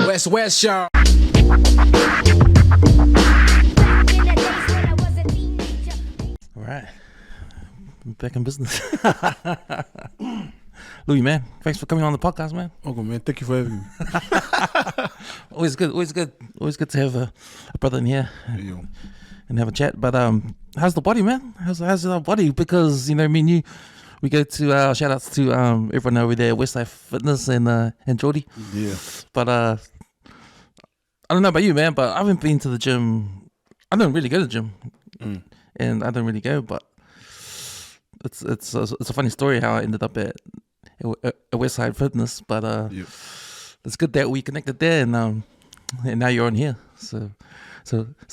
West, y'all. All right, back in business. Louis, man, thanks for coming on the podcast, man. Welcome, man. Thank you for having me. Always good to have a brother in here and have a chat. But how's the body, man? How's the body? Because me and you, we go to shout outs to everyone over there, Westside Fitness and Geordie. Yeah. But I don't know about you, man, but I haven't been to the gym. I don't really go to the gym, and I don't really go. But it's a funny story how I ended up at Westside Fitness. But it's good that we connected there, and now you're on here. So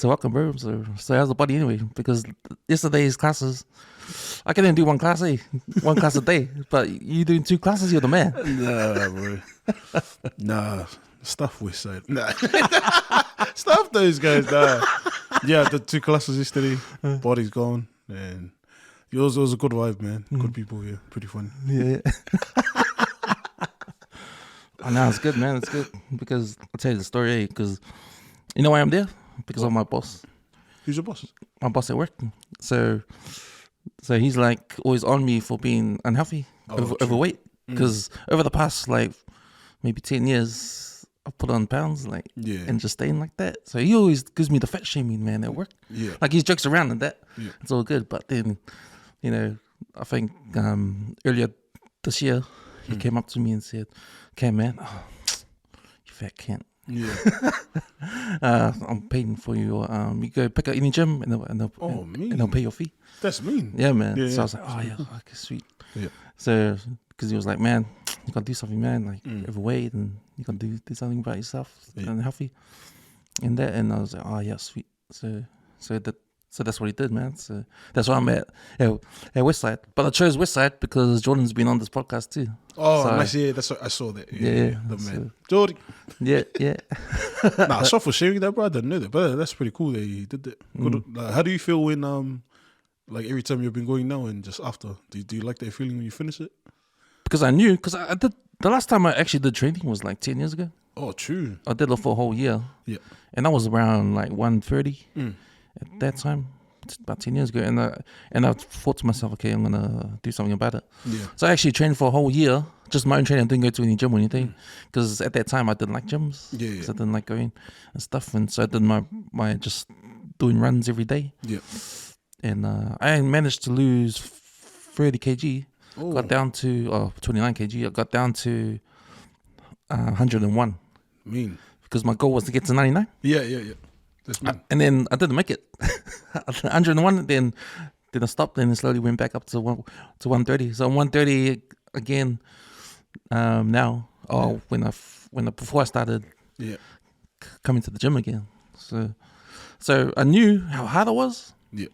welcome, bro. So how's the body anyway? Because yesterday's classes, I can only do one class a day. But you doing 2 classes, you're the man. Nah, bro. Nah, stuff Westside. Nah, stuff those guys. Nah. Yeah, the 2 classes yesterday. Body's gone, and it was a good vibe, man. Good people here, pretty fun. Yeah. Oh, no, it's good, man. It's good because I'll tell you the story. Because you know why I'm there? Because of my boss. Who's your boss? My boss at work. So he's like always on me for being unhealthy, overweight. Because over the past maybe 10 years, I've put on pounds and just staying like that. So he always gives me the fat shaming, man, at work. Yeah. Like he jokes around and that. Yeah. It's all good. But then, I think earlier this year, he came up to me and said, "Okay, man, you fat cunt. Yeah, I'm paying for you. You go pick up any gym and they'll pay your fee." That's mean. Yeah, man. Yeah, so I was like, "Oh yeah, okay, sweet." Yeah. So because he was like, "Man, you gotta do something, man. Like overweight, and you gotta do something about yourself and healthy." And I was like, "Oh yeah, sweet." So that's what he did, man. So that's why I'm at Westside. But I chose Westside because Jordan's been on this podcast too. Oh, nice. Yeah, that's what I saw that. Yeah. The man. Jordan. Yeah. Nah, sorry for sharing that, bro. I didn't know that. But that's pretty cool that he did that. Good. How do you feel when, every time you've been going now and just after? Do you like that feeling when you finish it? Because I knew, because I did, the last time I actually did training was 10 years ago. Oh, true. I did it for a whole year. Yeah. And I was around 130. At that time, about 10 years ago, and I thought to myself, okay, I'm gonna do something about it. Yeah. So I actually trained for a whole year, just my own training. I didn't go to any gym or anything, because at that time I didn't like gyms. Yeah. Because I didn't like going and stuff, and so I did my just doing runs every day. Yeah. And I managed to lose 30 kg. Oh. Got down to 29 kg. I got down to 101. Mean. Because my goal was to get to 99. Yeah. And then I didn't make it. 101. Then I stopped. Then it slowly went back up to 130. So 130 again now. Oh, before I started coming to the gym again. So I knew how hard it was. Yeah.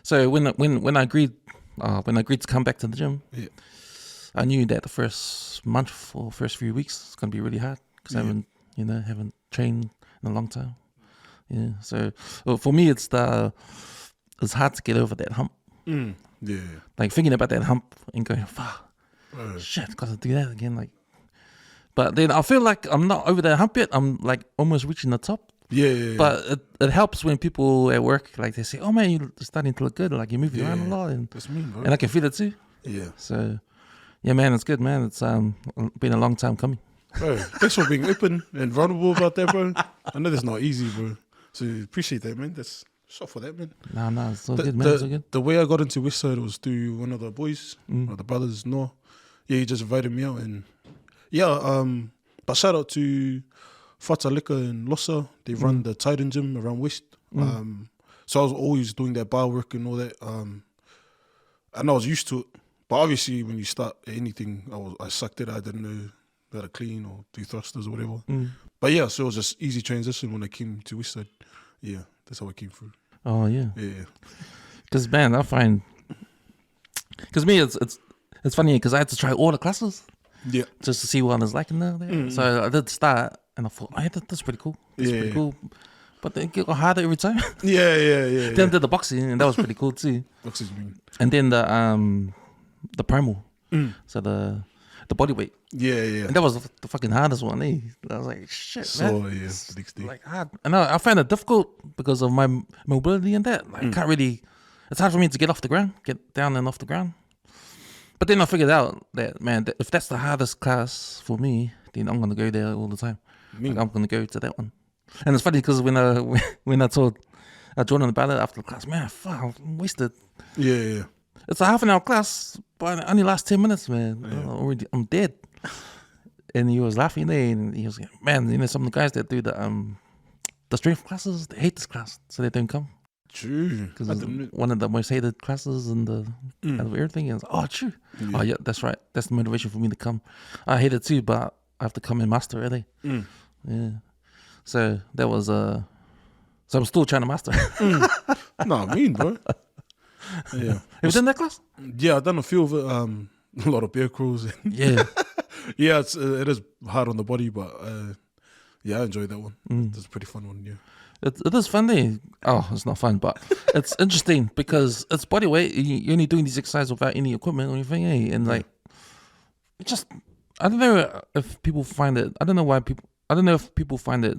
So when I agreed to come back to the gym, I knew that the first month or first few weeks it's gonna be really hard because I haven't trained in a long time. Yeah, so for me, it's hard to get over that hump. Yeah, like thinking about that hump and going, "Fuck, shit, gotta do that again." But then I feel like I'm not over that hump yet. I'm almost reaching the top. Yeah. But it helps when people at work they say, "Oh man, you're starting to look good. Like you're moving around a lot," and that's mean, bro. And I can feel it too. Yeah. So, yeah, man, it's good, man. It's been a long time coming. Bro, thanks for being open and vulnerable about that, bro. I know that's not easy, bro. So appreciate that, man. That's shot for that, man. No, it's so good, man. It's so good. The way I got into Westside was through one of the boys, or the brothers, Noah. Yeah, he just invited me out, and but shout out to Fatalika and Lossa. They run the Titan gym around West. So I was always doing that bar work and all that. And I was used to it. But obviously, when you start anything, I sucked it. I didn't know how to clean or do thrusters or whatever. But yeah, so it was just easy transition when I came to Westside. Yeah, that's how I came through. Oh yeah. Yeah. Because man, I find, because me it's funny because I had to try all the classes. Yeah. Just to see what I was like in there. So I did start and I thought, that's pretty cool. That's pretty cool. But then it got harder every time. Yeah. Then I did the boxing and that was pretty cool too. Boxing's mean. And then the primal. So the body weight. Yeah. And that was the fucking hardest one, eh? I was like, shit, So man. yeah, the next day. Like hard. And I find it difficult because of my mobility and that. Like, I can't really, it's hard for me to get off the ground, get down and off the ground. But then I figured out that, man, if that's the hardest class for me, then I'm going to go there all the time. Like, I'm going to go to that one. And it's funny because when I told Jordan about it after the class, man, fuck, I'm wasted. Yeah. It's a half an hour class, but it only lasts 10 minutes, man. I'm dead. And he was laughing there, and he was like, man, you know, some of the guys that do the strength classes, they hate this class, so they don't come. True. Because it's one of the most hated classes in the out of everything. And it's, true. Yeah. Oh, yeah, that's right. That's the motivation for me to come. I hate it too, but I have to come and master it, eh? Yeah. So that was, so I'm still trying to master. No, I mean, bro. Yeah. Have you done that class? Yeah, I've done a few of it. A lot of bear crawls. Yeah. Yeah, it is hard on the body, but yeah, I enjoyed that one. It's a pretty fun one, yeah. It is fun, eh? Oh, it's not fun, but it's interesting because it's body weight. You're only doing these exercises without any equipment or anything, eh? And like, it just, I don't know if people find it, I don't know if people find it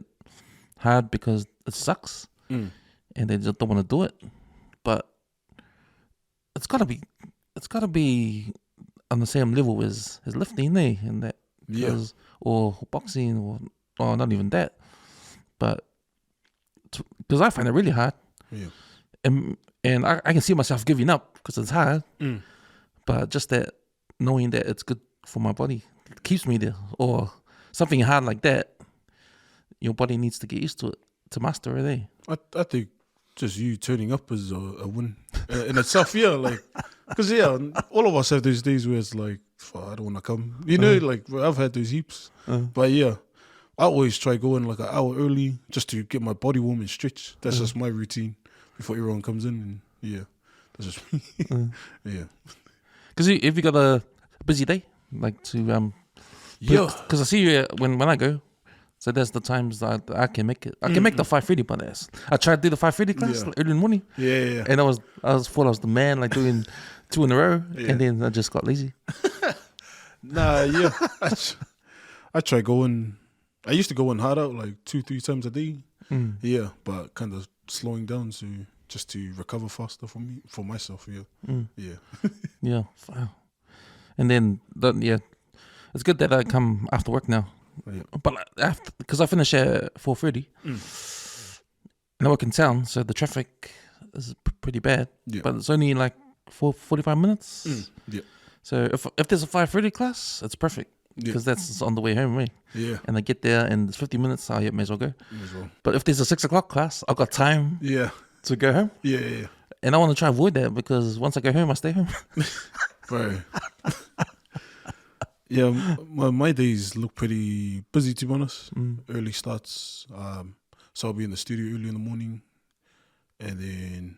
hard because it sucks and they just don't want to do it. But it's gotta be on the same level as lifting, eh? And that, or boxing, or not even that, but because I find it really hard, and I can see myself giving up because it's hard, but just that knowing that it's good for my body keeps me there. Or something hard like that, your body needs to get used to it to master it, eh? I think just you turning up is a win in itself, yeah. Like, because all of us have those days where it's like, I don't want to come, you know. Like, I've had those heaps, but yeah. I always try going like an hour early just to get my body warm and stretch. That's just my routine before everyone comes in. And yeah, that's just me. Yeah. Because if you got a busy day, like to because I see you when I go, so there's the times that I can make it. I can make the 5:30, but I tried to do the 5:30 class early in the morning. Yeah. And I thought I was the man, like doing 2 in a row, and then I just got lazy. Nah, yeah. I try going. I used to go in hard out like 2-3 times a day. Yeah, but kind of slowing down just to recover faster for myself. Yeah. Yeah. Wow. And then it's good that I come after work now. But after, because I finish at 4:30, and I work in town, so the traffic is pretty bad. Yeah. But it's only like 45 minutes. Yeah. So if there's a 5:30 class, it's perfect. Because that's on the way home, right? Yeah. And I get there and it's 50 minutes, I may as well go. But if there's a 6 o'clock class, I've got time to go home. Yeah. And I want to try avoid that because once I go home, I stay home. Right. Yeah, my days look pretty busy, to be honest. Early starts. So I'll be in the studio early in the morning. And then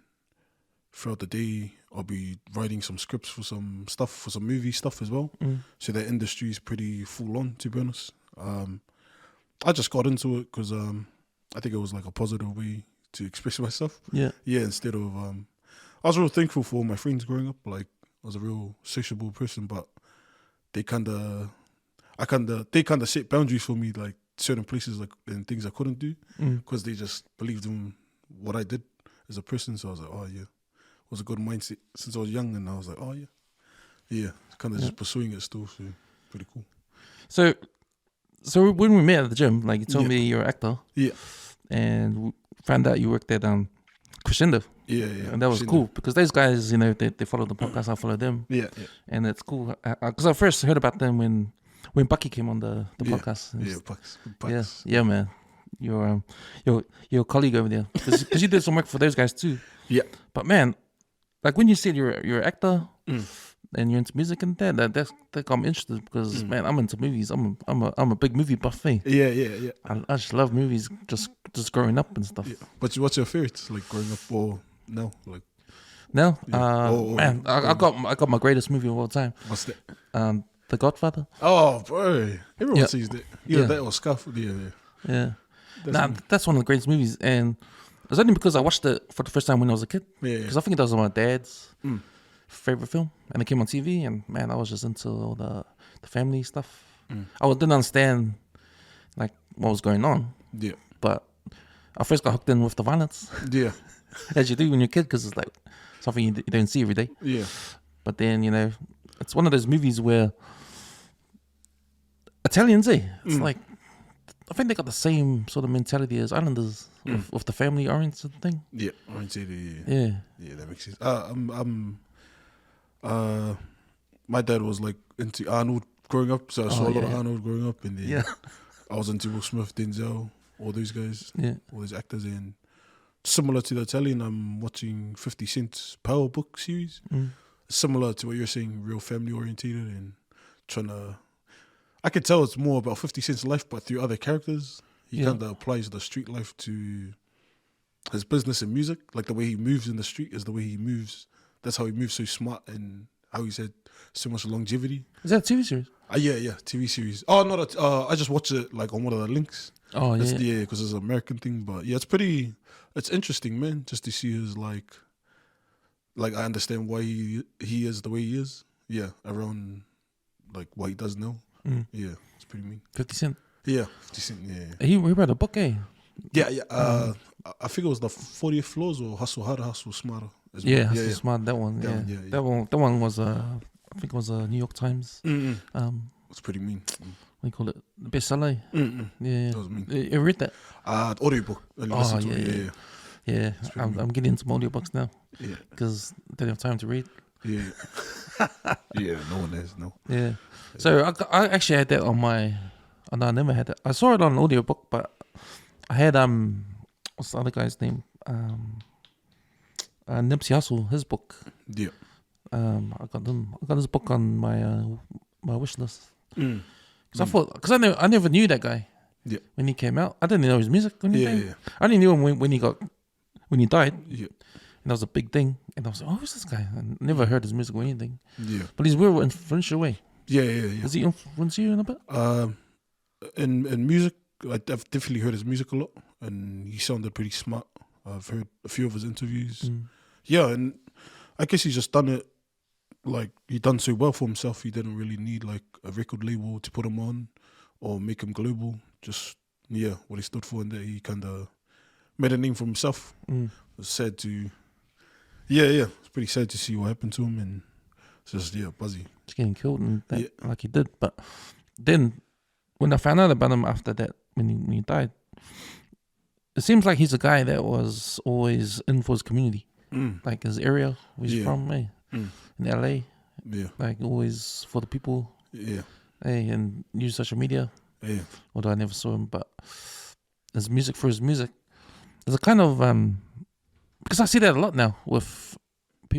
throughout the day, I'll be writing some scripts for some stuff, for some movie stuff as well. So the industry is pretty full on, to be honest. I just got into it because I think it was like a positive way to express myself. Yeah, instead of... I was real thankful for all my friends growing up. Like, I was a real sociable person, but they kind of set boundaries for me, like certain places and things I couldn't do because they just believed in what I did as a person. So I was like, oh yeah. Was a good mindset since I was young, and I was like, oh yeah, kind of just pursuing it still. So pretty cool. So when we met at the gym, like you told me you're an actor, and we found out you worked at Crescendo, and that was cool because those guys, you know, they follow the podcast, I follow them, and it's cool because I first heard about them when Bucky came on the podcast. Bucks. Yeah, man. Your colleague over there because you did some work for those guys too. Yeah, but man. Like when you said you're an actor and you're into music and that got me interested because man, I'm into movies. I'm a big movie buff. Yeah. I just love movies, just growing up and stuff. Yeah. But what's your favorite? Like growing up or now? Like now, man, I got my greatest movie of all time. What's that? The Godfather. Oh, bro, everyone sees that. That or Scuff. Yeah. That's one of the greatest movies and. It was only because I watched it for the first time when I was a kid. Because I think that was my dad's favorite film. And it came on TV. And man, I was just into all the the family stuff. I didn't understand like what was going on, Yeah. but I first got hooked in with the violence, Yeah. as you do when you're a kid, because it's like something you don't see every day. Yeah. But then, it's one of those movies where Italians, it's like, I think they got the same sort of mentality as Islanders with the family oriented thing. Yeah. Oriented. Yeah. Yeah, that makes sense. My dad was like into Arnold growing up, so I saw a lot of Arnold growing up, and then I was into Will Smith, Denzel, all those guys, all those actors, and similar to the Italian, I'm watching 50 Cent's Power Book series. Similar to what you're saying, real family orientated and trying to. I could tell it's more about 50 Cent's life, but through other characters. He kind of applies the street life to his business and music. Like the way he moves in the street is the way he moves. That's how he moves so smart and how he's had so much longevity. Is that a TV series? Yeah, TV series. Oh, not I just watched it like on one of the links. Oh, That's, because it's an American thing. But yeah, it's interesting, man, just to see his like I understand why he is the way he is. Yeah, around like what he does now. Yeah, it's pretty mean. 50 Cent. Yeah, 50 Cent. Yeah. He read a book, eh? Yeah. I think it was the 40th Floors or Hustle Harder, Hustle Smarter. Yeah, Hustle Smart. That one. That one was I think it was a New York Times. It's pretty mean. What do you call it? Bestseller. Yeah. That was mean. You read that? Audiobook. Yeah. I'm getting into audiobooks now. Yeah. Because I don't have time to read. Yeah. Yeah, no one has, no. Yeah. So I actually had that on my. Oh, no, I never had that. I saw it on an audiobook, but I had what's the other guy's name? Nipsey Hussle, his book. Yeah. I got his book on my wish list. Because I never knew that guy. Yeah. When he came out, I didn't know his music when he came. Yeah. I only knew him when he died. Yeah. And that was a big thing. And I was like, oh, who's this guy? I never heard his music or anything. Yeah. But he's real influential way. Yeah. Does he influence you in a bit? In music, I've definitely heard his music a lot, and he sounded pretty smart. I've heard a few of his interviews. Yeah, and I guess he's just done it, like, he done so well for himself, he didn't really need, like, a record label to put him on or make him global. Just, what he stood for, and that he kind of made a name for himself. It's sad to, it's pretty sad to see what happened to him, and it's just, buzzy. Just getting killed and that, like he did. But then, when I found out about him after that, when he died, it seems like he's a guy that was always in for his community, like his area where he's from, in LA, like always for the people, and use social media. Although I never saw him, but his music, there's a kind of because I see that a lot now with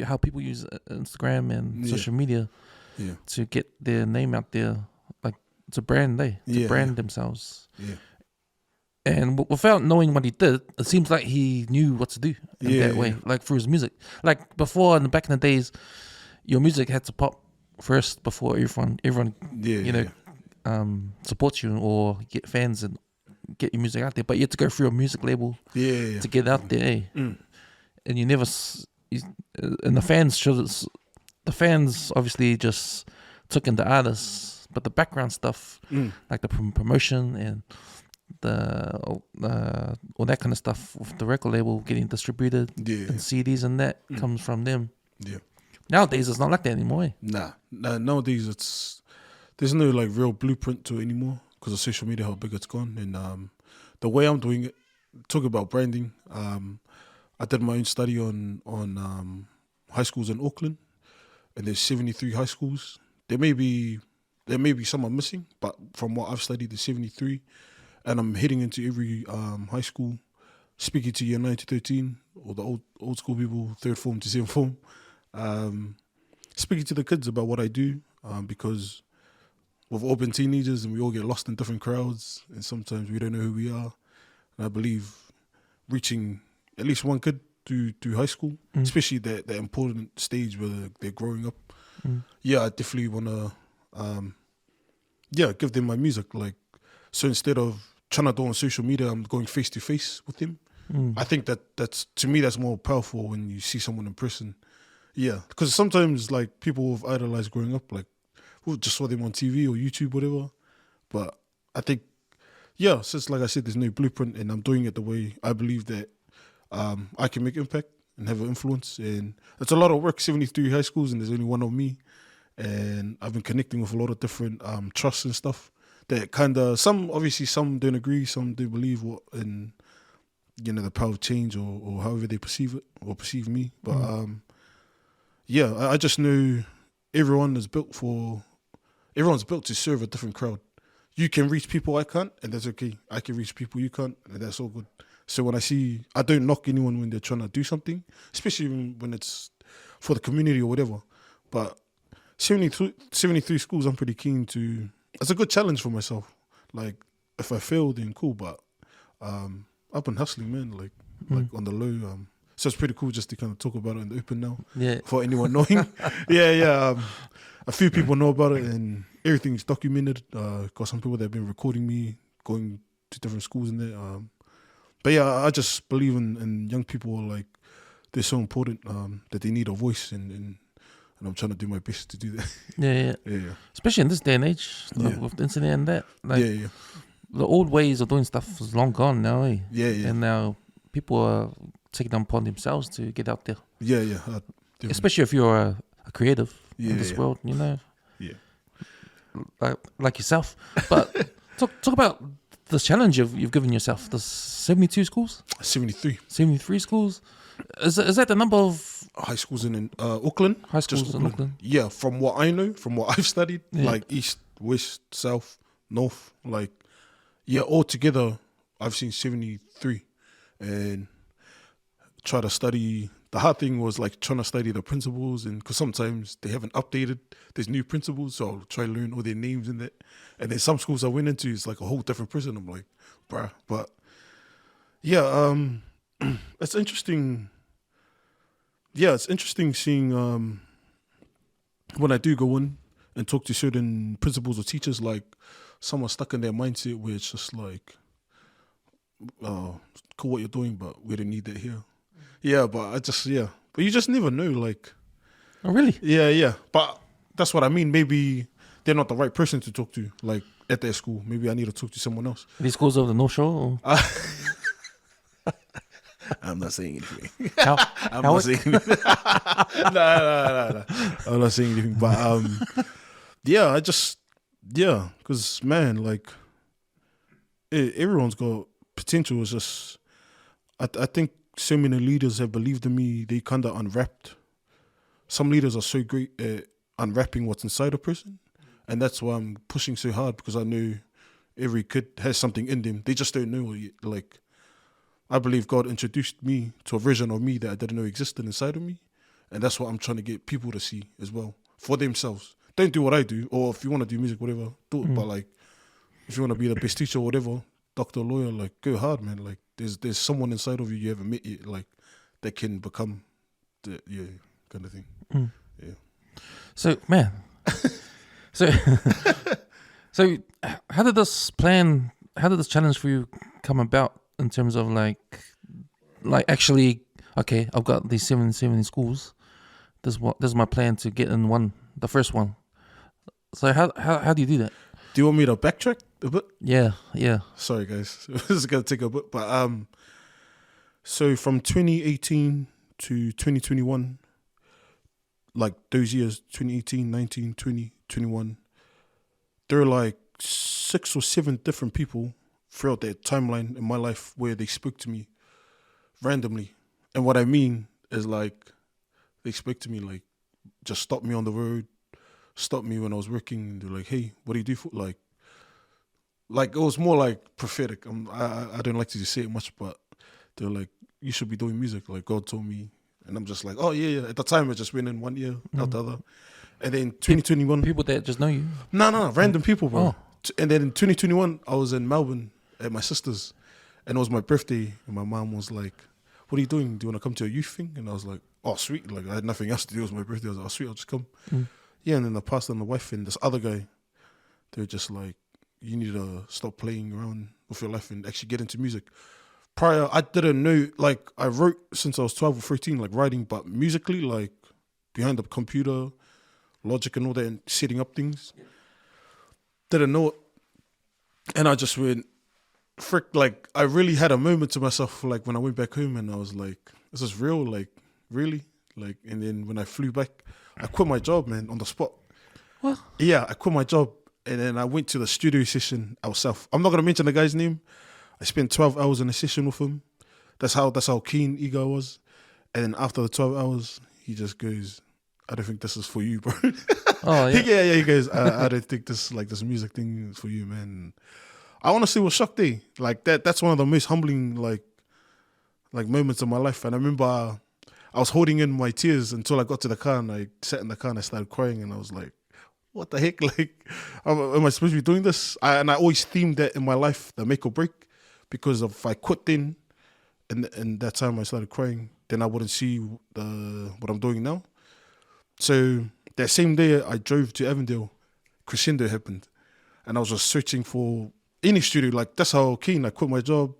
how people use Instagram and social media to get their name out there. It's a brand, to brand themselves. And without knowing what he did, it seems like he knew what to do in that way, like through his music. Like before, back in the days, your music had to pop first before everyone supports you or get fans and get your music out there. But you had to go through a music label to get out there, And you never, and the fans obviously just took in the artists. But the background stuff, like the promotion and all that kind of stuff with the record label getting distributed and CDs and that comes from them. Yeah. Nowadays, it's not like that anymore. Nah. Nowadays, there's no like real blueprint to it anymore because of social media, how big it's gone. And the way I'm doing it, talking about branding, I did my own study on high schools in Auckland, and there's 73 high schools. There may be some I'm missing, but from what I've studied, there's 73. And I'm heading into every high school, speaking to year 9 to 13, or the old school people, 3rd form to 7th form, speaking to the kids about what I do, because we've all been teenagers and we all get lost in different crowds, and sometimes we don't know who we are. And I believe reaching at least one kid through high school, especially that important stage where they're growing up. I definitely want to, give them my music. Like, so instead of trying to do on social media, I'm going face to face with him. I think that's to me that's more powerful when you see someone in person. Yeah, because sometimes like people have idolized growing up, like just saw them on TV or YouTube, whatever. But I think, yeah, since like I said, there's no blueprint, and I'm doing it the way I believe that I can make impact and have an influence. And it's a lot of work, 73 high schools, and there's only one of me. And I've been connecting with a lot of different trusts and stuff that kind of, some don't agree, some do believe in, the power of change or however they perceive it or perceive me. But yeah, I just know everyone's built to serve a different crowd. You can reach people I can't, and that's okay. I can reach people you can't, and that's all good. So when I don't knock anyone when they're trying to do something, especially when it's for the community or whatever. But 73 schools, I'm pretty keen to. It's a good challenge for myself. Like, if I fail, then cool. But I've been hustling, man. Like on the low. So it's pretty cool just to kind of talk about it in the open now. Yeah. For anyone knowing. yeah. A few people know about it, and everything's documented. Got some people that have been recording me, going to different schools in there. But yeah, I just believe in young people. Like, they're so important that they need a voice, and I'm trying to do my best to do that. Yeah. Especially in this day and age, with the internet and that. Like, the old ways of doing stuff is long gone now, eh? Yeah. And now people are taking it upon themselves to get out there. Yeah. Especially if you're a creative in this world, Yeah. Like yourself. But talk about the challenge you've given yourself. The 72 schools? 73. 73 schools? Is that the number of high schools in Auckland? High schools in Auckland? Yeah, from what I know, from what I've studied, like east, west, south, north, like, altogether, I've seen 73. And try to study. The hard thing was like trying to study the principles, and because sometimes they haven't updated. There's new principles, so I'll try to learn all their names in that. And then some schools I went into, it's like a whole different person. I'm like, bruh. But yeah, it's interesting. Yeah, it's interesting seeing when I do go in and talk to certain principals or teachers, like some are stuck in their mindset where it's just like, cool what you're doing, but we don't need that here. Yeah, but but you just never know, like. Oh, really? Yeah. But that's what I mean. Maybe they're not the right person to talk to, like, at their school. Maybe I need to talk to someone else. These schools of the North Shore? Or? I'm not saying anything. I'm not saying anything. No. I'm not saying anything. But, yeah, because, man, like, everyone's got potential. It's just, I think so many leaders have believed in me. They kind of unwrapped. Some leaders are so great at unwrapping what's inside a person, and that's why I'm pushing so hard, because I know every kid has something in them. They just don't know it. Like, I believe God introduced me to a version of me that I didn't know existed inside of me, and that's what I'm trying to get people to see as well for themselves. Don't do what I do, or if you want to do music, whatever, do it. But like, if you want to be the best teacher or whatever, doctor, lawyer, like, go hard, man. Like, there's someone inside of you haven't met yet, like, that can become the kind of thing. Yeah. So, man, so how did this challenge for you come about in terms of like actually, okay, I've got these 7 schools. This is my plan to get in the first one. So how do you do that? Do you want me to backtrack a bit? Yeah. Sorry, guys. This is going to take a bit. But so from 2018 to 2021, like those years, 2018, 19, 20, 21, there are like 6 or 7 different people throughout that timeline in my life where they spoke to me randomly. And what I mean is, like, they spoke to me, like, just stop me on the road, stop me when I was working, and they're like, hey, what do you do for, like it was more like prophetic. I don't like to just say it much, but they're like, you should be doing music, like God told me. And I'm just like, oh yeah. At the time, I just went in one ear, out the other. And then 2021, people that just know you. No, random people, bro. And then in 2021, I was in Melbourne at my sister's, and it was my birthday, and my mom was like, what are you doing? Do you want to come to a youth thing? And I was like, oh, sweet. Like, I had nothing else to do. It was my birthday. I was like, oh, sweet, I'll just come. Yeah, and then the pastor and the wife and this other guy, they're just like, you need to stop playing around with your life and actually get into music. Prior, I didn't know, like, I wrote since I was 12 or 13, like, writing, but musically, like, behind the computer, logic and all that and setting up things. Didn't know it. And I just went, frick, like, I really had a moment to myself, like, when I went back home and I was like, is this real? Like, really? Like, and then when I flew back, I quit my job, man, on the spot. What? Yeah, I quit my job. And then I went to the studio session ourselves. I'm not going to mention the guy's name. I spent 12 hours in a session with him. That's how keen Ego was. And then after the 12 hours, he just goes, I don't think this is for you, bro. Oh, yeah. yeah, he goes, I don't think this music thing is for you, man. I honestly was shocked, eh? Like, that's one of the most humbling, like moments of my life. And I remember I was holding in my tears until I got to the car and I sat in the car and I started crying and I was like, what the heck? Like, am I supposed to be doing this? And I always themed that in my life, the make or break, because if I quit then, and that time I started crying, then I wouldn't see what I'm doing now. So that same day I drove to Avondale, Crescendo happened. And I was just searching for any studio. Like, that's how keen I quit my job.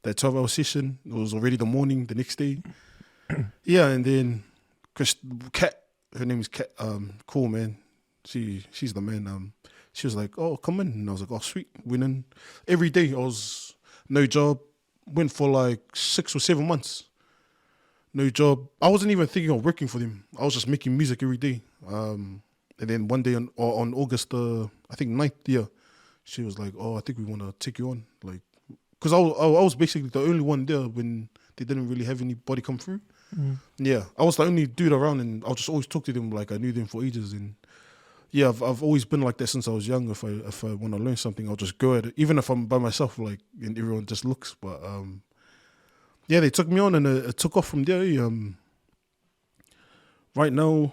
That 12-hour session, it was already the morning the next day. Yeah, and then Kat, her name is Kat, cool, man. She's the man. She was like, oh, come in. And I was like, oh, sweet, winning. Every day I was no job. Went for like 6 or 7 months. No job. I wasn't even thinking of working for them. I was just making music every day. And then one day on August, I think 9th year, she was like, oh, I think we want to take you on. Like, because I was basically the only one there when they didn't really have anybody come through. Mm. Yeah, I was the only dude around and I'll just always talk to them like I knew them for ages. And yeah, I've always been like that since I was young. If I want to learn something, I'll just go at it. Even if I'm by myself, like, and everyone just looks. But yeah, they took me on and it took off from there. Right now,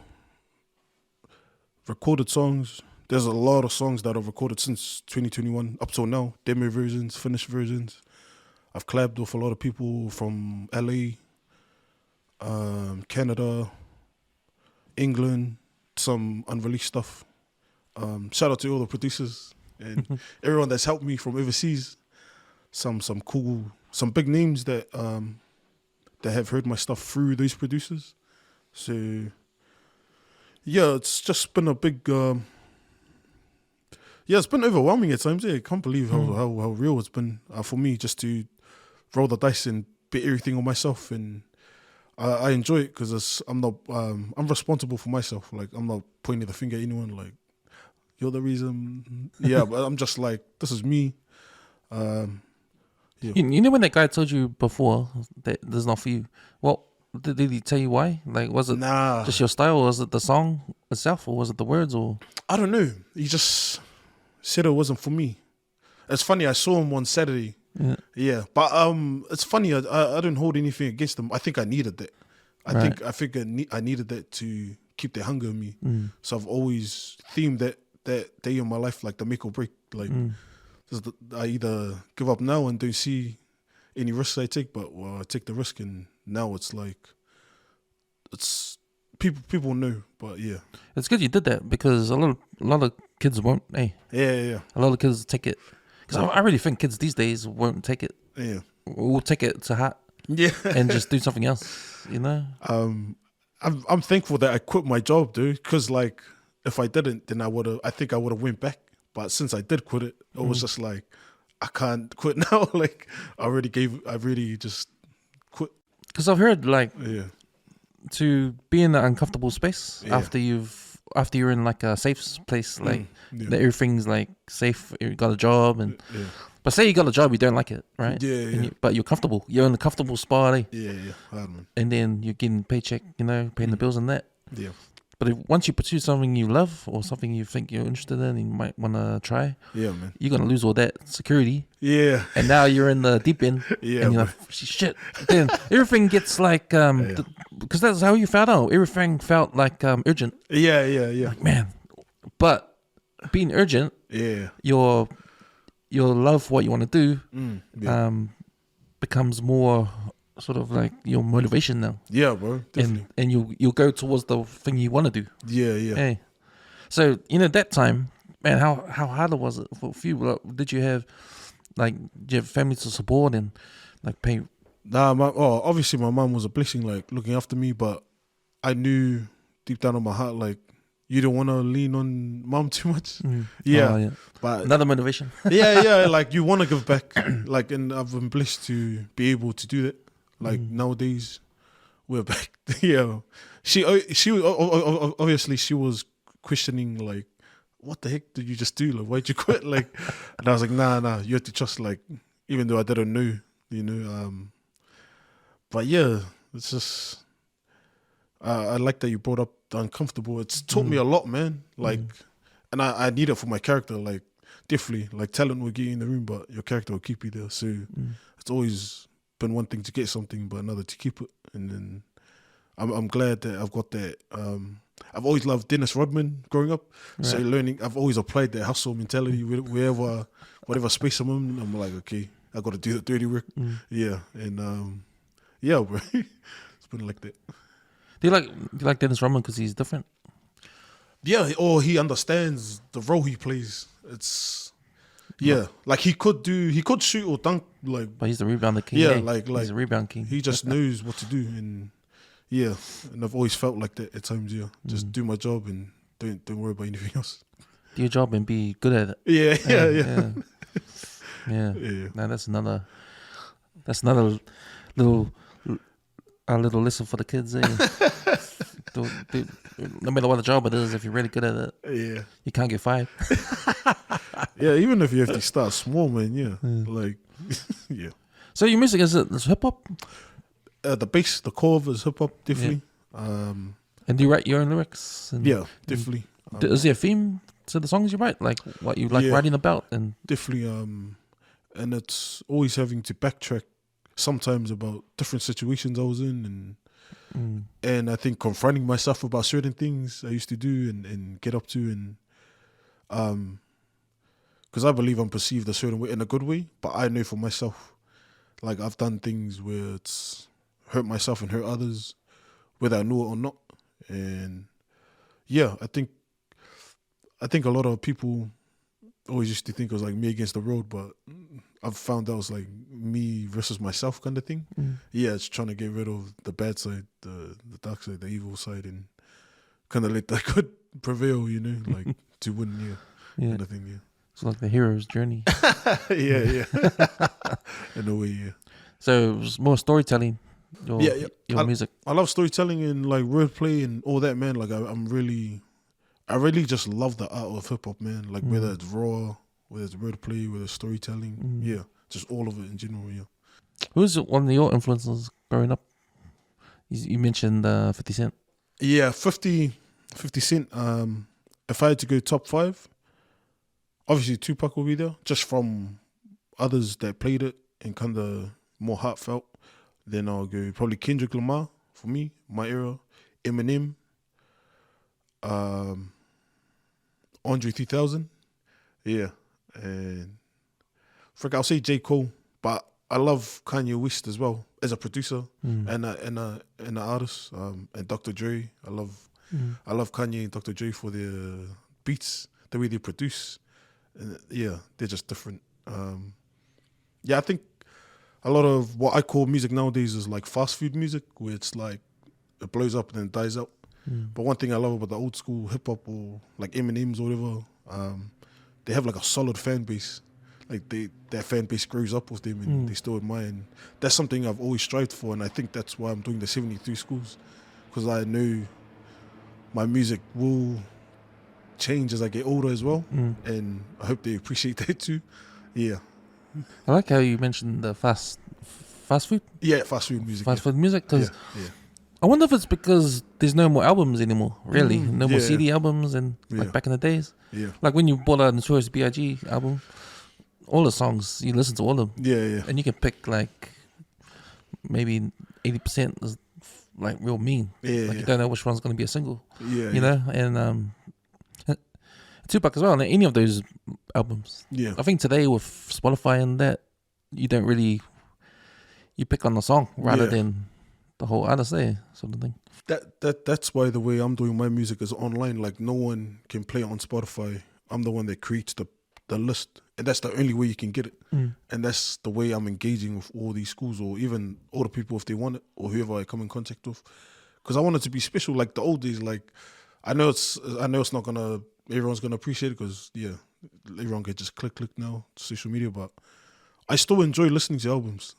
recorded songs. There's a lot of songs that I've recorded since 2021 up till now. Demo versions, finished versions. I've collabed with a lot of people from LA, Canada, England, some unreleased stuff. Shout out to all the producers and everyone that's helped me from overseas. Some cool, some big names that have heard my stuff through those producers. So yeah, it's just been a big. Yeah, it's been overwhelming at times. Yeah, I can't believe how real it's been for me just to roll the dice and bet everything on myself, and I enjoy it because I'm responsible for myself. Like, I'm not pointing the finger at anyone. Like, you're the reason. Yeah, but I'm just like, this is me. Yeah. You know when that guy told you before that this is not for you? Well, did he tell you why? Like, was it just your style, or was it the song itself, or was it the words, or? I don't know. He just said it wasn't for me. It's funny. I saw him on Saturday. Yeah, but it's funny. I don't hold anything against him. I think I needed that. I think I needed that to keep the hunger in me. So I've always themed that day in my life like the make or break. Like, I either give up now and don't see any risks I take, but I take the risk, and now it's like it's people know. But yeah, it's good you did that because a lot of kids won't. Hey, yeah. A lot of kids take it. Because I really think kids these days won't take it. Yeah. We'll take it to heart. Yeah. And just do something else, you know? I'm thankful that I quit my job, dude. Because, like, if I didn't, then I think I would have went back. But since I did quit it, it was just like, I can't quit now. Like, I really just quit. Because I've heard, like, to be in an uncomfortable space after you're in like a safe place, like that everything's like safe, you got a job, and but say you got a job, you don't like it, right? Yeah. But you're comfortable. You're in a comfortable spot, eh? Yeah. Hard, man. And then you're getting paycheck, paying the bills and that. Yeah. But once you pursue something you love or something you think you're interested in, you might want to try. Yeah, man. You're gonna lose all that security. Yeah. And now you're in the deep end. Yeah. And you're like, shit. Then everything gets like because that's how you felt out. Everything felt like urgent. Yeah. Like, man, but being urgent, your love for what you want to do, becomes more sort of like your motivation now. Yeah, bro. Definitely. And you'll go towards the thing you want to do. Yeah. Hey, so that time, man, how hard was it for you? Like, did you have family to support and like pay? Nah, obviously my mom was a blessing, like looking after me, but I knew deep down in my heart, like, you don't want to lean on mom too much. Oh, yeah. But Another motivation. yeah, like you want to give back. Like, and I've been blessed to be able to do that. Like nowadays, we're back. Yeah, she was obviously she was questioning like, what the heck did you just do? Like, why'd you quit? Like, and I was like, nah, you have to trust. Like, even though I didn't know, you know. But yeah, it's just I like that you brought up the uncomfortable. It's taught me a lot, man. Like, and I need it for my character. Like, definitely, like talent will get you in the room, but your character will keep you there. So it's always been one thing to get something, but another to keep it. And then I'm glad that I've got that. I've always loved Dennis Rodman growing up, so I've always applied that hustle mentality wherever, whatever space I'm in. I'm like, okay, I got to do the dirty work. Yeah, and yeah, bro, it's been like that. Do you like Dennis Rodman because he's different? Yeah, or he understands the role he plays. It's like he could shoot or dunk, like, but he's the rebounder king. Yeah, eh? like he's a rebound king. He just knows what to do, and yeah, and I've always felt like that at times. Yeah, just do my job and don't worry about anything else. Do your job and be good at it. Yeah. Now that's another little lesson for the kids. No matter what the job it is, if you're really good at it, you can't get fired. Yeah, even if you have to start small, man. Yeah, like yeah. So your music is hip hop? The bass, the core of it is hip hop, definitely. And do you write your own lyrics? Yeah, definitely. Is there a theme to the songs you write, like what you like writing about? And definitely. And it's always having to backtrack sometimes about different situations I was in, and I think confronting myself about certain things I used to do and get up to, and because I believe I'm perceived a certain way in a good way, but I know for myself, like I've done things where it's hurt myself and hurt others, whether I know it or not. And yeah, I think a lot of people always used to think it was like me against the world, but I've found that was like me versus myself kind of thing. Yeah, it's trying to get rid of the bad side, the dark side, the evil side, and kind of let the good prevail, you know, like to win, kind of thing, It's like the hero's journey. yeah. In a way, yeah. So it's more storytelling. Your music. I love storytelling and like wordplay and all that, man. Like I really just love the art of hip hop, man. Like whether it's raw, whether it's wordplay, whether it's storytelling, just all of it in general, Who's one of your influences growing up? You mentioned 50 Cent. Yeah, 50 Cent. If I had to go top 5, obviously Tupac will be there, just from others that played it and kind of more heartfelt. Then I'll go probably Kendrick Lamar for me, my era. Eminem. Andre 3000. Yeah. And I'll say J. Cole, but I love Kanye West as well as a producer and an artist. And Dr. Dre. I love Kanye and Dr. Dre for their beats, the way they produce. And they're just different. I think a lot of what I call music nowadays is like fast food music, where it's like it blows up and then dies out. But one thing I love about the old school hip hop or like Eminem's or whatever, they have like a solid fan base. Like their fan base grows up with them and they still admire. And that's something I've always strived for, and I think that's why I'm doing the 73 schools, because I know my music will change as I get older as well, and I hope they appreciate that too. Yeah. I like how you mentioned the fast food. Yeah, fast food music. Fast food music, because I wonder if it's because there's no more albums anymore. Really, no more CD albums, and like back in the days. Yeah. Like when you bought a Notorious B.I.G. album, all the songs you listen to all of them. Yeah. And you can pick like maybe 80% is like real mean. Yeah. Like you don't know which one's going to be a single. Yeah. You know, and Tupac as well, and any of those albums. Yeah. I think today with Spotify and that, you don't really, you pick on the song rather than the whole artist there sort of thing. That's why the way I'm doing my music is online. Like no one can play it on Spotify. I'm the one that creates the list, and that's the only way you can get it. And that's the way I'm engaging with all these schools, or even all the people if they want it, or whoever I come in contact with, because I want it to be special. Like the old days, like I know it's not everyone's gonna appreciate it because everyone can just click now to social media, but I still enjoy listening to albums.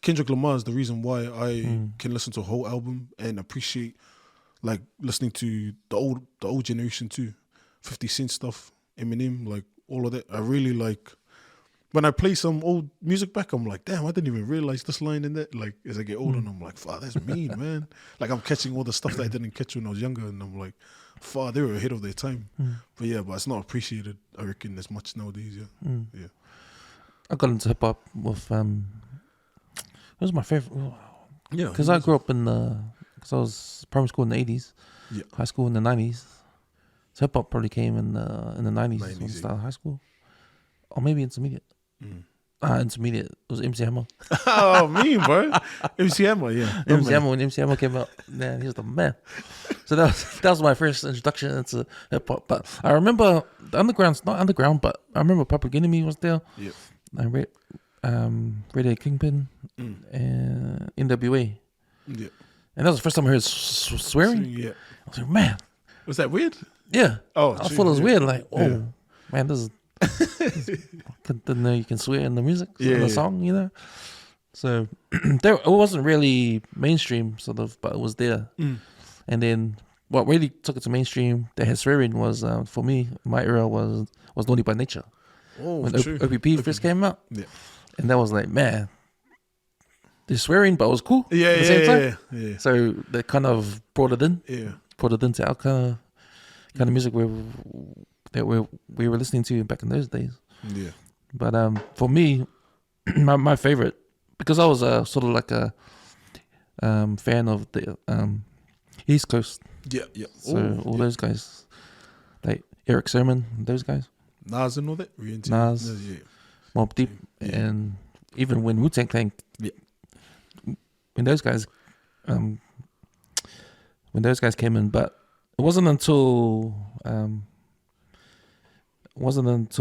Kendrick Lamar is the reason why I can listen to a whole album and appreciate like listening to the old generation too, 50 Cent stuff, Eminem, like all of that. I really like when I play some old music back. I'm like, damn, I didn't even realize this line in that. Like as I get older, and I'm like, fuck, that's mean, man. Like I'm catching all the stuff that I didn't catch when I was younger, and I'm like, fuck, they were ahead of their time. But it's not appreciated, I reckon, as much nowadays. Yeah. I got into hip hop with it was my favorite. Yeah, because I grew up because I was primary school in the 80s, high school in the 90s. So hip hop probably came in the 90s when I started high school, or maybe intermediate. Intermediate, it was MC Hammer. Oh, mean, bro. MC Hammer, yeah. MC Hammer, when MC Hammer came out, man, he was the man. So that was my first introduction into hip hop. But I remember the underground's not underground, but I remember Public Enemy was there. Yeah. I read Radio Kingpin and NWA. Yeah. And that was the first time I heard swearing. Yeah. I was like, man. Was that weird? Yeah. Oh, I thought it was weird. Like, man, this is. Didn't know you can swear in the music, in the song, you know. So it wasn't really mainstream, sort of, but it was there. And then what really took it to mainstream that had swearing was, for me, my era was Naughty by Nature. Oh, when true. OPP first came out. Yeah. And that was like, man, they're swearing, but it was cool. At the same time. Yeah. So they kind of brought it in. Yeah. Brought it into our kind of music that we were listening to back in those days. Yeah. But for me, my favorite, because I was sort of like a fan of the East Coast. Yeah. So all those guys, like Eric Sermon, those guys. Nas and all that. Nas, Mobb Deep, and even when Wu-Tang Clan, when those guys came in, but it wasn't until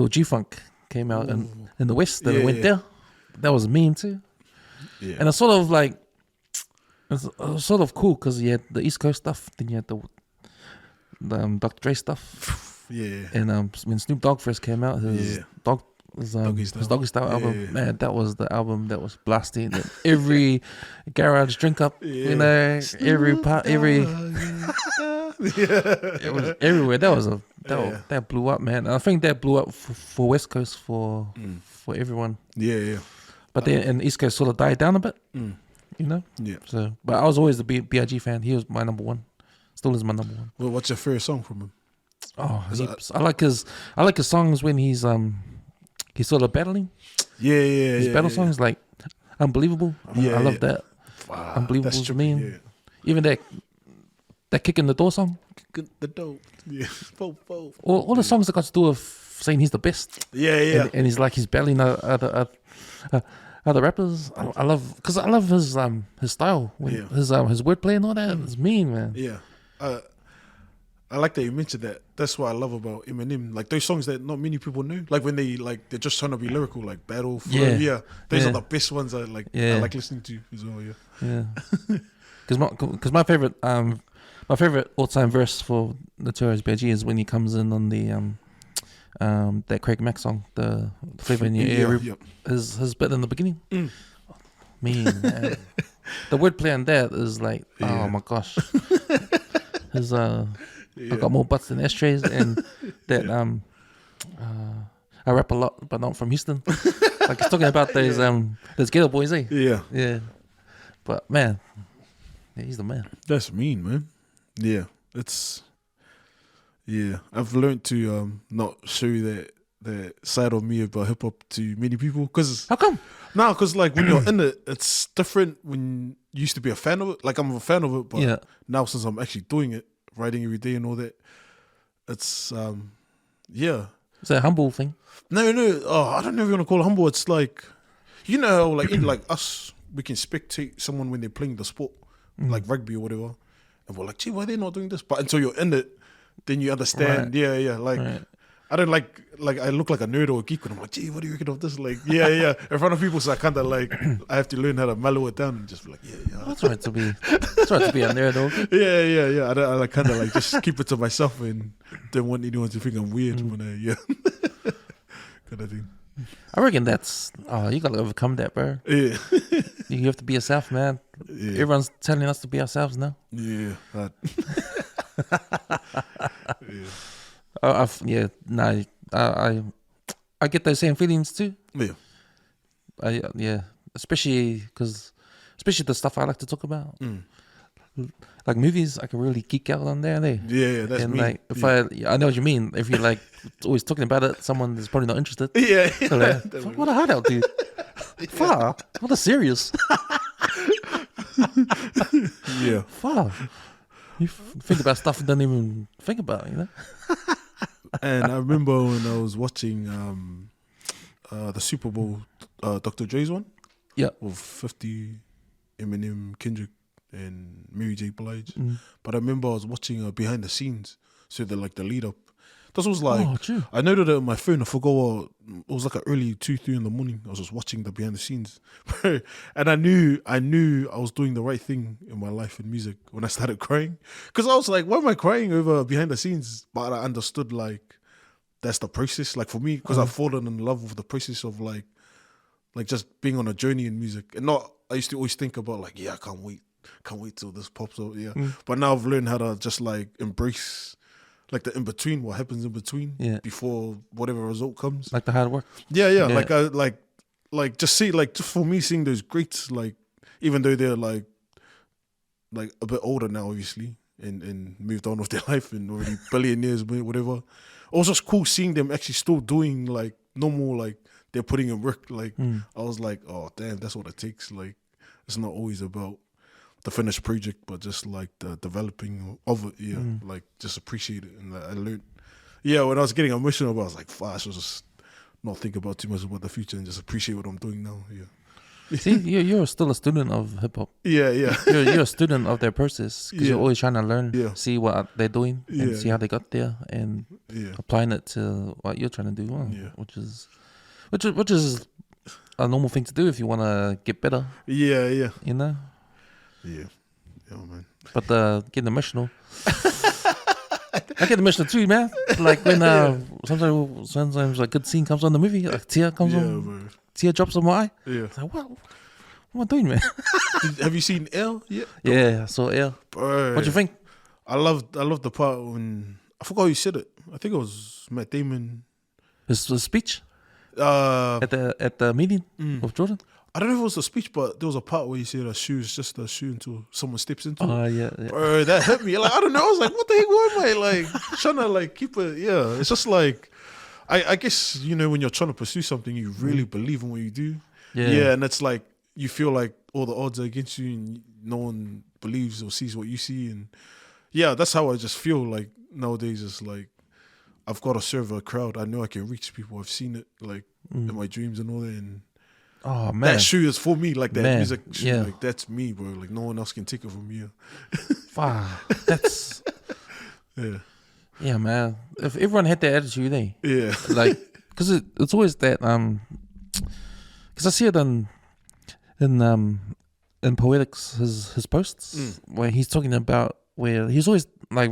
G-Funk came out in the West that it went there. That was mean too. Yeah. And it's sort of like, it was sort of cool because you had the East Coast stuff, then you had the Dr. Dre stuff. Yeah. And when Snoop Dogg first came out, his Doggy Style album, man, that was the album that was blasting in every garage drink up, you know, every part, it was everywhere. That blew up, man. And I think that blew up for West Coast for everyone. Yeah. But then and East Coast sort of died down a bit, you know. Yeah. So, but I was always the B.I.G. fan. He was my number one. Still is my number one. Well, what's your favorite song from him? Oh, I like his songs when he's sort of battling. His battle songs like Unbelievable. I love that. Wow, Unbelievable to me. Yeah. Even that Kick in the Door song. Kick in the door. Yeah. All the songs that got to do with saying he's the best. Yeah. And he's battling other rappers. I love his style. His wordplay and all that. It's mean, man. Yeah. I like that you mentioned that. That's what I love about Eminem. Like those songs that not many people know. Like when they're just trying to be lyrical, like Battle, Flow. Yeah. Those are the best ones I like listening to as well. Yeah. Because my favorite all-time verse for Notorious B.I.G. is when he comes in on the that Craig Mack song, the Flavor in Your Ear. His bit in the beginning. Man. The wordplay on that is like, oh my gosh. His I got more butts than ashtrays, and that I rap a lot, but not from Houston. Like he's talking about those ghetto boys, eh? Yeah. But man, he's the man. That's mean, man. Yeah, I've learned to not show that side of me about hip hop to many people. Cause how come? No, because like when you're in it, it's different. When you used to be a fan of it, like I'm a fan of it, but now since I'm actually doing it, writing every day and all that, it's It's a humble thing. No. I don't know if you want to call it humble. It's like, you know, how, like in like us, we can spectate someone when they're playing the sport, like rugby or whatever, and we're like, gee, why are they not doing this? But until you're in it, then you understand. Right. Yeah. Like I don't like I look like a nerd or a geek when I'm like, gee, what do you reckon of this? Like, yeah, in front of people, so I kind of like I have to learn how to mellow it down and just be like, yeah. That's right to be. That's right to be a nerd, okay? Yeah. I kind of like just keep it to myself and don't want anyone to think I'm weird when kind of thing. I reckon that's. Oh, you gotta overcome that, bro. Yeah, You have to be yourself, man. yeah, Everyone's telling us to be ourselves now. yeah. I get those same feelings too. Yeah. Especially the stuff I like to talk about, like movies. I can really geek out on there. Yeah, that's and me. like if yeah. I know what you mean. If you're like always talking about it, someone is probably not interested. Yeah, So like, fuck, what a hideout, dude. Fuck, what a serious. Yeah. Fuck. You think about stuff you don't even think about, you know? And I remember when I was watching the Super Bowl, Dr. Dre's one. Yeah. With 50, Eminem, Kendrick, and Mary J. Blige. But I remember I was watching behind the scenes, so the lead up. This was like, true. I noted it on my phone. I forgot what it was, like an early 2-3 in the morning. I was just watching the behind the scenes, and I knew I was doing the right thing in my life in music when I started crying. Because I was like, why am I crying over behind the scenes? But I understood like that's the process. Like for me, because I've fallen in love with the process of like just being on a journey in music, and not. I used to always think about like, yeah, I can't wait till this pops out. Yeah, but now I've learned how to just like embrace. Like the in between, what happens in between, before whatever result comes. Like the hard work. Yeah. Like just for me, seeing those greats, like even though they're like a bit older now, obviously, and moved on with their life and already billionaires, whatever. It was just cool seeing them actually still doing like normal, like they're putting in work. Like I was like, oh damn, that's what it takes. Like it's not always about the finished project, but just like the developing of it, like just appreciate it. And I learned, when I was getting emotional about it, I was like, I should just not think about too much about the future and just appreciate what I'm doing now. See, you're still a student of hip hop. Yeah. You're a student of their process because you're always trying to learn, see what they're doing, and see how they got there, and applying it to what you're trying to do, which is a normal thing to do if you want to get better. Yeah. You know. Yeah, man. But getting emotional. I get emotional too, man. Like when sometimes a good scene comes on the movie, like tear comes on, man. Tear drops on my eye. Yeah. It's like, what am I doing, man? Have you seen L yet? Yeah, I saw L. What do you think? I loved the part when I forgot who said it. I think it was Matt Damon. His speech at the meeting with Jordan. I don't know if it was a speech, but there was a part where he said a shoe is just a shoe until someone steps into it. Oh, yeah. Bro, that hit me. Like, I don't know. I was like, what the heck, why am I like trying to like keep it? Yeah, it's just like, I guess, you know, when you're trying to pursue something, you really believe in what you do. Yeah, and it's like, you feel like all the odds are against you and no one believes or sees what you see. And yeah, that's how I just feel like nowadays. It's like, I've got to serve a crowd. I know I can reach people. I've seen it like in my dreams and all that. And oh man, that shoe is for me. Like that music shoe, like that's me, bro. Like no one else can take it from me. Wow, that's yeah, man. If everyone had that attitude, like because it's always that because I see it in Poetics his posts where he's talking about where he's always like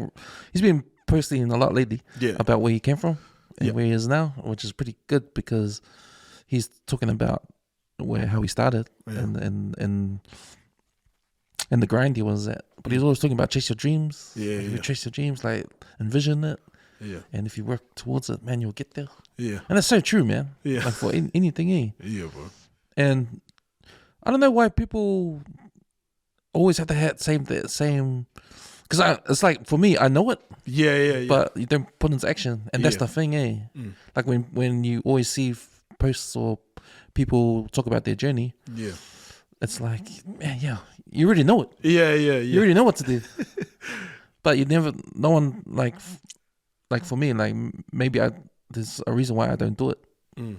he's been posting a lot lately about where he came from and where he is now, which is pretty good because he's talking about how he started and the grind he was at. But he's always talking about chase your dreams. If you chase your dreams, like envision it. And if you work towards it, man, you'll get there. And that's so true, man. Like for anything, bro. And I don't know why people always have to have same because it's like for me, I know it. But you don't put into action, and that's the thing, Like when you always see posts or people talk about their journey, it's like, man, you already know it. You already know what to do, but you never. No one like for me, like maybe there's a reason why I don't do it.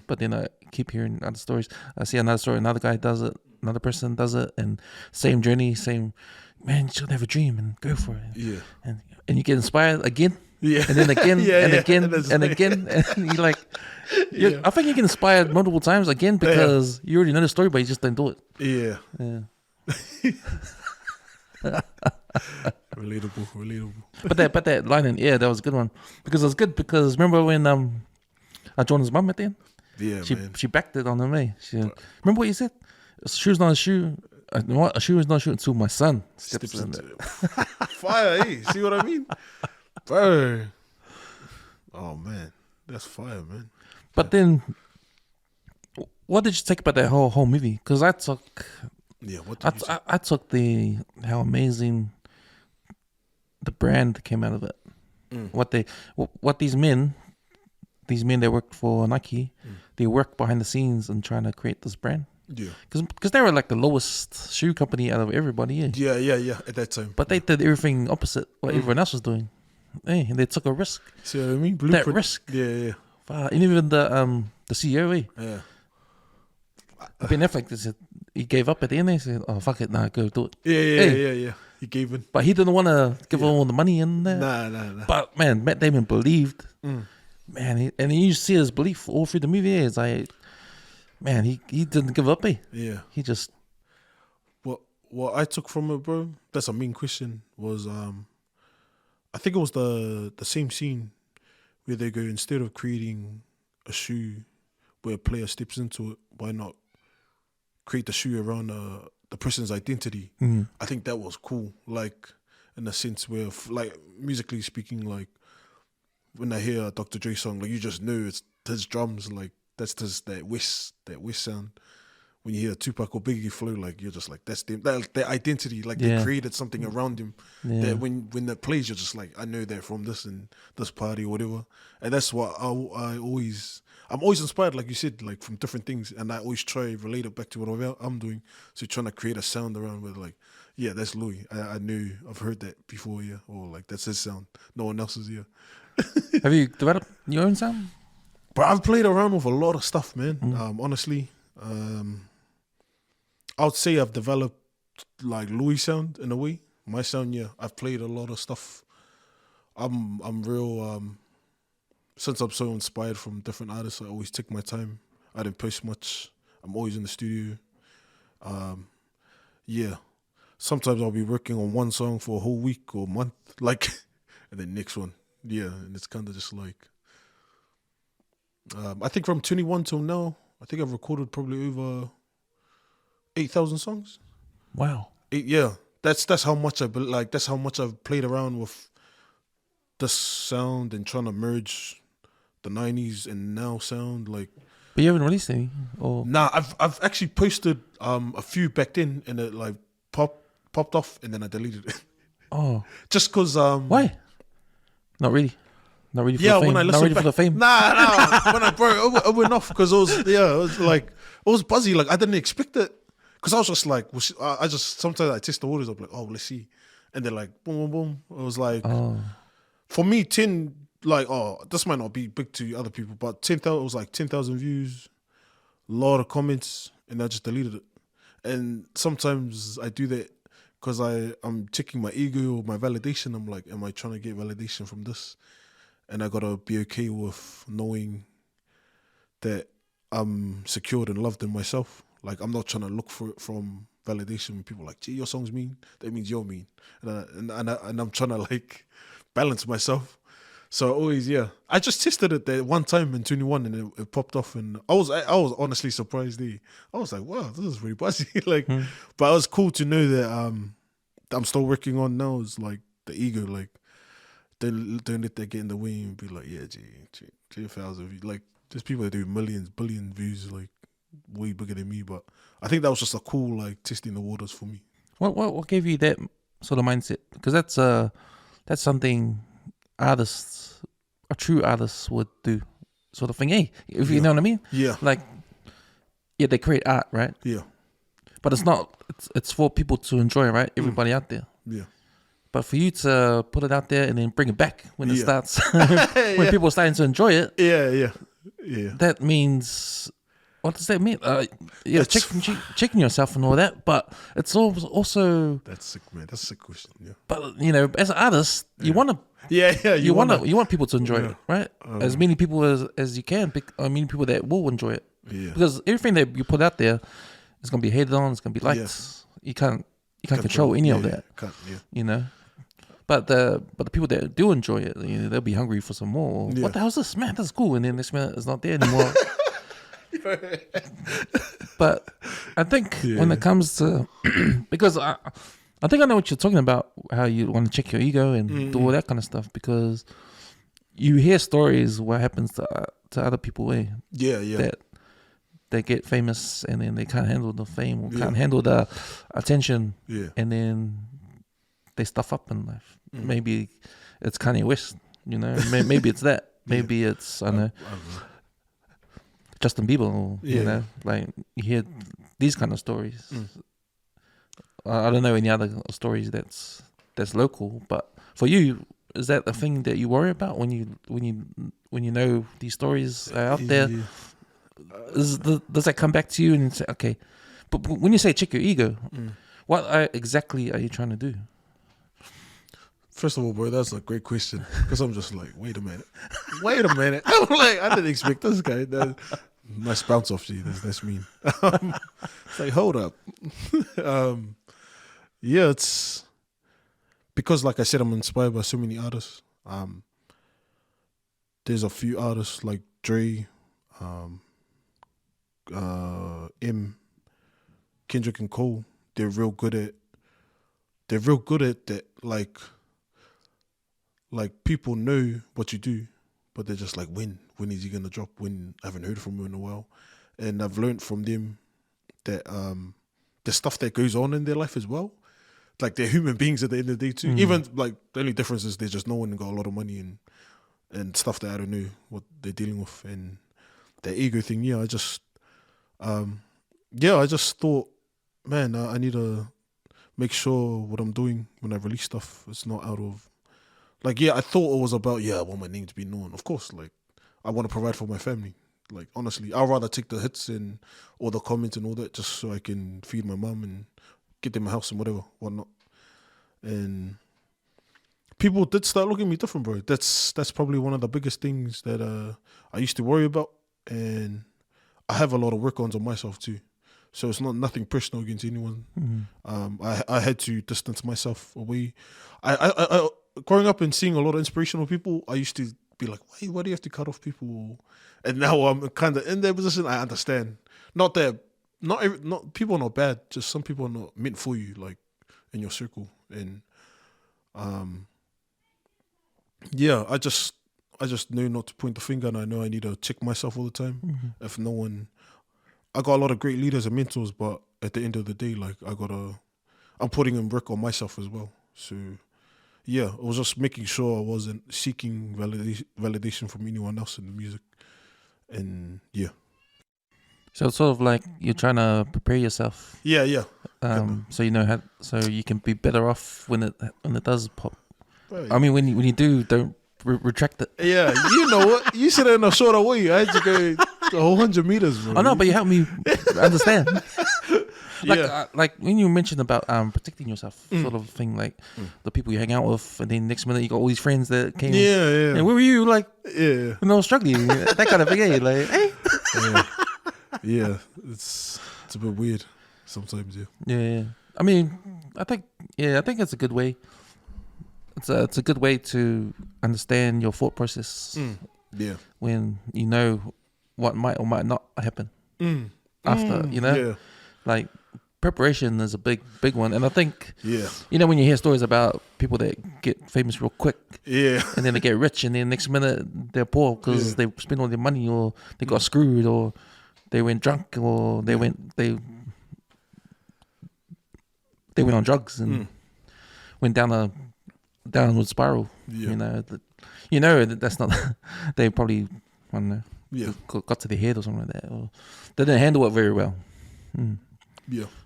But then I keep hearing other stories. I see another story, another guy does it, another person does it, and same journey, same. Man, you should have a dream and go for it. And you get inspired again. Yeah. and then again, Yeah, and yeah. again, And it's and like- again, and you're like, Yeah. I think you get inspired multiple times again because you already know the story, but you just don't do it. Yeah. Yeah. Relatable. But that line in that was a good one because it was good because remember when I joined his mum at the end. Yeah, She man. she backed it on me. Remember what you said? A shoe's not a shoe. A shoe is not a shoe until my son steps in Into it. it. Fire, eh? See what I mean? Bro. Oh, man. That's fire, man. But then, what did you take about that whole movie? Because I took Yeah, what did you say? I took how amazing the brand that came out of it. What these men that worked for Nike, they worked behind the scenes and trying to create this brand. Yeah. Because they were like the lowest shoe company out of everybody. Yeah. Yeah, at that time. But they did everything opposite what everyone else was doing. Hey, and they took a risk. See what I mean? That Blueprint. risk. Yeah. And even the CEO, Yeah. Ben Affleck, they said he gave up at the end. He said, "Oh fuck it, nah, go do it." Yeah. He gave in. But he didn't want to give all the money in there. Nah. But man, Matt Damon believed. Man, and you see his belief all through the movie. It's like, man, he didn't give up. Yeah. He just What I took from it, bro, that's a main question, was I think it was the same scene where they go, instead of creating a shoe where a player steps into it, why not create the shoe around the person's identity? I think that was cool, like in a sense where, like musically speaking, like when I hear a Dr. Dre song, like you just know it's his drums, like that's just that West sound. When you hear Tupac or Biggie flow, like you're just like, that's them, their identity, like they created something around him. That when that plays, you're just like, I know they're from this and this party or whatever. And that's what I'm always inspired, like you said, like from different things, and I always try to relate it back to what I'm doing. So trying to create a sound around where like, yeah, that's Louis. I knew, I've heard that before, yeah, or like that's his sound. No one else's, yeah. have you developed your own sound? But I've played around with a lot of stuff, man. Honestly, I would say I've developed like Louis sound in a way. My sound, yeah, I've played a lot of stuff. I'm real. Since I'm so inspired from different artists, I always take my time. I don't post much. I'm always in the studio. Yeah. Sometimes I'll be working on one song for a whole week or month, like, and then next one. Yeah, and it's kind of just like, I think from 21 till now, I think I've recorded probably over 8,000 songs. Wow. That's how much that's how much I've played around with the sound and trying to merge the 90s and now sound, like. But you haven't released any? Or Nah, I've actually posted a few back then, and it like popped off, and then I deleted it. Oh. Just because Why? Not really. Not really for yeah, the fame. when I Not listened really back, for the fame. Nah, when I broke, it went off because it was buzzy. Like I didn't expect it, because I was just like, I just sometimes I test the waters. I'm like, oh, let's see, and then like boom, boom, boom. It was like, for me, 10, like, this might not be big to other people, but 10,000, it was like 10,000 views, a lot of comments, and I just deleted it. And sometimes I do that because I'm checking my ego or my validation. I'm like, am I trying to get validation from this? And I gotta be okay with knowing that I'm secured and loved in myself. Like, I'm not trying to look for it from validation. When people are like, gee, your song's mean, that means you're mean. And I'm trying to like balance myself. So always, I just tested it that one time in 21, and it popped off, and I was honestly surprised. I was like, wow, this is really buzzy. Like, but it was cool to know that I'm still working on now is like the ego, like don't let that get in the way and be like, yeah, gee, 2,000 views. Like, there's people that do millions, billion views, like way bigger than me. But I think that was just a cool like testing the waters for me. What gave you that sort of mindset? Because that's something artists, a true artist would do, sort of thing. Hey, if you know what I mean? Yeah. Like, they create art, right? Yeah. But it's not. It's for people to enjoy, right? Everybody out there. Yeah. But for you to put it out there and then bring it back when it starts, when people are starting to enjoy it, yeah. that means, what does that mean? Checking yourself and all that, but it's also That's sick, man. That's a sick question. Yeah. But as an artist, you want to Yeah. You want people to enjoy it, right? As Um, many people as you can. Many people that will enjoy it, Yeah. because everything that you put out there is gonna be hated on. It's gonna be liked. Yeah. You can't control any of that. Can't, yeah. You know. But the people that do enjoy it, they'll be hungry for some more. Yeah. What the hell's this, man? That's cool. And then next minute it's not there anymore. But I think when it comes to, because I think I know what you're talking about, how you want to check your ego and do all that kind of stuff, because you hear stories what happens to other people, Yeah. that they get famous and then they can't handle the fame or can't handle the attention, and then they stuff up in life. Maybe it's Kanye West, maybe it's that. Maybe it's, I don't know, Justin Bieber, or, like you hear these kind of stories. I don't know any other stories that's local, but for you, is that the thing that you worry about when you know these stories are out there? Does that come back to you and say, okay, but when you say check your ego, what exactly are you trying to do? First of all, bro, that's a great question, because I'm just like, wait a minute. I'm like, I didn't expect this guy. Nice bounce off, G. That's mean. It's like, hold up. Yeah, it's because, like I said, I'm inspired by so many artists. There's a few artists like Dre, M, Kendrick and Cole. They're real good at that. Like people know what you do, but they're just like, when is he gonna drop? When? I haven't heard from him in a while, and I've learned from them that the stuff that goes on in their life as well. Like, they're human beings at the end of the day too. Even like the only difference is they're just knowing and got a lot of money and stuff that I don't know what they're dealing with, and the ego thing. Yeah, I just thought, man, I need to make sure what I'm doing when I release stuff is not out of, like, I thought it was about, I want my name to be known. Of course, like, I want to provide for my family. Like, honestly, I'd rather take the hits and all the comments and all that just so I can feed my mum and get them a house and whatnot. And people did start looking at me different, bro. That's probably one of the biggest things that I used to worry about. And I have a lot of work on myself too. So it's nothing personal against anyone. I had to distance myself away. I growing up and seeing a lot of inspirational people, I used to be like, why do you have to cut off people? And now I'm kind of in their position. I understand. Not people are not bad. Just some people are not meant for you, like in your circle. And I just know not to point the finger, and I know I need to check myself all the time. If no one, I got a lot of great leaders and mentors, but at the end of the day, like, I'm putting in work on myself as well. So I was just making sure I wasn't seeking validation from anyone else in the music. And So it's sort of like you're trying to prepare yourself. So you know how, so you can be better off when it does pop. Right. I mean, when you do, don't retract it. Yeah, you know what? You said it in a shorter way. I had to go the whole 100 meters, bro. I know, but you helped me understand. Like when you mentioned about protecting yourself, sort of thing, like the people you hang out with, and then next minute you got all these friends that came. Yeah. And where were you, like? Yeah. Struggling, that kind of thing. Like, hey. Yeah, it's a bit weird sometimes. Yeah. I mean, I think it's a good way. It's a good way to understand your thought process. Yeah. When you know what might or might not happen after, like preparation is a big one. And I think, when you hear stories about people that get famous real quick, and then they get rich, and then next minute they're poor because they spend all their money, or they got screwed, or they went drunk, or they went on drugs and went down a downward spiral. That's not. They probably, I don't know, got to their head or something like that, or they didn't handle it very well.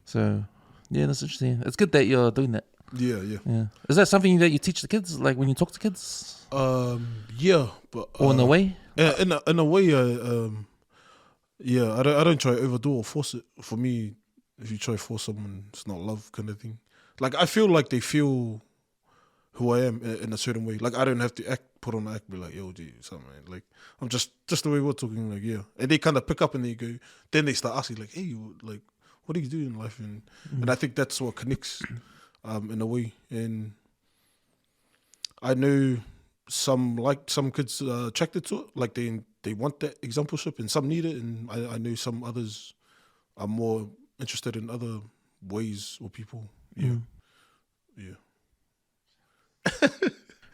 So that's interesting. It's good that you're doing that. Yeah. Is that something that you teach the kids, like when you talk to kids? But or in a way. In a way, I don't try to overdo or force it. For me, if you try to force someone, it's not love kind of thing. Like, I feel like they feel who I am in a certain way. Like I don't have to put on an act, be like, yo, G, something. Like I'm just the way we're talking, like yeah. And they kind of pick up and they go. Then they start asking, like, hey, like, what do you do in life? And I think that's what connects, in a way. And I know some kids are attracted to it, like they want that exampleship, and some need it, and I know some others are more interested in other ways or people. Yeah, yeah.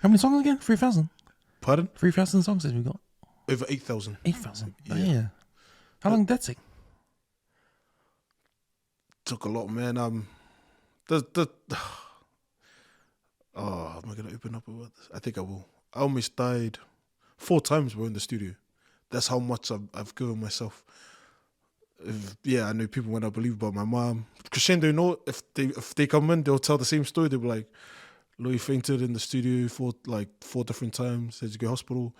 How many songs again? 3,000. Pardon? 3,000 songs have we got? Over 8,000. 8,000. Yeah. Oh, yeah. How long did that take? Took a lot, man. Am I gonna open up about this? I think I will. I almost died 4 times. We're in the studio. That's how much I've given myself. I know people when I believe about my mom. Crescendo, know if they come in, they'll tell the same story. They'll be like, Lui fainted in the studio 4 different times. Had to go to hospital.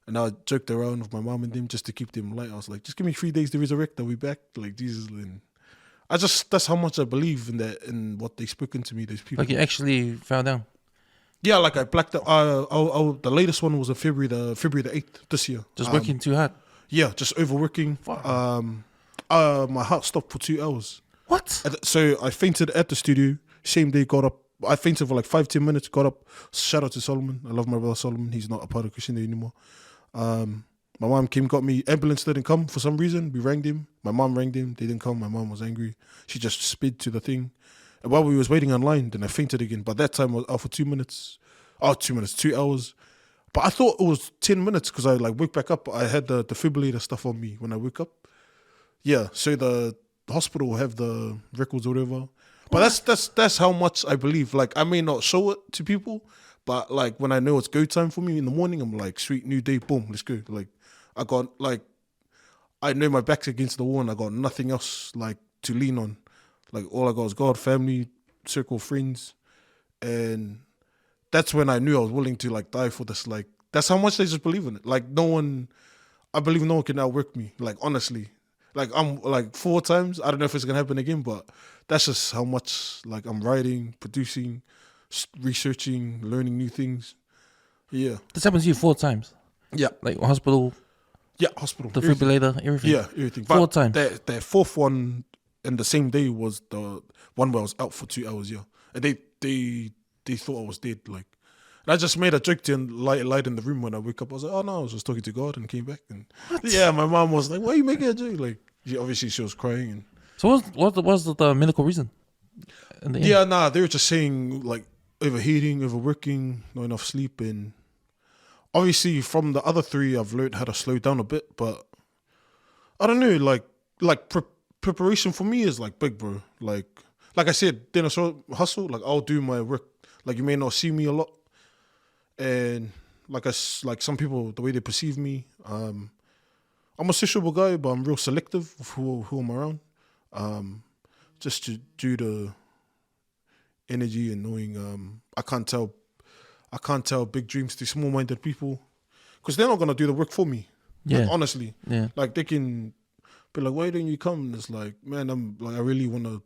And I joked around with my mom and them just to keep them light. I was like, just give me 3 days to resurrect. I'll be back. Like Jesus. And that's how much I believe in that, in what they've spoken to me. Those people. Like you actually fell down. Yeah, like I blacked out. The latest one was on February the 8th this year. Just working too hard. Yeah, just overworking. Fuck. My heart stopped for 2 hours. What? So I fainted at the studio. Same day, got up. I fainted for like 5-10 minutes. Got up. Shout out to Solomon. I love my brother Solomon. He's not a part of Crescendo anymore. My mom came, got me. Ambulance didn't come for some reason. We rang them. My mom rang them. They didn't come. My mom was angry. She just sped to the thing. And while we was waiting online, then I fainted again. But that time I was out for 2 minutes. 2 hours. But I thought it was 10 minutes because I like woke back up. I had the defibrillator stuff on me when I woke up. Yeah, so the hospital will have the records or whatever. But that's how much I believe. Like I may not show it to people, but like when I know it's go time for me in the morning, I'm like, sweet, new day, boom, let's go. Like I know my back's against the wall and I got nothing else like to lean on. Like all I got is God, family, circle, friends, and that's when I knew I was willing to like die for this. Like that's how much they just believe in it. Like I believe no one can outwork me. Like honestly, like I'm like 4 times. I don't know if it's gonna happen again, but that's just how much like I'm writing, producing, researching, learning new things. Yeah, This happened to you 4 times. yeah, Like hospital, yeah. Hospital, defibrillator, everything. Yeah, everything. 4 times. That 4th one in the same day was the one where I was out for 2 hours. Yeah, and they thought I was dead. Like, and I just made a joke to light in the room when I wake up. I was like, oh no, I was just talking to God and came back. And yeah, my mom was like, why are you making a joke? Like, obviously she was crying. And So what was the medical reason? In the end? yeah, nah, they were just saying like overheating, overworking, not enough sleep, and obviously from the other 3, I've learned how to slow down a bit. But I don't know, like preparation for me is like big, bro. Like I said, then I hustle. Like I'll do my work. Like you may not see me a lot, and like some people, the way they perceive me, I'm a sociable guy, but I'm real selective of who I'm around. Just due to energy and knowing, I can't tell big dreams to small-minded people because they're not gonna do the work for me. Yeah. Like, honestly. Yeah. Like they can be like, why don't you come? And it's like, man, I really want to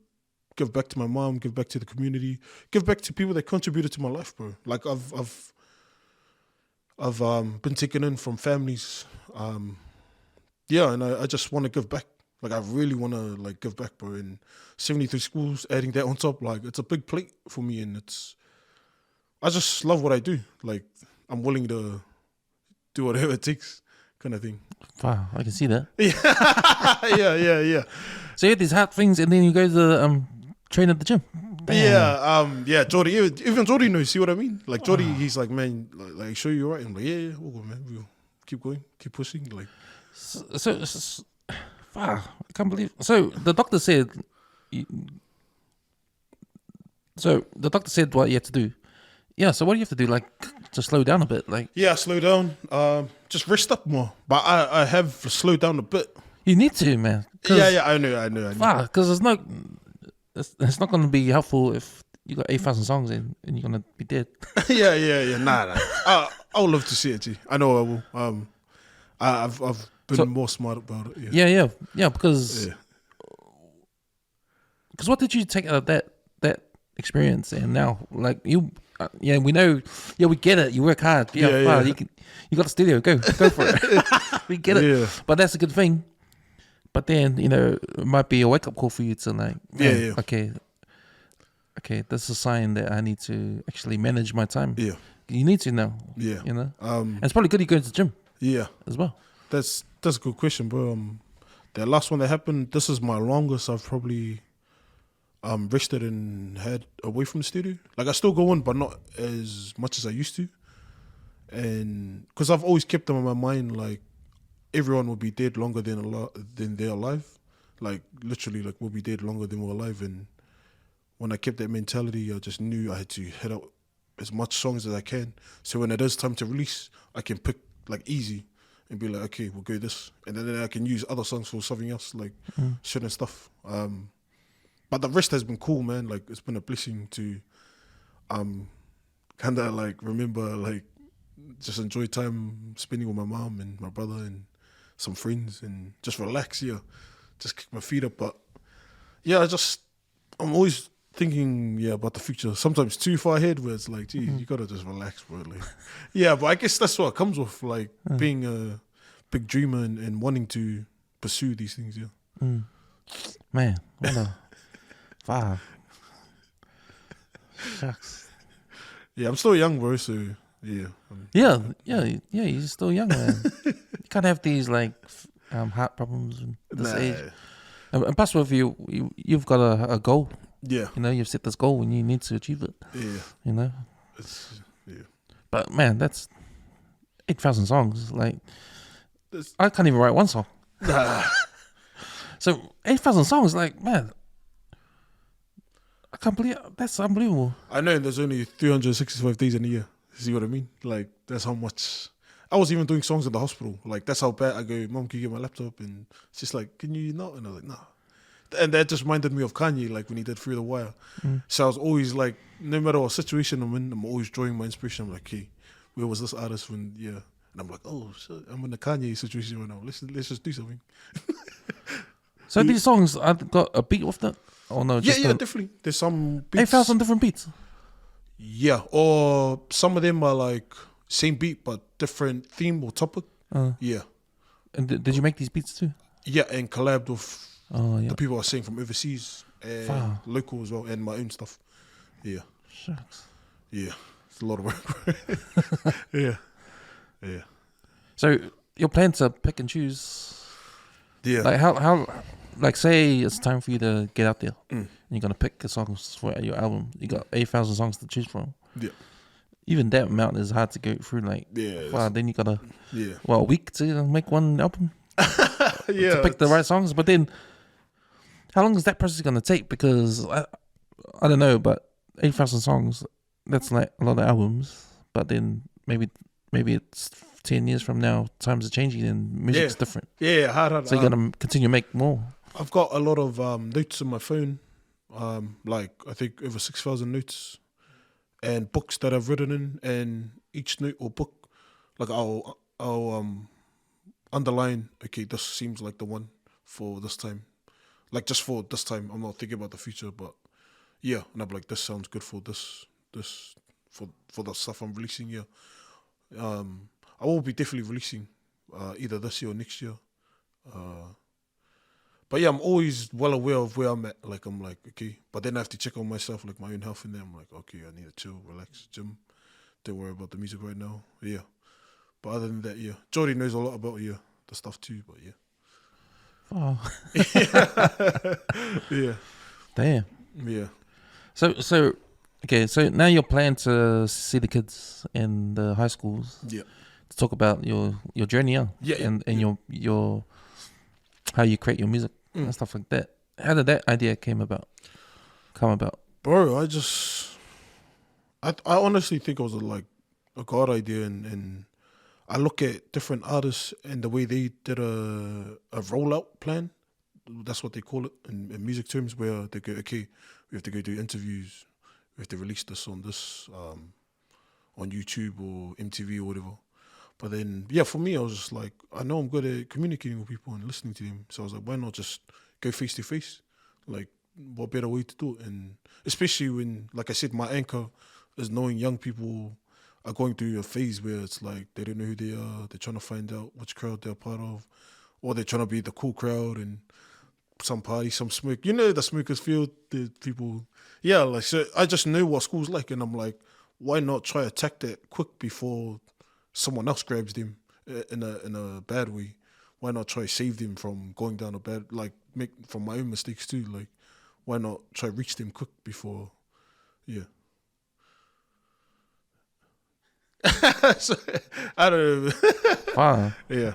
give back to my mom, give back to the community, give back to people that contributed to my life, bro. Like I've been taken in from families, and I just want to give back. Like I really want to like give back, bro. And 73 schools, adding that on top, like it's a big plate for me, and I just love what I do. Like I'm willing to do whatever it takes, kind of thing. Wow, I can see that. Yeah. So you had these hard things, and then you go to train at the gym. Damn. Yeah, Jordy, even Jordy knows, see what I mean? Like Jordy, he's like, man, like sure you're right. I'm like, yeah, we'll go, man. We'll keep going, keep pushing. Like, So wow, I can't believe. So the doctor said, what you had to do. Yeah, so what do you have to do? Like to slow down a bit, like yeah, slow down, just rest up more. But I have slowed down a bit. you need to, man. Yeah, I know. Wow, because it's not going to be helpful if you got 8,000 songs and you're going to be dead. yeah. Nah. I would love to see it, G. I know I will. I've been more smart about it. Yeah. Because what did you take out of that experience? And now, like yeah, we know. Yeah, we get it. You work hard. Yeah, Yeah. You got the studio. Go for it. We get it. Yeah. But that's a good thing. But then it might be a wake up call for you to like, man, okay, this is a sign that I need to actually manage my time. Yeah. You need to know. Yeah. And it's probably good you go to the gym. Yeah. As well. That's a good question, bro. The last one that happened, this is my longest I've probably rested and had away from the studio. Like I still go on, but not as much as I used to. And because I've always kept them in my mind, like everyone will be dead longer than they're alive. Like literally, like we'll be dead longer than we're alive. And when I kept that mentality, I just knew I had to hit out as much songs as I can. So when it is time to release, I can pick like easy and be like, okay, we'll go this, and then I can use other songs for something else, like shit and stuff. But the rest has been cool, man. Like it's been a blessing to kind of like remember, like just enjoy time spending with my mom and my brother and some friends and just relax. Yeah, just kick my feet up. But yeah, I'm always thinking about the future. Sometimes too far ahead, where it's like, gee, you gotta just relax, bro. Like, yeah, but I guess that's what comes with like being a big dreamer and wanting to pursue these things. Yeah, man, what a wow, shucks. Yeah, I'm still young, bro. So yeah, you're still young, man. You can't have these like heart problems at this age. And plus, with you've got a goal. Yeah, you've set this goal and you need to achieve it. Yeah, But man, that's 8,000 songs. Like, I can't even write one song. So 8,000 songs, like, man, I can't believe that's unbelievable. I know there's only 365 days in a year. See what I mean? Like, that's how much. I was even doing songs in the hospital. Like, that's how bad I go, Mom, can you get my laptop? And it's just like, can you not? And I was like, nah. And that just reminded me of Kanye, like when he did Through the Wire. So I was always like, no matter what situation I'm in, I'm always drawing my inspiration. I'm like, hey, where was this artist when, And I'm like, oh, shit, I'm in the Kanye situation right now. Let's just do something. So these songs, I've got a beat with that? Or no? Yeah, definitely. There's some beats. 8,000 different beats? Yeah, or some of them are like same beat but different theme or topic. Yeah. And did you make these beats too? Yeah, and collabed with the people I was saying from overseas and local as well, and my own stuff. Yeah. Shucks. Yeah, it's a lot of work. Yeah. So you're planning to pick and choose. Yeah. Like how like say it's time for you to get out there. And you're gonna pick the songs for your album. You got 8,000 songs to choose from. Yeah. Even that amount is hard to go through. Like, then you gotta a week to make one album. To pick the right songs. But then, how long is that process gonna take? Because I don't know, but 8,000 songs, that's like a lot of albums. But then maybe it's 10 years from now, times are changing and music's different. Yeah, hard. So you gotta continue to make more. I've got a lot of notes on my phone, like I think over 6,000 notes, and books that I've written in. And each note or book, like I'll underline. Okay, this seems like the one for this time. Like just for this time, I'm not thinking about the future, but and I'm like, this sounds good for this for the stuff I'm releasing. Yeah, I will be definitely releasing either this year or next year. But yeah, I'm always well aware of where I'm at. Like I'm like, okay, but then I have to check on myself, like my own health in there. I'm like, okay, I need to chill, relax, gym. Don't worry about the music right now. Yeah, but other than that, Jody knows a lot about the stuff too. But Oh. Yeah. Damn. Yeah. So okay, so now you're planning to see the kids in the high schools. Yeah. To talk about your journey, and your how you create your music and stuff like that. How did that idea come about? Bro, I honestly think it was a God idea, and I look at different artists and the way they did a rollout plan. That's what they call it in music terms, where they go, okay, we have to go do interviews, we have to release this on YouTube or MTV or whatever. But then, for me, I was just like, I know I'm good at communicating with people and listening to them. So I was like, why not just go face to face? Like, what better way to do it? And especially when, like I said, my anchor is knowing young people are going through a phase where it's like they don't know who they are. They're trying to find out which crowd they're part of, or they're trying to be the cool crowd and some party, some smoke. You know, the smokers feel the people. Yeah, like so. I just know what school's like, and I'm like, why not try attack that quick before someone else grabs them in a bad way? Why not try save them from going down a bad, like make from my own mistakes too? Like, why not try reach them quick before? Yeah. So, I don't know. Wow. Yeah.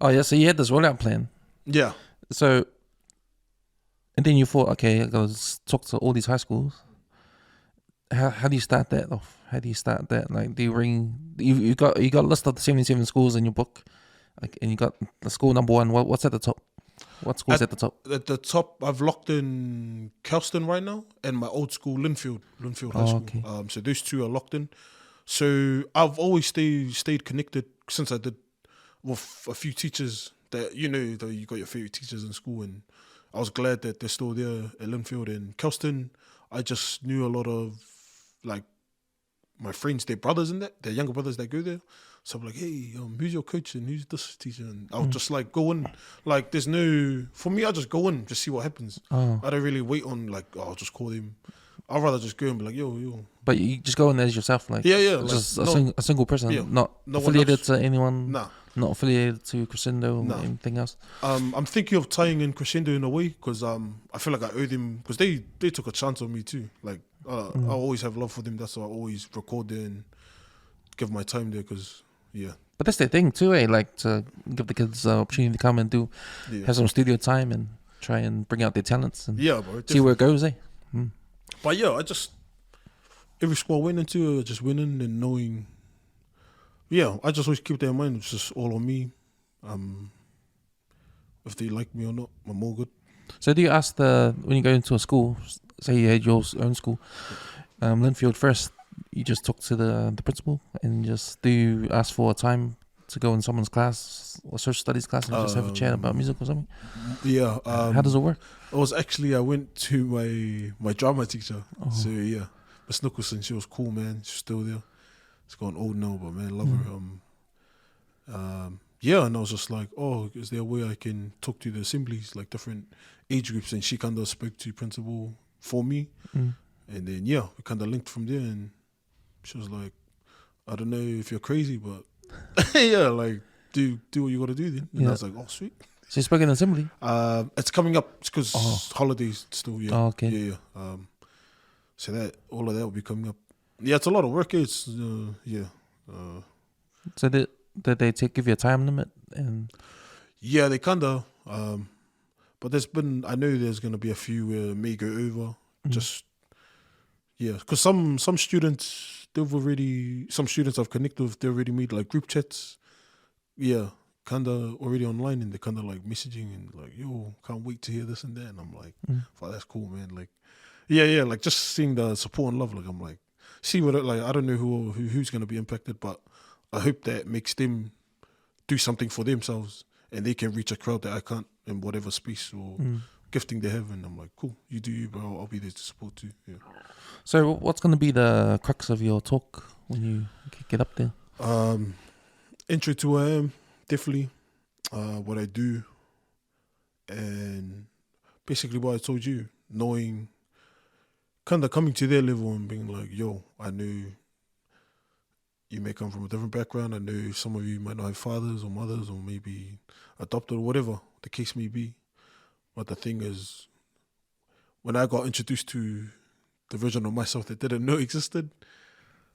Oh yeah, so you had this rollout plan. Yeah. So, and then you thought, okay, I gotta talk to all these high schools. How do you start that off? How do you start that? Like, do you ring? You got a list of the 77 schools in your book, like, and you got the school number one. What's at the top? What school's at the top? At the top, I've locked in Kelston right now, and my old school, Lynfield High School. Okay. So those two are locked in. So I've always stayed connected since I did with a few teachers that you got your favorite teachers in school, and I was glad that they're still there at Lynfield and Kelston. I just knew a lot of like my friends, their brothers and that, their younger brothers that go there. So I'm like, hey, who's your coach and who's this teacher? And I'll just like go in. Like there's no, for me, I just go in, just see what happens. Oh. I don't really wait on like, I'll just call them. I'd rather just go and be like, yo. But you just go in there as yourself, like Yeah. just like, a single person, yeah, not no one affiliated else. to anyone. Nah. Not affiliated to Crescendo or anything else. I'm thinking of tying in Crescendo in a way because I feel like I owe them because they took a chance on me too. Like I always have love for them. That's why I always record there and give my time there because But that's the thing too, eh? Like to give the kids the opportunity to come and have some studio time and try and bring out their talents and bro, see where it goes, eh? But I just every school I went into, just winning and knowing. Yeah, I just always keep that in mind. It's just all on me. If they like me or not, I'm all good. So do you ask when you go into a school, say you had your own school, Lynfield first, you just talk to the principal and just do you ask for a time to go in someone's class or social studies class and just have a chat about music or something? Yeah. How does it work? I went to my drama teacher. Oh. So yeah, Miss Nicholson, she was cool, man. She's still there. It's gone old now, but man, love her. And I was just like, oh, is there a way I can talk to the assemblies, like different age groups? And she kind of spoke to principal for me. And then, we kind of linked from there. And she was like, I don't know if you're crazy, but like, do what you got to do then. And I was like, oh, sweet. So you spoke in assembly? It's coming up because holidays still, Oh, okay. Yeah. So that all of that will be coming up. Yeah, it's a lot of work. It's So did they give you a time limit? And yeah, they kinda. But I know there's gonna be a few where it may go over. Just because some students some students I've connected with, they already made like group chats. Yeah, kinda already online and they're kinda like messaging and like, yo, can't wait to hear this and that. And I'm like, wow, that's cool, man. Like, like just seeing the support and love. Like I'm like. See what I don't know who's going to be impacted, but I hope that makes them do something for themselves and they can reach a crowd that I can't in whatever space or gifting they have. And I'm like, cool, you do you, bro. I'll be there to support you. Yeah. so what's going to be the crux of your talk when you get up there? Intro to who I am, definitely. What I do, and basically what I told you, knowing. Kind of coming to their level and being like, yo, I know you may come from a different background. I know some of you might not have fathers or mothers or maybe adopted or whatever the case may be. But the thing is, when I got introduced to the version of myself that didn't know existed,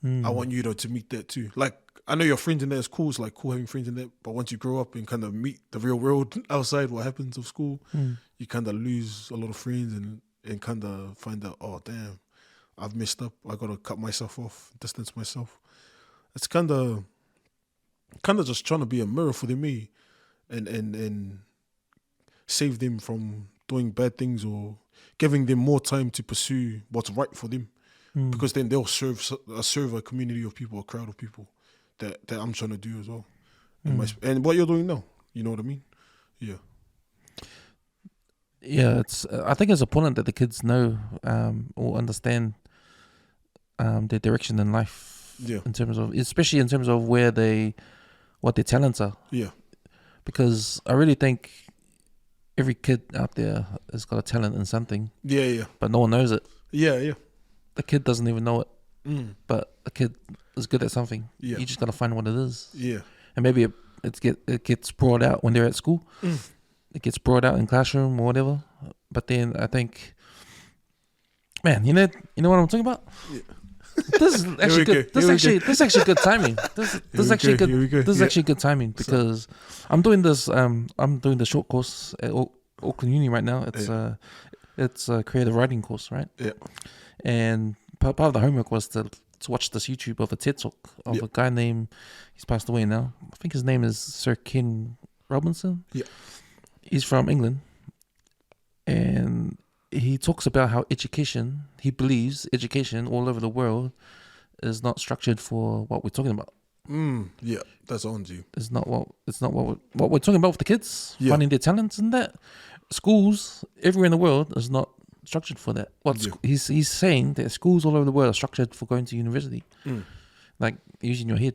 I want you to meet that too. Like, I know your friends in there is cool. It's like cool having friends in there. But once you grow up and kind of meet the real world outside what happens of school, you kind of lose a lot of friends and kind of find out, oh, damn, I've messed up. I got to cut myself off, distance myself. It's kind of just trying to be a mirror for them, me, and save them from doing bad things or giving them more time to pursue what's right for them. Because then they'll serve a community of people, a crowd of people that I'm trying to do as well. And what you're doing now, you know what I mean? Yeah. Yeah, I think it's important that the kids know or understand their direction in life. Yeah. Especially in terms of what their talents are. Yeah. Because I really think every kid out there has got a talent in something. Yeah, yeah. But no one knows it. Yeah, yeah. The kid doesn't even know it. Mm. But the kid is good at something. Yeah. You just got to find what it is. Yeah. And maybe it gets brought out when they're at school. Mm. It gets brought out in classroom or whatever. But then I think, man, you know what I'm talking about? Yeah. This is actually good. This is actually good timing. This is actually good. This is actually good timing because I'm doing this. I'm doing the short course at Auckland Uni right now. It's a creative writing course, right? Yeah. And part of the homework was to watch this YouTube of a TED talk of a guy named, he's passed away now. I think his name is Sir Ken Robinson. Yeah. He's from England, and he talks about how he believes education all over the world is not structured for what we're talking about. Yeah, that's on you. It's not what we're talking about with the kids, finding their talents and that. Schools everywhere in the world is not structured for that. He's saying that schools all over the world are structured for going to university, like using your head.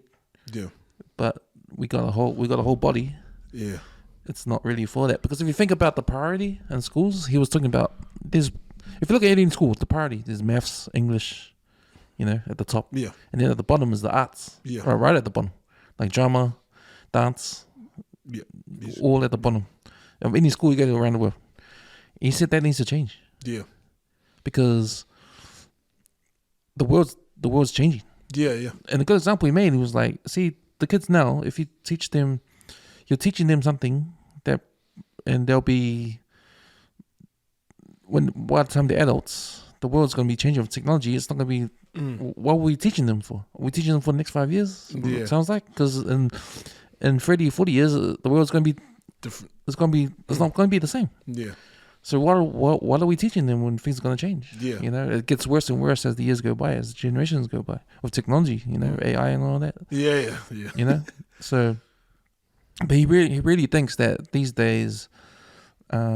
Yeah. But we got a whole body. Yeah. It's not really for that, because if you think about the priority in schools, he was talking about if you look at it in school, the priority there's maths, English, at the top. Yeah. And then at the bottom is the arts. Yeah. Right at the bottom, like drama, dance. Yeah. All at the bottom of any school you go to around the world. He said that needs to change. Yeah. Because the world's changing. Yeah, yeah. And a good example he made, he was like, see, the kids now, if you teach them, you're teaching them something and they'll be, by the time they're adults, the world's going to be changing with technology. It's not going to be, what are we teaching them for? Are we teaching them for the next 5 years? Yeah. It sounds like, because in 30, 40 years, the world's going to be different. It's not going to be the same. Yeah. So what are we teaching them when things are going to change? Yeah. It gets worse and worse as the years go by, as generations go by, with technology, AI and all that. Yeah, yeah. So, but he really thinks that these days, they're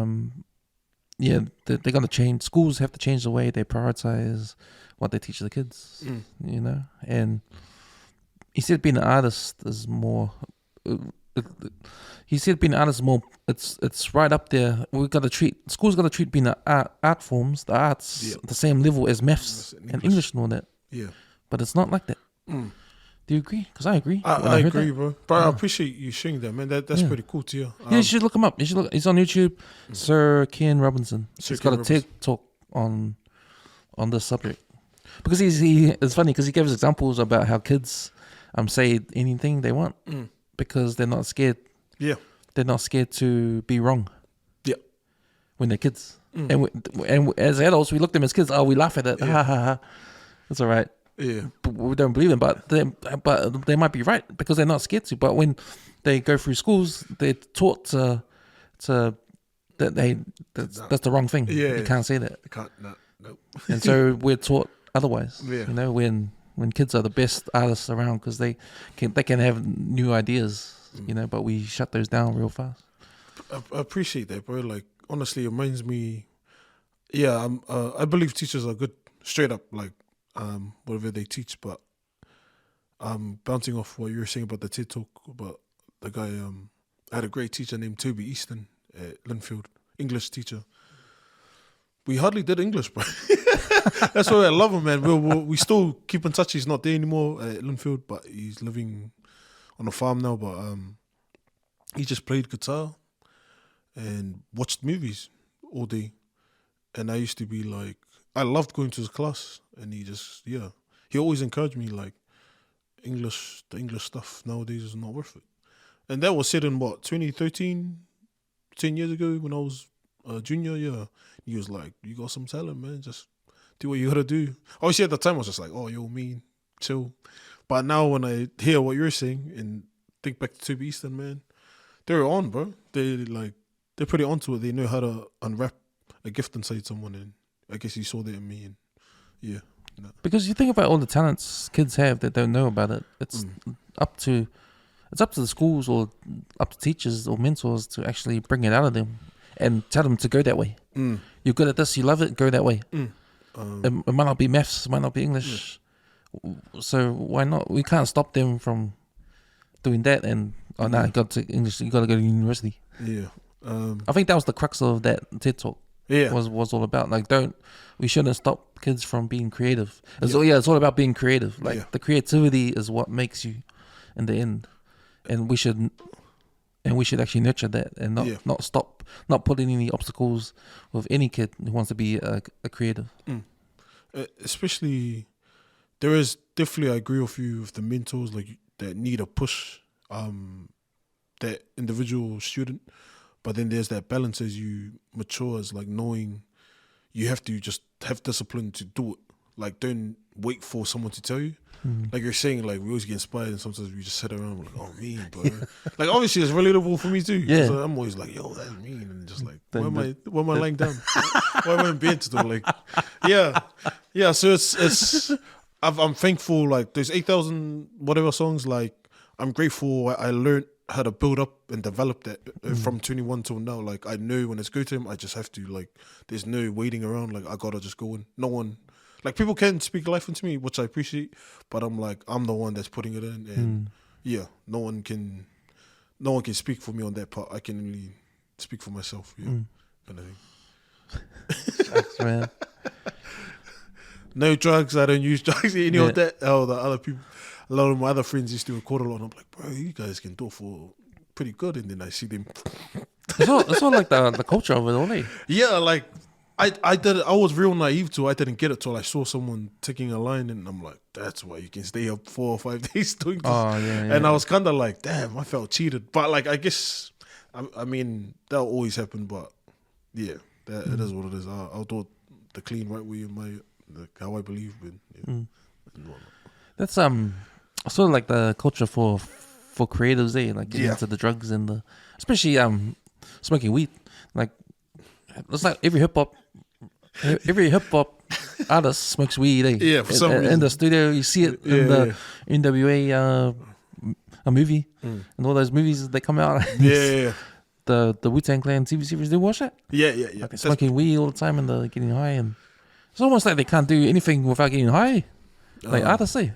going to change. Schools have to change the way they prioritize what they teach the kids, and he said being an artist is more, it's right up there. Schools got to treat being art forms, the arts, the same level as maths and English and all that. Yeah. But it's not like that. Do you agree? Because I agree. I agree, bro. But I appreciate you sharing that, man. That's pretty cool to hear. You should look him up. He's on YouTube. Sir Ken Robinson. He's got a TED talk on this subject. Because it's funny because he gives examples about how kids say anything they want because they're not scared. Yeah. They're not scared to be wrong. Yeah. When they're kids. And as adults, we look at them as kids. Oh, we laugh at it. Ha ha ha. It's all right. Yeah, but we don't believe them. But they might be right because they're not scared to. But when they go through schools, they're taught to that's the wrong thing. Yeah, you can't say that. You can't. No. And so we're taught otherwise. Yeah. When kids are the best artists around because they can have new ideas. But we shut those down real fast. I appreciate that, bro. Like honestly, it reminds me. Yeah, I believe teachers are good, straight up, like. Whatever they teach, but bouncing off what you were saying about the TED talk about the guy, I had a great teacher named Toby Easton at Lynfield, English teacher. We hardly did English, bro. That's why I love him, man. We still keep in touch. He's not there anymore at Lynfield, but he's living on a farm now. But he just played guitar and watched movies all day. And I used to be like, I loved going to his class, and he always encouraged me like the English stuff nowadays is not worth it. And that was said in 2013, 10 years ago when I was a junior. Yeah, he was like, "You got some talent, man. Just do what you gotta do." Obviously, at the time I was just like, "Oh, you're mean, chill." But now when I hear what you're saying and think back to Toby Easton, man, they're on, bro. They're pretty onto it. They know how to unwrap a gift inside someone, and I guess he saw that in me, and yeah. No. Because you think about all the talents kids have that don't know about it. It's up to the schools or up to teachers or mentors to actually bring it out of them and tell them to go that way. You're good at this, you love it, go that way. It might not be maths, it might not be English, So why not? We can't stop them from doing that. And now you got to English. You got to go to university. Yeah. I think that was the crux of that TED talk. Yeah. Was all about like we shouldn't stop kids from being creative. It's all about being creative. Like the creativity is what makes you in the end, and we should actually nurture that and not stop, not put in any obstacles with any kid who wants to be a creative. Especially, there is definitely, I agree with you, with the mentors like that need a push, that individual student. But then there's that balance as you mature, as like knowing you have to just have discipline to do it. Like, don't wait for someone to tell you. Like you're saying, like we always get inspired, and sometimes we just sit around like, oh man, bro. Like obviously it's relatable for me too. Yeah. So I'm always like, yo, that's mean, and just like, why am I lying down? Why am I in bed still? Like, yeah. So it's I'm thankful. Like there's 8,000 whatever songs. Like I'm grateful. I learned how to build up and develop that from 21 till now. Like I know when it's go to him, I just have to, like, there's no waiting around. Like I gotta just go in. No one, like, people can speak life into me, which I appreciate, but I'm like, I'm the one that's putting it in, and no one can speak for me on that part. I can only speak for myself. Kind of thing. Shucks, man. No drugs. I don't use drugs. Any of that. Oh, the other people. A lot of my other friends used to record a lot. And I'm like, bro, you guys can do it for pretty good. And then I see them. It's all like the culture of it, only. Yeah, like I did. I was real naive too. I didn't get it till I saw someone taking a line, and I'm like, that's why you can stay up 4 or 5 days doing this. Oh yeah. And I was kind of like, damn, I felt cheated. But like, I guess, I mean, that'll always happen. But yeah, it is what it is. I'll do it the clean right way, how I believe in. That's sort of like the culture for creatives, like getting into the drugs and especially smoking weed. Like it's like every hip hop artist smokes weed. Yeah, for some reason. In the studio, you see it in the NWA a movie and all those movies that come out. Yeah. The Wu-Tang Clan TV series. Do you watch that? Yeah. Like they're smoking weed all the time and they're getting high, and it's almost like they can't do anything without getting high. Like artists say.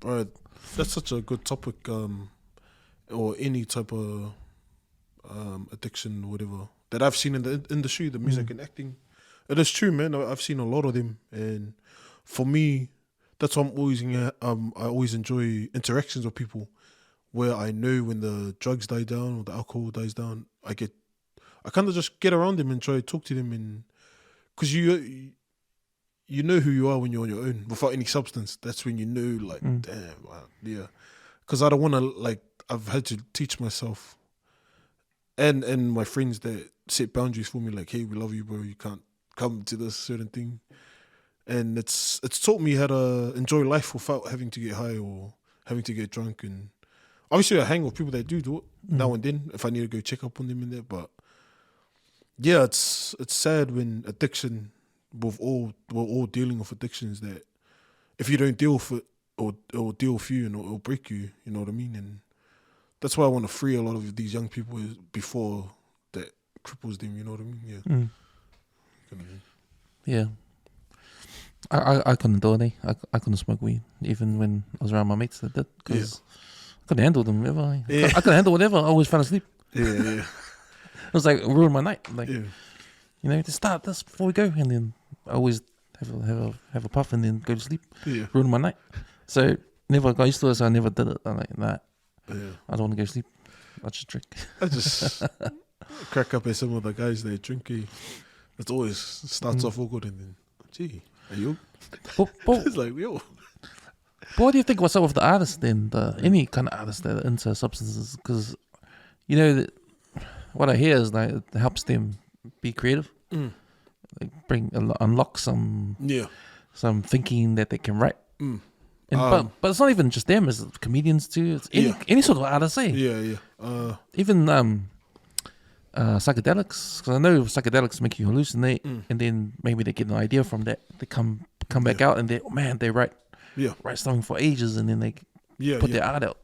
Right. That's such a good topic, or any type of addiction, or whatever, that I've seen in the industry, the music and acting. It is true, man. I've seen a lot of them, and for me, that's why I always enjoy interactions with people, where I know when the drugs die down or the alcohol dies down, I kind of just get around them and try to talk to them, and because you know who you are when you're on your own without any substance. That's when you know, like, damn, wow, yeah. Because I don't want to, like, I've had to teach myself and my friends that set boundaries for me, like, hey, we love you, bro. You can't come to this certain thing. And it's taught me how to enjoy life without having to get high or having to get drunk. And obviously I hang with people that do it now and then if I need to go check up on them in there. But yeah, it's sad when addiction, we're all dealing with addictions, that if you don't deal with it, or deal with you, and it'll break you, you know what I mean? And that's why I want to free a lot of these young people before that cripples them, you know what I mean? Yeah. Yeah. I couldn't do it. I couldn't smoke weed, even when I was around my mates that did, because I couldn't handle them ever. I couldn't handle whatever. I always fell asleep. Yeah. It was like ruined my night. Like, you know, to start this before we go, and then I always have a puff and then go to sleep. Yeah. Ruin my night. So never got used to it, so I never did it. I'm like, nah, Yeah. I don't want to go to sleep. I just drink. I just crack up at some of the guys that drink. It always starts off all good, and then, gee, are you? But It's like, yo. what do you think? What's up with the artists then? Any kind of artists that are into substances? Because, you know, what I hear is like it helps them be creative. Like unlock some thinking that they can write. And, but it's not even just them, it's comedians too. It's any sort of artist, even psychedelics, because I know psychedelics make you hallucinate, and then maybe they get an idea from that. They come back out and they write something for ages, and then they put their art out.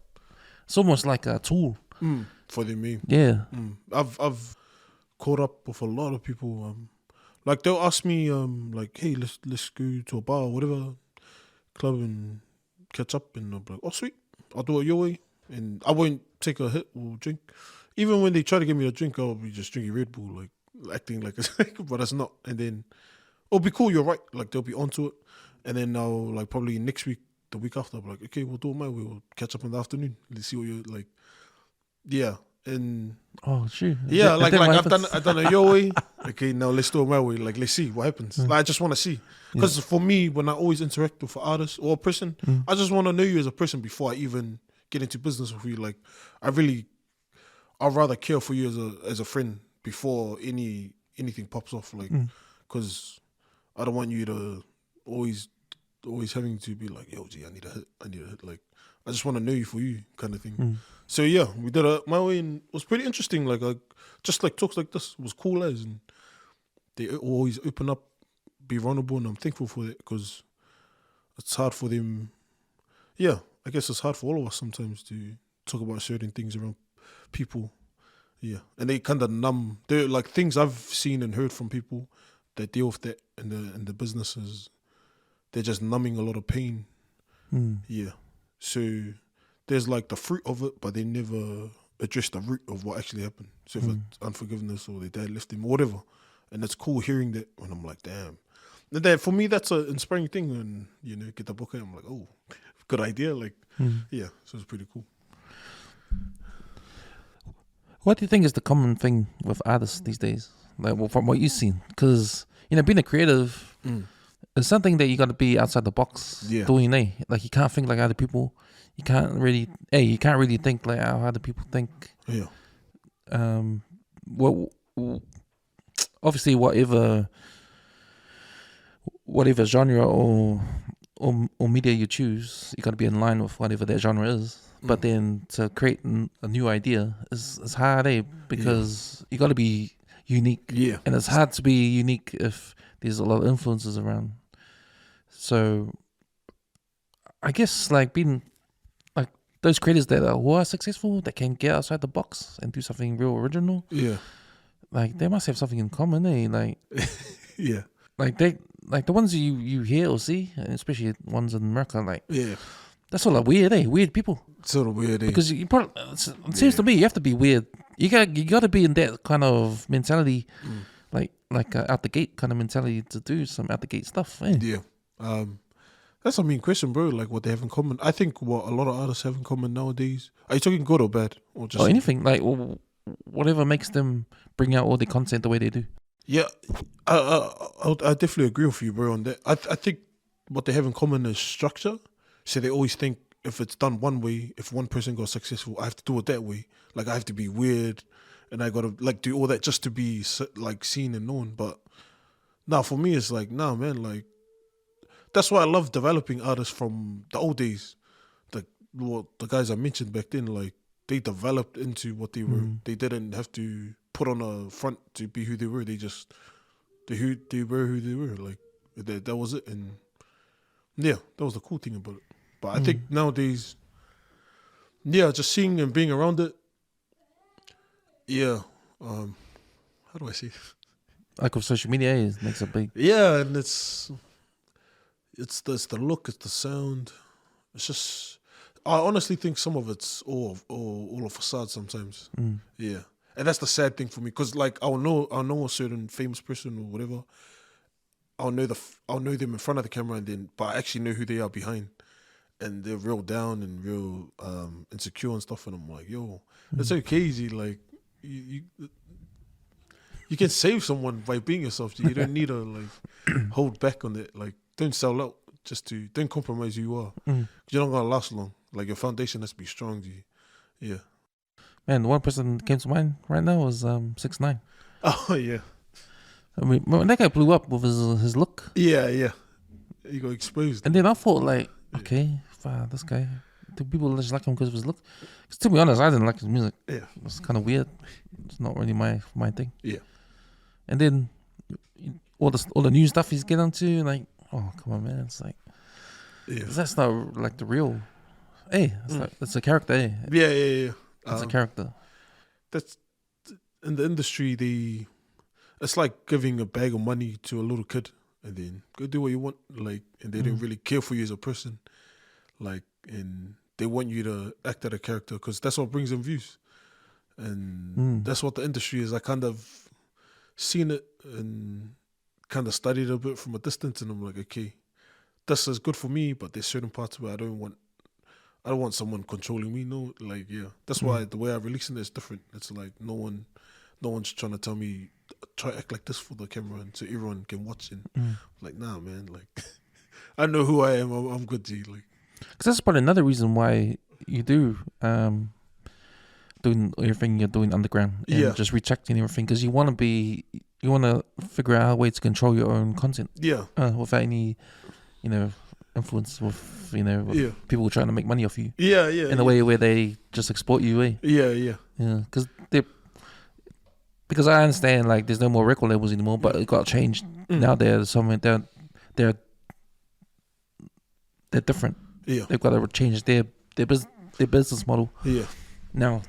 It's almost like a tool for them. I've caught up with a lot of people. Like they'll ask me, like, hey, let's go to a bar or whatever, club, and catch up, and I'll be like, oh sweet, I'll do it your way, and I won't take a hit or drink. Even when they try to give me a drink, I'll be just drinking Red Bull, like acting like it's but it's not. And then it'll be cool, you're right. Like they'll be onto it, and then I'll like probably next week, the week after, I'll be like, okay, we'll do it my way. We'll catch up in the afternoon. Let's see what you're like. Yeah, and Oh, shoot. yeah, like I've done it your way. Okay, now let's do it my way. Like let's see what happens. Like I just want to see, because for me, when I always interact with an artist or a person, I just want to know you as a person before I even get into business with you. Like I'd rather care for you as a friend before anything pops off. Like because I don't want you to always having to be like, yo, G, I need a hit. Like I just want to know you for you, kind of thing. So yeah, we did it my way, and it was pretty interesting. Like just like talks like this was cool as, and they always open up, be vulnerable, and I'm thankful for it, because it's hard for them. Yeah, I guess it's hard for all of us sometimes to talk about certain things around people. Yeah, and they kind of numb. They're like things I've seen and heard from people that deal with that in the businesses. They're just numbing a lot of pain. Yeah, so there's like the fruit of it, but they never address the root of what actually happened. So if it's unforgiveness or their dad left them or whatever, and it's cool hearing that when I'm like, damn. And then for me, that's an inspiring thing. And get the book and I'm like, oh, good idea. Like, yeah, so it's pretty cool. What do you think is the common thing with artists these days? Like, well, from what you've seen, because being a creative is something that you got to be outside the box doing. Like you can't think like other people. You can't really think like how other people think. Yeah. Obviously, whatever genre or media you choose, you got to be in line with whatever that genre is. But then to create a new idea is hard, because you got to be unique. Yeah. And it's hard to be unique if there's a lot of influences around. So I guess like being like those creators who are successful, that can get outside the box and do something real original. Yeah. Like they must have something in common, Like yeah. Like the ones you hear or see, and especially ones in America, like that's all like weird, Weird people. Sort of weird, Because you probably, it seems to me you have to be weird. You got to be in that kind of mentality, like out the gate kind of mentality to do some out the gate stuff. Yeah. That's a mean question, bro. Like what they have in common. I think what a lot of artists have in common nowadays. Are you talking good or bad, or just anything? Like whatever makes them bring out all the content the way they do. Yeah, I definitely agree with you, bro, on that. I think what they have in common is structure. So they always think if it's done one way, if one person got successful, I have to do it that way. Like I have to be weird, and I gotta like do all that just to be like seen and known. But now for me, it's like, nah, man, like that's why I love developing artists from the old days. The guys I mentioned back then, like they developed into what they were. They didn't have to put on a front to be who they were. They were who they were. Like that was it. And yeah, that was the cool thing about it. But I think nowadays, just seeing and being around it, how do I say it? Like with social media, it makes a big... Yeah, and it's the look, it's the sound. It's just, I honestly think some of it's all a facade sometimes. Yeah. And that's the sad thing for me, because like I'll know a certain famous person or whatever. I'll know them in front of the camera, but I actually know who they are behind, and they're real down and real insecure and stuff. And I'm like, yo, it's okay, easy. Like you can save someone by being yourself. You don't need to like hold back on it. Like don't sell out don't compromise who you are. You're not gonna last long. Like your foundation has to be strong. Yeah. Man, the one person that came to mind right now was 6ix9ine. Oh yeah. I mean, when that guy blew up with his look. Yeah. He got exposed. And then I thought, like, okay, wow, this guy. Do people just like him because of his look? Because to be honest, I didn't like his music. Yeah. It was kind of weird. It's not really my thing. Yeah. And then all the new stuff he's getting onto, like, oh, come on, man. It's like, that's not like the real. It's a character, Yeah. It's a character. That's in the industry. It's like giving a bag of money to a little kid and then go do what you want, like, and they don't really care for you as a person. like, and they want you to act out a character because that's what brings them views, and that's what the industry is. I kind of seen it and kind of studied a bit from a distance, and I'm like, okay, this is good for me, but there's certain parts where I don't want someone controlling me. No, like, yeah, that's why the way I release it is different. It's like no one's trying to tell me try to act like this for the camera and so everyone can watch it. Like, nah, man, like I know who I am. I'm good, G. Like, because that's probably another reason why you do doing everything you're doing underground and just rejecting everything, because you want to figure out a way to control your own content. Without any, influence with people trying to make money off you. In a way where they just exploit you. Because I understand, like, there's no more record labels anymore, but it got changed. Now there's something they're different. They've got to change their business model. Now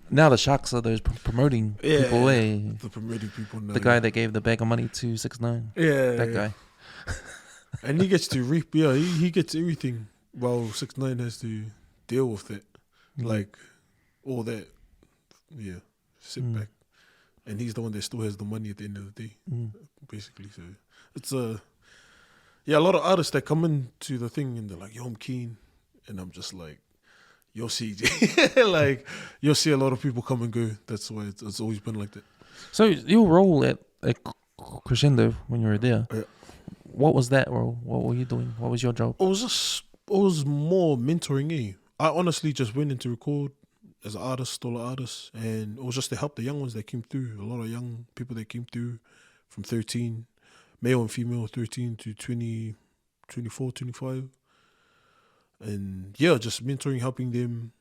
the sharks are those promoting people. The promoting people. Now, the guy that gave the bag of money to 6ix9ine. That guy. And he gets to reap. He gets everything, while 6ix9ine has to deal with it, like all that. Sit back, and he's the one that still has the money at the end of the day, basically. So it's a lot of artists that come into the thing and they're like, "Yo, I'm keen," and I'm just like, "You'll see," like you'll see a lot of people come and go. That's why it's always been like that. So your role at Crescendo when you were there, what was that role? What were you doing? What was your job? It was more mentoring. I honestly just went in to record as an artist, solo artist, and it was just to help the young ones that came through. A lot of young people that came through from 13, male and female, 13 to 20, 24, 25. And just mentoring, helping them.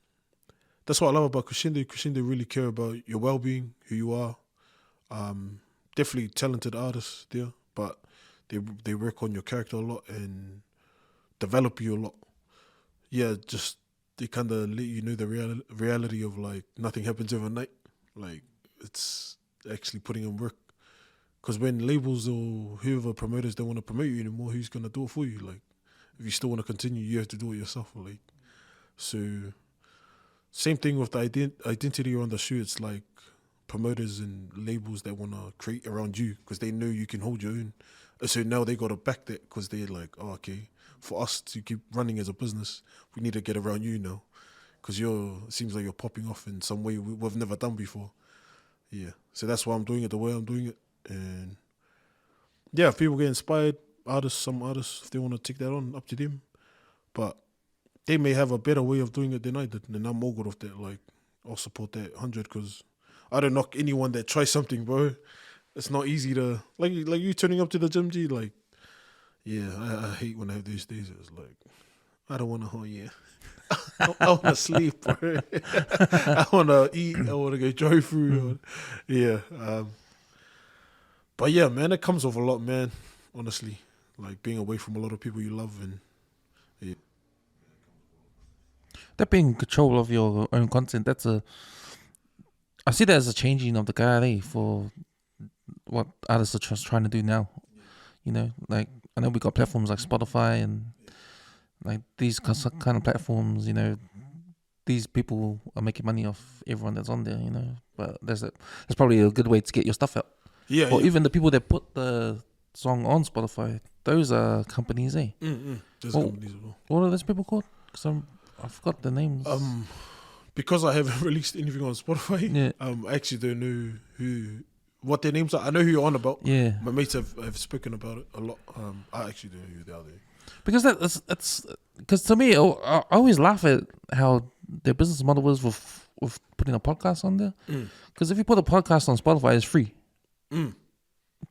That's what I love about Crescendo. Crescendo really care about your well-being, who you are. Definitely talented artists there, but they work on your character a lot and develop you a lot. Just they kind of let you know the reality of, like, nothing happens overnight. Like, it's actually putting in work. Because when labels or whoever promoters don't want to promote you anymore, who's going to do it for you? Like, if you still want to continue, you have to do it yourself. Like, so same thing with the identity on the shoe. It's like promoters and labels that want to create around you because they know you can hold your own. So now they got to back that because they're like, oh, okay, for us to keep running as a business, we need to get around you now because it seems like you're popping off in some way we've never done before. So that's why I'm doing it the way I'm doing it. And if people get inspired, some artists, if they want to take that on, up to them. But they may have a better way of doing it than I did, and I'm all good with that. Like, I'll support that 100 because I don't knock anyone that tries something, bro. It's not easy to, like you turning up to the gym, G, like, I hate when I have these days. It's like, I don't want to, I want to sleep, bro. I want to eat. I want to go drive through. But man, it comes with a lot, man, honestly. Like, being away from a lot of people you love and, That being in control of your own content, I see that as a changing of the guard for what artists are just trying to do now. Like, I know we got platforms like Spotify and like these kind of platforms, these people are making money off everyone that's on there, but that's probably a good way to get your stuff out. Even the people that put the song on Spotify, those are companies, There's companies as well. What are those people called? Because I forgot the names. Because I haven't released anything on Spotify, I actually don't know what their names are. I know who you're on about. My mates have spoken about it a lot. I actually don't know who they are. Because that's because to me, I always laugh at how their business model is with putting a podcast on there. Because if you put a podcast on Spotify, it's free.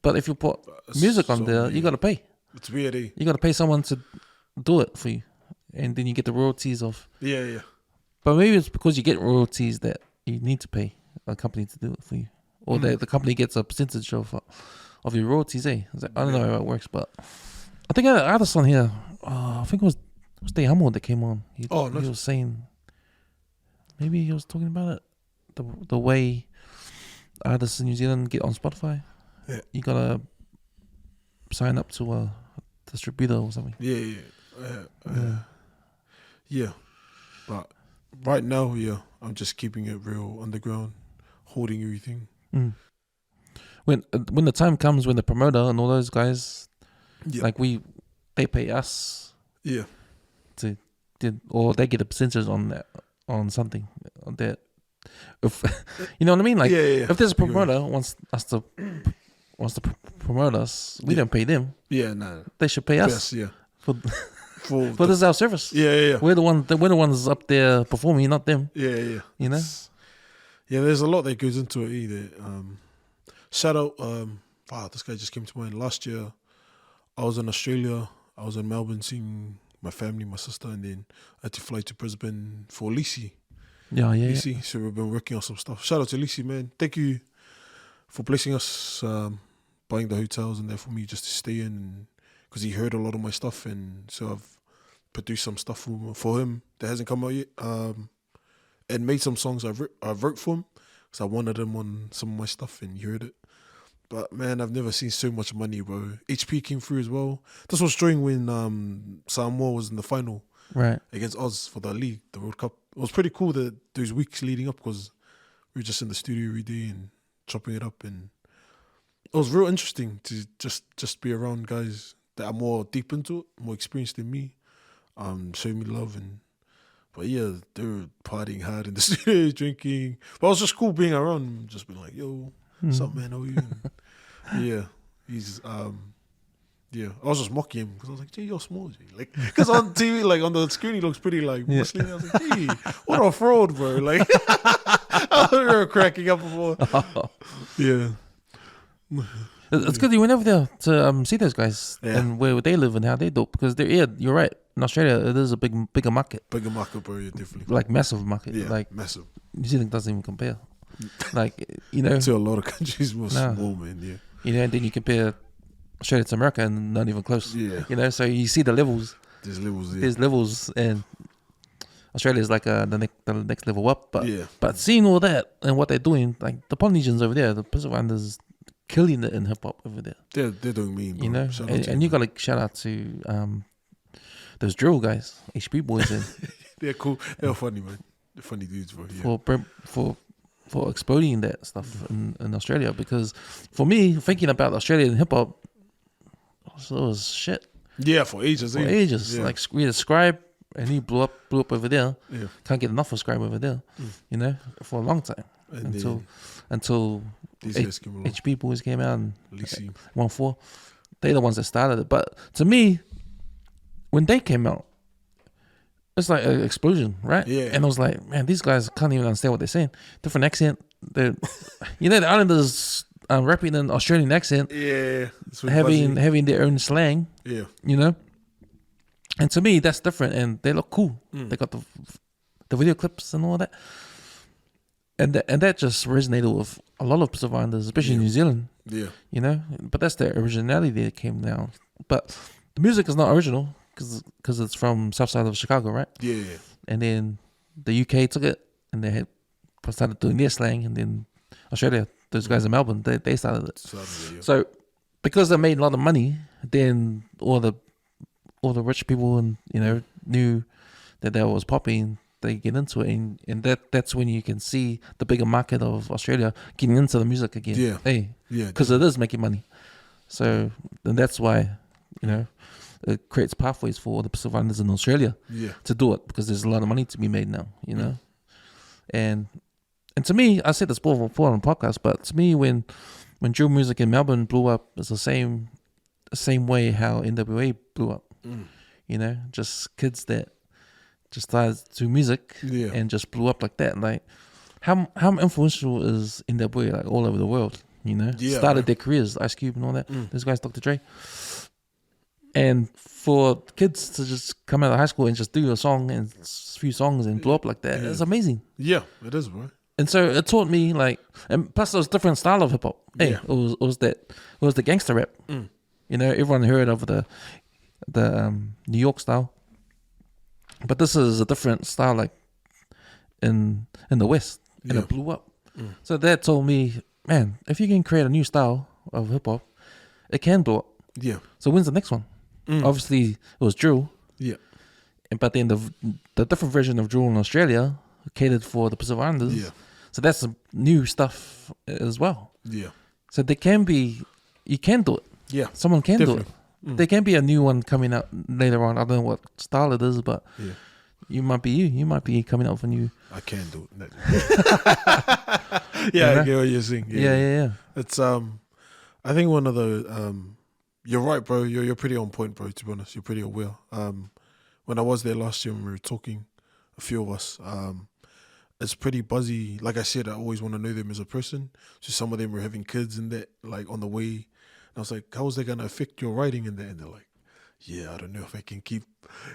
But if you put music on there, you got to pay. It's weird, eh? You got to pay someone to do it for you, and then you get the royalties of. But maybe it's because you get royalties that you need to pay a company to do it for you, or that the company gets a percentage of your royalties. It's like, I don't know how it works, but I think I had an artist on here. I think it was Stay Humble that came on. He was saying, maybe he was talking about it, the way artists in New Zealand get on Spotify. You gotta sign up to a distributor or something. Yeah, but right now, yeah, I'm just keeping it real underground, holding everything. Mm. When the time comes when the promoter and all those guys, Yeah, like they pay us yeah, or they get a percentage on that, on something on that. If you know what I mean, like yeah. if there's a promoter wants to promote us, we don't pay them. Yeah, no, They should pay us. yes, yeah. For For this is our service. yeah. We're the ones up there performing, not them. Yeah. You know. Yeah, there's a lot that goes into it either. Shout out, wow, this guy just came to mind. Last year, I was in Australia. I was in Melbourne seeing my family, my sister, and then I had to fly to Brisbane for Lisi. Yeah. Lisi. So we've been working on some stuff. Shout out to Lisi, man. Thank you for blessing us, buying the hotels and there for me just to stay in, because he heard a lot of my stuff, and so I've produced some stuff for him that hasn't come out yet, and made some songs I wrote for him because I wanted him on some of my stuff, and he heard it. But man, I've never seen so much money, bro. HP came through as well. This was during when Samoan was in the final Right. against Oz for the league, the World Cup. It was pretty cool that those weeks leading up, because we were just in the studio every day and chopping it up, and it was real interesting to just be around guys that are more deep into it, more experienced than me, showing me love. But yeah, they were partying hard in the studio, drinking. But it was just cool being around, just being like, yo, what's up, man? How are you? And yeah, he's yeah, I was just mocking him because I was like, "Gee, you're small, G." Like, because on TV, like on the screen, he looks pretty like Muslim. I was like, "Gee, what a fraud, bro!" Like, we were cracking up before. Yeah, It's good you went over there to see those guys and where they live and how they do it, because you're right. In Australia, it is a bigger market. Bigger market, bro. Yeah, definitely. Like massive market. Yeah, like massive. New Zealand doesn't even compare. Like, you know, to a lot of countries more small, man. Yeah, you know, and then you compare Australia to America and not even close. Yeah, you know, so you see the levels. There's levels. Yeah. There's levels, and Australia is like the next level up. But yeah, but seeing all that and what they're doing, like the Polynesians over there, the Pacific Islanders killing it in hip hop over there. They're doing mean, bro. You know, and you got to shout out to those drill guys, HP boys, and they're cool. They're funny, man. They're funny dudes, bro. Yeah. For exploding that stuff in Australia, because for me, thinking about Australian hip hop, it was shit. Yeah, for ages. Yeah. Like we had Scribe, and he blew up over there. Yeah, can't get enough of Scribe over there. You know, for a long time until HP boys came out and 1-4. They're the ones that started it. But to me, when they came out, it's like an explosion, right? Yeah. And I was like, man, these guys can't even understand what they're saying. Different accent. You know, the Islanders rapping in Australian accent. Yeah. Having their own slang. Yeah. You know? And to me, that's different. And they look cool. They got the video clips and all that. And that just resonated with a lot of Pacific Islanders, especially in New Zealand. Yeah. You know? But that's the originality that came down. But the music is not original because it's from south side of Chicago, right? Yeah. And then the UK took it and they had started doing their slang, and then Australia, those guys in Melbourne, they started it. So because they made a lot of money, then all the rich people and knew that was popping. They get into it, and that's when you can see the bigger market of Australia getting into the music again. Yeah, because it is making money. So then that's why it creates pathways for the Pacific Islanders in Australia to do it, because there's a lot of money to be made now. And to me, I said this before on the podcast, but to me, when drill music in Melbourne blew up, it's the same way how NWA blew up. Just kids that just started to do music and just blew up like that. Like how influential is NWA like all over the world? Started their careers, Ice Cube and all that. Those guys, Dr. Dre. And for kids to just come out of high school and just do a song and a few songs and blow up like that, it's amazing. Yeah, it is, bro. And so it taught me, like, and plus it was a different style of hip hop. It was the gangster rap. Everyone heard of the New York style, but this is a different style, like in the West, and it blew up. So that told me, man, if you can create a new style of hip hop, it can blow up. Yeah. So when's the next one? Obviously, it was drill. Yeah. but then the different version of Jewel in Australia catered for the Pacific Islanders. Yeah. So that's some new stuff as well. Yeah. So there can be, you can do it. Yeah. Someone can Definitely. do it. There can be a new one coming out later on. I don't know what style it is, but Yeah. you might be you. You might be coming up with a new. I can do it. Yeah, I get what you're saying. Yeah. It's I think one of the you're right, bro. You're pretty on point, bro. To be honest, you're pretty aware. When I was there last year, when we were talking, a few of us, it's pretty buzzy. Like I said, I always want to know them as a person. So some of them were having kids and that, like on the way. And I was like, how is that gonna affect your writing in that? And they're like, yeah, I don't know if I can keep.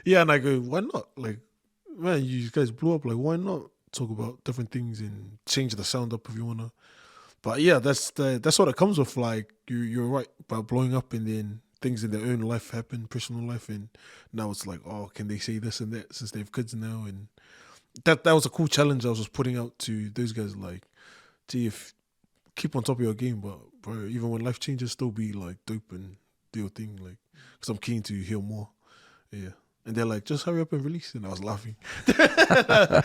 Yeah, and I go, why not? Like, man, you guys blew up. Like, why not talk about different things and change the sound up if you wanna? But yeah, that's what it comes with. Like you're right about blowing up, and then things in their own life happen, personal life, and now it's like, oh, can they say this and that since they have kids now? And that was a cool challenge I was just putting out to those guys. Like, gee, if keep on top of your game, but bro, even when life changes, still be like dope and do your thing. Like, because I'm keen to hear more. Yeah. And they're like, just hurry up and release. And I was laughing. They're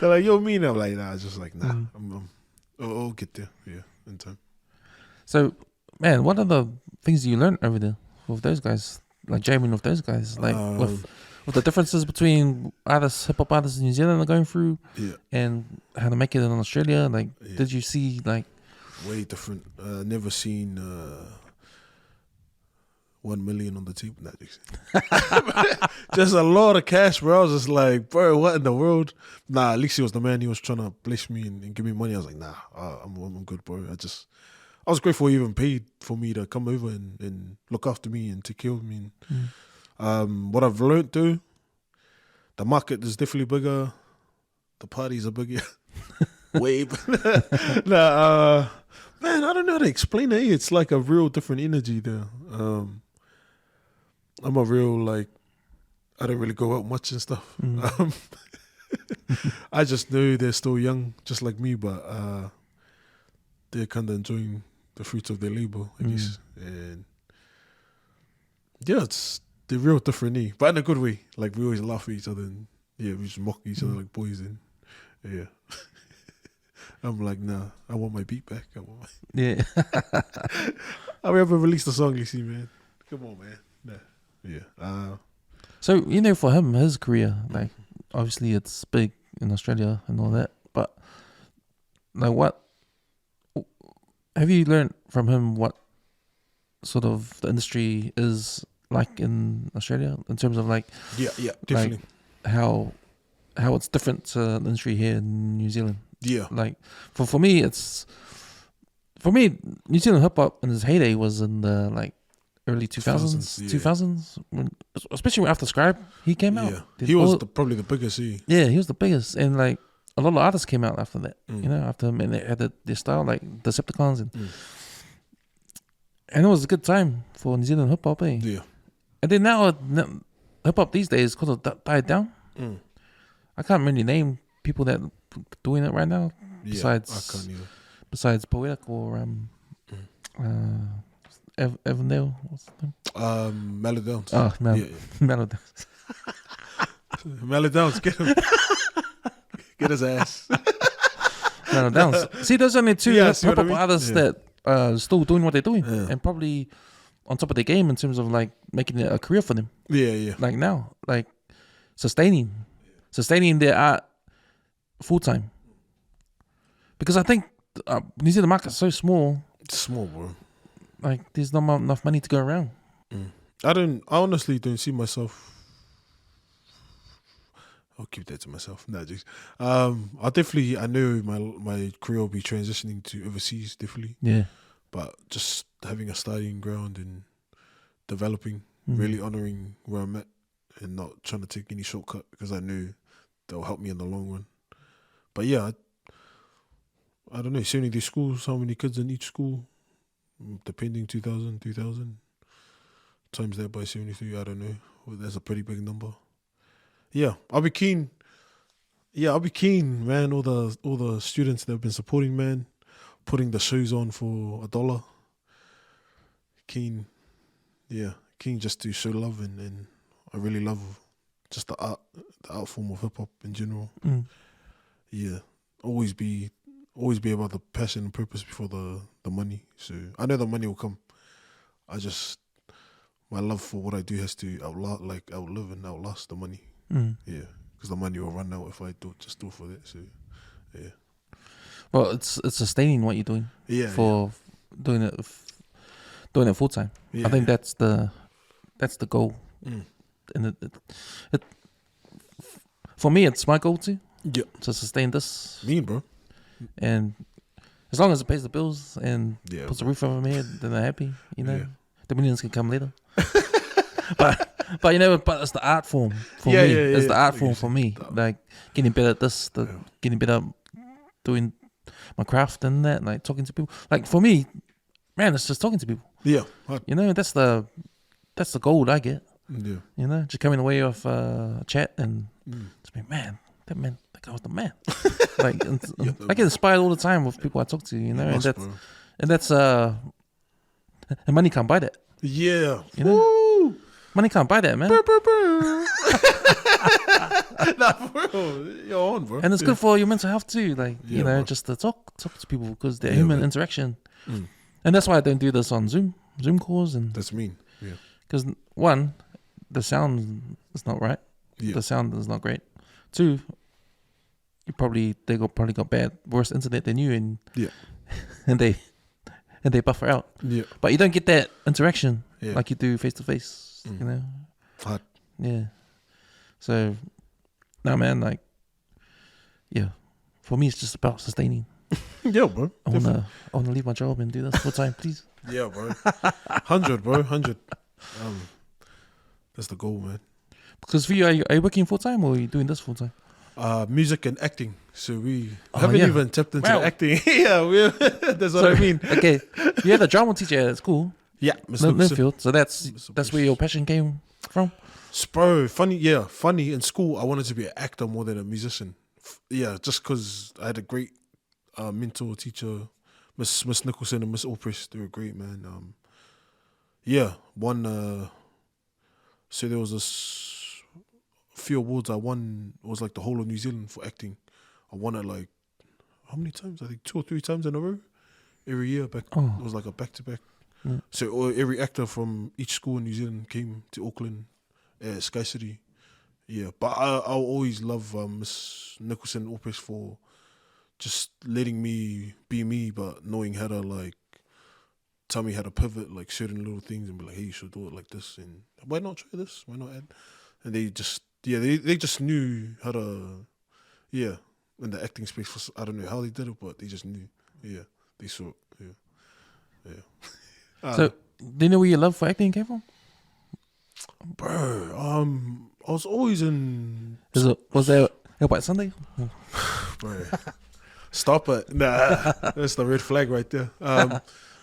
like, yo, me? And I'm like, nah. I was just like, nah. I'll get there. Yeah, in time. So, man, what are the things you learned over there with those guys? Like jamming with those guys? Like, with the differences between artists, hip-hop artists in New Zealand are going through and how to make it in Australia? Like, did you see, like... Way different. Never seen... 1 million on the table. Nah, just a lot of cash, bro. I was just like, bro, what in the world? Nah, at least he was the man. He was trying to bless me and give me money. I was like, nah, I'm good, bro. I was grateful he even paid for me to come over and look after me and take care of me. And, what I've learned though, the market is definitely bigger. The parties are bigger. Way bigger. Man, I don't know how to explain it. It's like a real different energy there. I'm a real, like, I don't really go out much and stuff. I just know they're still young, just like me, but they're kind of enjoying the fruits of their labor, I guess. And yeah, they're real different, but in a good way. Like, we always laugh at each other and we just mock each other like boys. And yeah. I'm like, nah, I want my beat back. Yeah. I ever released a song, you see, man. Come on, man. Nah. Yeah. So, for him, his career, like, obviously it's big in Australia and all that, but, like, what have you learned from him what sort of the industry is like in Australia in terms of, like... Yeah, definitely. Like how it's different to the industry here in New Zealand? Yeah. Like, for me, New Zealand hip-hop in its heyday was in the, like, early 2000s, especially after Scribe, he came out. He was probably the biggest. Yeah, he was the biggest, and like a lot of artists came out after that. After him, and they had their style, like Decepticons, and it was a good time for New Zealand hip hop. Yeah, and then now hip hop these days kind of died down. I can't really name people that doing it right now. Besides, I can't either. Besides Poetic or Evandale, what's his name? Mellow Downs. Oh, Mellow Downs. Mellow Downs, get him. Get his ass. Mellow Downs. See, there's only two hip-hop artists that are still doing what they're doing and probably on top of their game in terms of like making it a career for them. Yeah. Like now, like sustaining their art full-time. Because I think New Zealand market's so small. It's small, bro. Like, there's not enough money to go around. I honestly don't see myself. I'll keep that to myself. Nah, just I know my career will be transitioning to overseas, definitely. Yeah. But just having a starting ground and developing, really honouring where I'm at and not trying to take any shortcut because I know that'll help me in the long run. But yeah, I don't know, 70 schools, how many kids in each school? Depending, 2,000 times that by 73, I don't know. Well, that's a pretty big number. Yeah, I'll be keen. Yeah, I'll be keen, man. All the students that have been supporting, man, putting the shows on for $1. Keen just to show love and I really love just the art form of hip hop in general. Mm. Yeah, always be about the passion and purpose before the money. So I know the money will come. My love for what I do has to outlive and outlast the money. Mm. Yeah, because the money will run out if I do it for that. So yeah. Well, it's sustaining what you're doing. Yeah. Doing it full time. Yeah, I think that's the goal. Mm. And it for me, it's my goal too. Yeah. To sustain this. Mean, bro. And as long as it pays the bills and Yeah, puts a roof over my head, then I'm happy. You know, Yeah. the millions can come later. but it's the art form for me. Yeah, It's the art yeah. form for me. Like getting better at this, getting better at doing my craft and that, like talking to people. Like for me, man, it's just talking to people. Yeah. You know, that's the gold I get. Yeah. You know, just coming away off a chat and just be, that guy was the man. Like, I get inspired all the time with people I talk to. You know, and that's and money can't buy that. Yeah. You know, Woo! money can't buy that, man. Nah, for real. You're on, bro. And it's good for your mental health too. Like, Yeah, bro. Just to talk to people because they're Yeah, human man. interaction. Mm. And that's why I don't do this on Zoom calls, and That's mean. Yeah. because one, the sound is not right. Yeah. The sound is not great. Two, they probably got worse internet than you, and Yeah. and they buffer out. Yeah. But you don't get that interaction Yeah. like you do face to face. You know. Hard. Yeah. So, no, man, like, yeah. For me, it's just about sustaining. Yeah, bro. I wanna leave my job and do this full time, please. Yeah, bro. 100, bro. 100. That's the goal, man. Because for you, are you working full time or are you doing this full time? Music and acting. So we Oh, haven't yeah. even tapped into Wow. the acting. Yeah, that's what I mean. Okay, you had a drama teacher at school, Yeah, Miss Lucas. Lynfield. So that's where your passion came from. Bro, funny in school I wanted to be an actor more than a musician. Yeah, just because I had a great mentor teacher, Miss Nicholson and Miss Alpris. They were great, man. So there was this few awards I won. It was like the whole of New Zealand for acting. I won it like how many times? I think 2 or 3 times in a row. Every year back, Oh. it was like a back to back. Yeah. So every actor from each school in New Zealand came to Auckland, Sky City. Yeah, but I'll always love Miss Nicholson Alpris for just letting me be me, but knowing how to like tell me how to pivot like certain little things and be like, hey, you should do it like this, and why not try this? Why not add? And they just knew how to in the acting space. I don't know how they did it, but they just knew. Yeah, they saw it. Yeah. So, do you know where your love for acting came from? Bro, I was always in. Was there White Sunday? Bro, stop it! Nah, that's the red flag right there.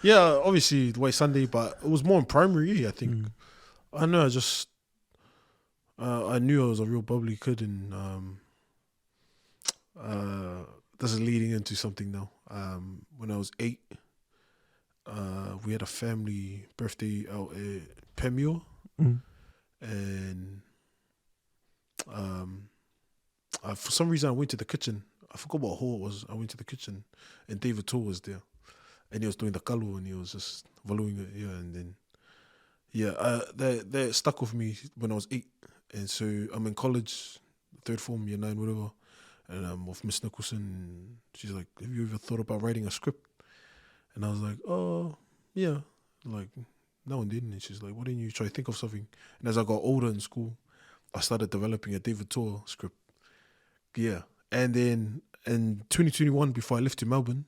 Yeah, obviously the White Sunday, but it was more in primary year, I think. I know. I just I knew I was a real bubbly kid, and this is leading into something now. When I was 8, we had a family birthday out at Pemio. And for some reason I went to the kitchen. I forgot what hall it was. I went to the kitchen and David Tour was there. And he was doing the kalu and he was just valuing it. Yeah, and then that stuck with me when I was 8. And so I'm in college, 3rd form, year 9, whatever. And I'm with Miss Nicholson. She's like, have you ever thought about writing a script? And I was like, oh, yeah. Like, now and then. And she's like, why didn't you try to think of something? And as I got older in school, I started developing a David Tour script. Yeah. And then in 2021, before I left to Melbourne,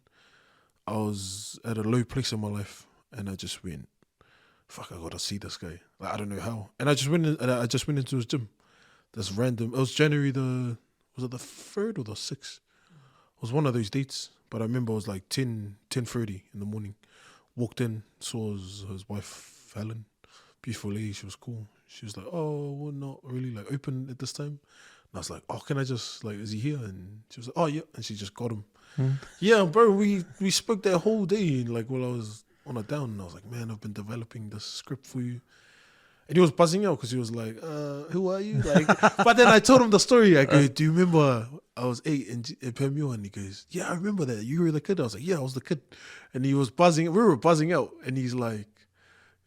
I was at a low place in my life. And I just went, fuck, I gotta see this guy. Like, I don't know how. And I just went into his gym. This random, it was January was it the 3rd or the 6th? It was one of those dates. But I remember it was like 10:30 in the morning. Walked in, saw his wife, Helen. Beautiful lady, she was cool. She was like, oh, we're not really like open at this time. And I was like, oh, can I just, like, is he here? And she was like, oh, yeah. And she just got him. Yeah, bro, we spoke that whole day, like, while I was on a down. And I was like, man, I've been developing this script for you. And he was buzzing out because he was like, who are you? Like, but then I told him the story. I go, do you remember I was 8 in Pemio? And he goes, yeah, I remember that. You were the kid. I was like, yeah, I was the kid. And he was buzzing. We were buzzing out. And he's like,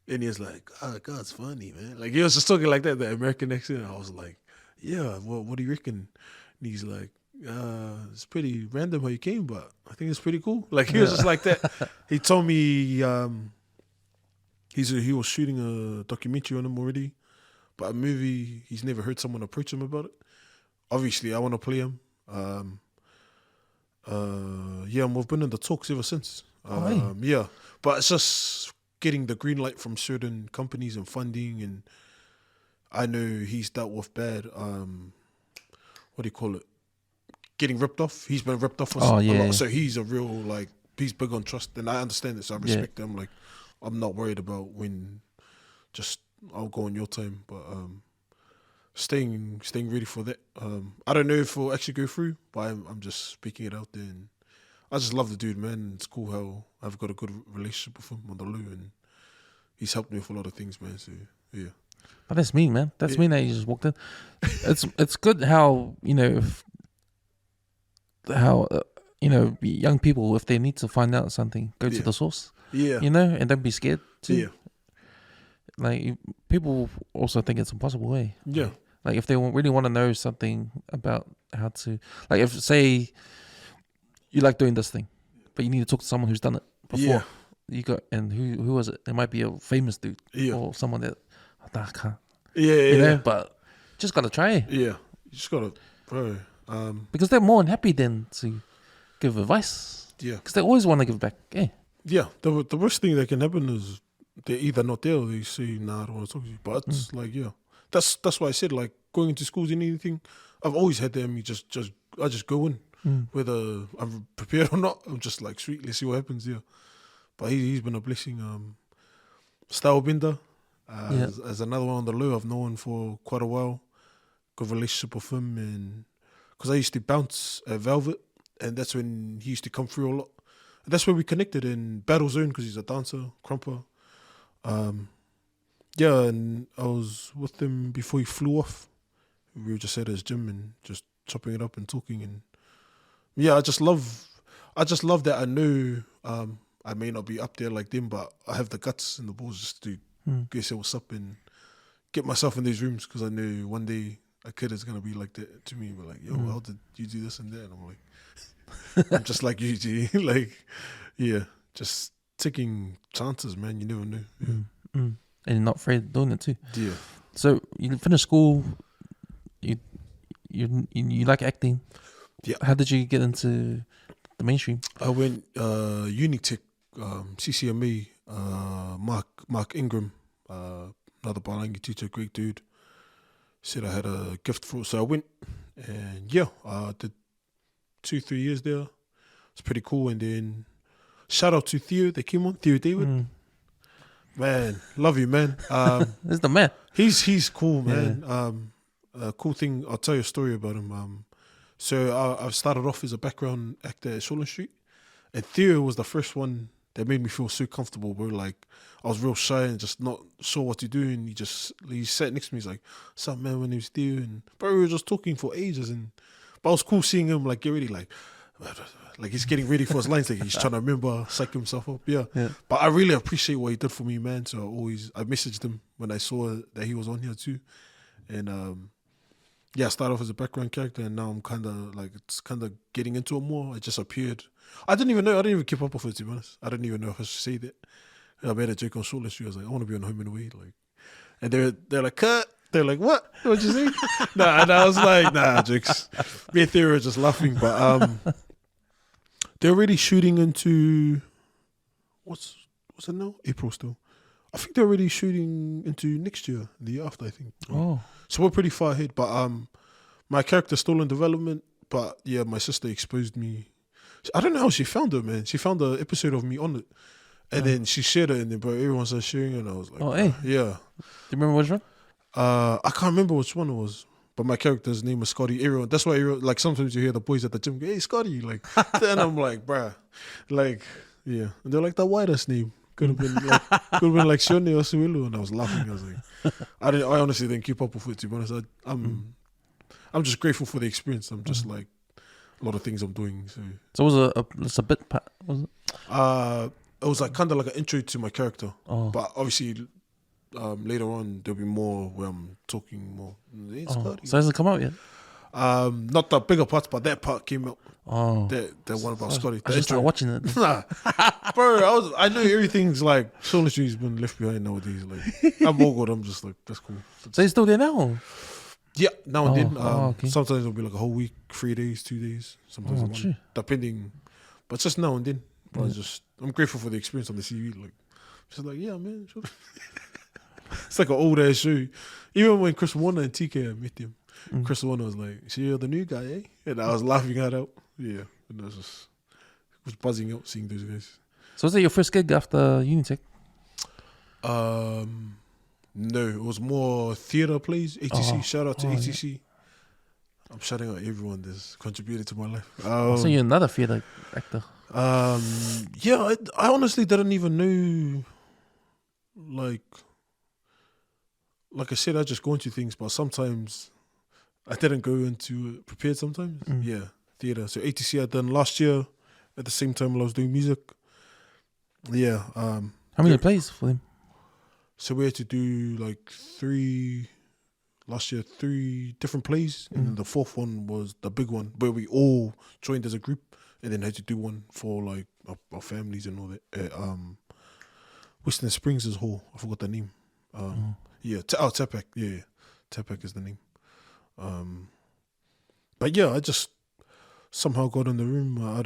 oh, God, it's funny, man. Like, he was just talking like that, the American accent. I was like, yeah, what do you reckon? And he's like, it's pretty random how you came, but I think it's pretty cool. Like, he was just like that. He told me he was shooting a documentary on him already, but a movie, he's never heard someone approach him about it. Obviously, I want to play him. Yeah, and we've been in the talks ever since. Yeah, but it's just getting the green light from certain companies and funding, and I know he's dealt with bad, what do you call it? Getting ripped off. He's been ripped off a lot, so he's a real, like, he's big on trust, and I understand this. I respect him. Like, I'm not worried about when, just I'll go on your time, but staying ready for that. I don't know if it'll actually go through, but I'm just speaking it out there, and I just love the dude, man. It's cool how I've got a good relationship with him on the Lou, and he's helped me with a lot of things, man. So yeah. But that's mean, man. That's mean that you just walked in. It's good how, you know, you know, young people, if they need to find out something, go to the source. Yeah. You know, and don't be scared too. Yeah. Like, people also think it's impossible, eh? Yeah. Like, if they really want to know something about how to, like, if, say, you like doing this thing, but you need to talk to someone who's done it before. You got, and who was it? It might be a famous dude or someone that, I can't. You know, but just got to try it. Yeah. You just got to, bro. Because they're more than happy then to give advice. Yeah. Because they always want to give back. Yeah. Yeah. The worst thing that can happen is they're either not there or they say, nah, I don't want to talk to you. But it's like, yeah. That's why I said, like, going into schools and anything, I've always had them. I just go in. Whether I'm prepared or not, I'm just like, sweet, let's see what happens here. But he's been a blessing. Style Binder, as another one on the low, I've known for quite a while. Good relationship with him, and because I used to bounce at Velvet, and that's when he used to come through a lot. And that's where we connected in Battle Zone, because he's a dancer, crumper. Yeah, and I was with him before he flew off. We were just at his gym and just chopping it up and talking, and yeah, I just love that I know I may not be up there like them, but I have the guts and the balls just to go say what's up and get myself in these rooms, because I know one day a kid is gonna be like that to me, but like, yo, how did you do this and that? And I'm like, I'm just like you, G. Like, yeah, just taking chances, man. You never know. Yeah. And you're not afraid of doing it too. Yeah. So you finished school. You like acting. Yeah. How did you get into the mainstream? I went Unitech, CCMA, Mark Ingram, another Balangi teacher, great dude, said I had a gift for it. So I went, and yeah, I did 2-3 years there. It's pretty cool. And then shout out to Theo, they came on, Theo David. Man, love you, man. This is the man. He's cool, man. A cool thing, I'll tell you a story about him. So I started off as a background actor at Shortland Street, and Theo was the first one that made me feel so comfortable, bro. Like, I was real shy and just not sure what to do, and he sat next to me. He's like, "What's up, man? My name's Theo," and bro, we were just talking for ages, but it was cool seeing him like get ready, like he's getting ready for his lines, like he's trying to remember, psych himself up. Yeah. But I really appreciate what he did for me, man. So I messaged him when I saw that he was on here too, and yeah, I started off as a background character, and now I'm it's kind of getting into it more. It just appeared. I didn't even keep up with it, to be honest. I didn't even know if I should say that. I made a joke on Shortland Street. I was like, I want to be on Home and Away, like, and they're like, cut. They're like, what? What'd you say? Nah, and I was like, nah, jokes. Me and Theo were just laughing, but they're already shooting into what's it now? April still. I think they're already shooting into next year, the year after, I think. Oh. So we're pretty far ahead, but my character's still in development. But yeah, my sister exposed me. I don't know how she found it, man. She found the episode of me on it, and then she shared it, and then everyone started sharing it, and I was like, oh, hey. Yeah. Do you remember which one? I can't remember which one it was, but my character's name was Scotty. Everyone, that's why like sometimes you hear the boys at the gym go, "Hey, Scotty," like, then I'm like, bruh, like, yeah, and they're like, the widest name. Could have been like Shone or Suilu, and I was laughing. I was like, I honestly didn't keep up with it, to be honest. I'm just grateful for the experience. I'm just like a lot of things I'm doing. So it was it's a bit part, was it? It was like kind of like an intro to my character, Oh. but obviously later on there'll be more where I'm talking more. So has it come out yet? Not the bigger parts, but that part came out. Oh, The one about Scotty. I just started watching it. Nah, bro, I know everything's like Soulistry's been left behind nowadays. Like I'm all good. I'm just like, that's cool. So he's still there now? Yeah, now and then. Okay. Sometimes it'll be like a whole week, 3 days, 2 days, sometimes a month, true. depending. But just now and then. But I'm grateful for the experience on the CV. Like, just like, yeah, man. Sure. It's like an old ass show. Even when Chris Warner and TK, I met him. Chris Warner was like, "So you're the new guy, eh?" And I was laughing at out. Yeah, and I was buzzing out seeing those guys. So was that your first gig after Unitech? No, it was more theatre plays. ATC, shout out to ATC. I'm shouting out everyone that's contributed to my life. So you're another theatre actor? Yeah, I honestly didn't even know. Like I said, I just go into things, but sometimes I didn't go into it prepared sometimes. Yeah, theatre. So ATC I done last year at the same time while I was doing music. Yeah. How many plays for them? So we had to do like 3 different plays, and then the 4th one was the big one where we all joined as a group, and then had to do one for like our families and all that. Western Springs' hall. I forgot the name. Yeah, Tepak. Yeah, Tepak is the name. But yeah, I just somehow got in the room. I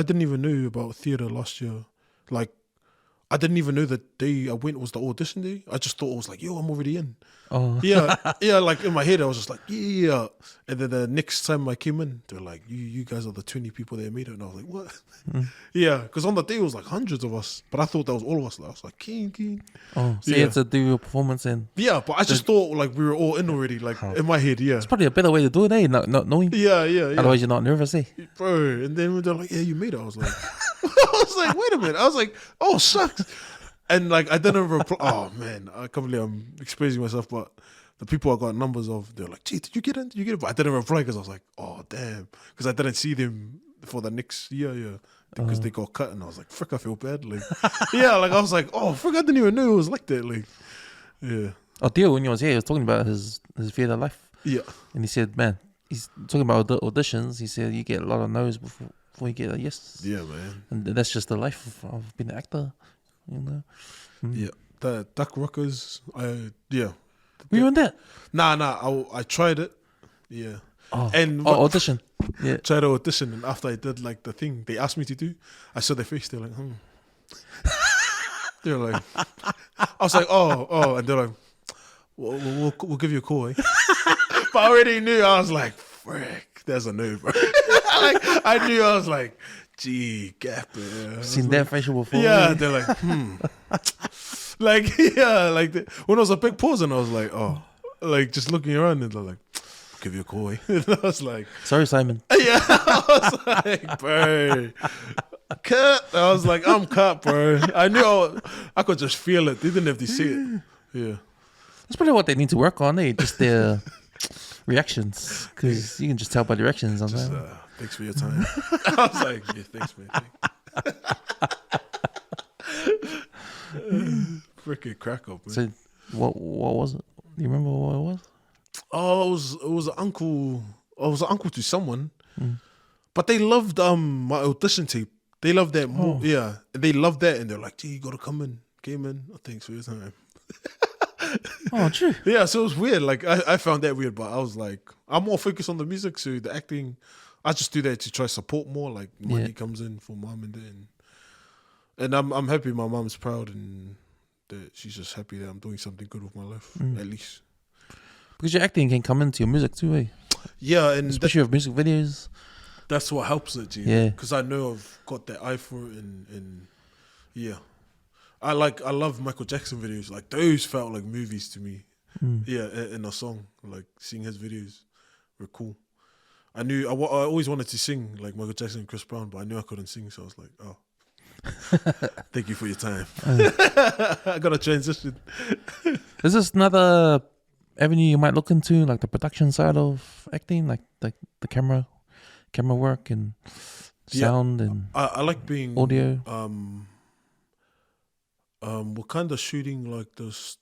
didn't even know about theatre last year. Like, I didn't even know the day I went was the audition day. I just thought it was like, yo, I'm already in. Oh. Yeah, like in my head I was just like, yeah. And then the next time I came in, they were like, you guys are the 20 people that made it. And I was like, what? Yeah, because on the day it was like hundreds of us, but I thought that was all of us. I was like, keen. Oh, so you had to do your performance and... Yeah, but I just thought like we were all in already, like in my head, yeah. It's probably a better way to do it, eh? Not knowing. Yeah. Otherwise you're not nervous, eh? Bro, and then they're like, yeah, you made it. I was like, wait a minute. I was like, oh, shucks. And like, I didn't reply. Oh man, I can't believe I'm exposing myself, but the people I got numbers of, they're like, gee, did you get it? But I didn't reply because I was like, oh damn. Because I didn't see them for the next year, because they got cut, and I was like, frick, I feel bad. Like, yeah, like I was like, oh, frick, I didn't even know it was like that. Like, yeah. Oh, Theo, when he was here, he was talking about his theatre life. Yeah. And he said, man, he's talking about auditions. He said you get a lot of no's before you get a yes. Yeah, man. And that's just the life of being an actor, you know. Yeah. The Duck Rockers, Were you on that? Nah, I tried it. Yeah. Audition. Yeah. Tried to audition, and after I did like the thing they asked me to do, I saw their face. They're like, They're like, I was like, oh, and they're like, we'll give you a call, eh? But I already knew. I was like, frick, there's a no, bro. Like, I knew. I was like, gee, gap. Seen that facial before. Yeah, they're like, like, yeah, like when it was a big pause, and I was like, oh, like just looking around, and they're like, we'll give you a call, eh? And I was like, sorry, Simon. Yeah, I was like, bro, cut. I was like, I'm cut, bro. I knew I could just feel it. They didn't have to see it. Yeah, that's probably what they need to work on, eh? Just their reactions, because you can just tell by the reactions on that. Thanks for your time. I was like, yeah, thanks, man. Freaking crack up, man. So, what was it? Do you remember what it was? Oh, it was an uncle. I was an uncle to someone, but they loved my audition tape. They loved that more. Yeah, they loved that, and they're like, "Gee, you gotta come in." Came in. Thanks for your time. Oh, true. Yeah, so it was weird. Like I found that weird, but I was like, I'm more focused on the music, so the acting, I just do that to try to support more. Like money comes in for mom and dad, and I'm happy. My mom's proud, and that she's just happy that I'm doing something good with my life, at least. Because your acting can come into your music too, eh? Yeah, and especially with music videos. That's what helps it, G. Yeah. Because I know I've got that eye for it, and yeah. I love Michael Jackson videos. Like, those felt like movies to me. Yeah, in a song. Like, seeing his videos were cool. I always wanted to sing like Michael Jackson and Chris Brown, but I knew I couldn't sing, so I was like, oh. Thank you for your time. I got to transition. Is this another avenue you might look into, like the production side of acting, like the camera work and sound and I like being audio? We're kind of shooting like this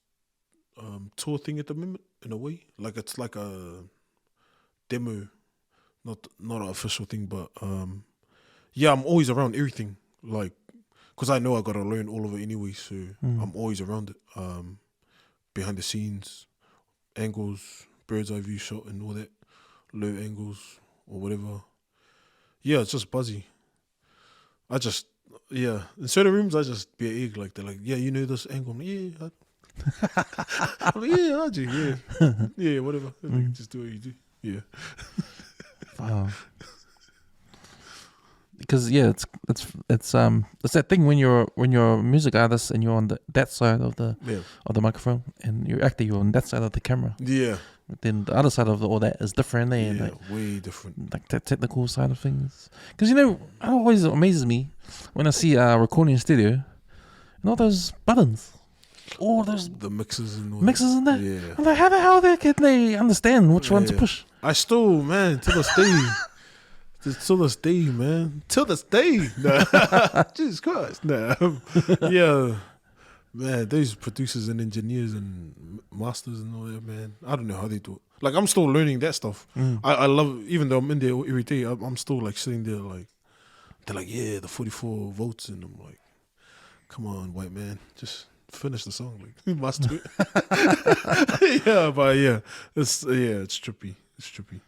tour thing at the moment, in a way. Like it's like a demo, not an official thing, but I'm always around everything, like, because I know I gotta learn all of it anyway, so I'm always around it, behind the scenes, angles, bird's eye view shot and all that, low angles or whatever. Yeah, it's just buzzy. In certain rooms I just be an egg, like they're like, yeah, you know this angle. I'm like, yeah, I'm like, yeah, I do, yeah, yeah, whatever. Just do what you do. Yeah. Wow. Because it's that thing when you're a music artist and you're on that side of the microphone, and you're on that side of the camera. Yeah. But then the other side of all that is different, eh? Yeah, like, way different. Like that technical side of things. Because it always amazes me when I see a recording studio and all those buttons, all those the mixes and all that. Yeah. I'm like, how the hell can they understand which one to push? I still, man, to this day. Till this day, man. Till this day. Nah. Jesus Christ. Nah. Yeah. Man, those producers and engineers and masters and all that, man. I don't know how they do it. Like, I'm still learning that stuff. I love, even though I'm in there every day, I'm still like sitting there like, they're like, yeah, the 44 volts. And I'm like, come on, white man. Just finish the song. Like, master it. Yeah, but yeah. It's trippy. It's trippy.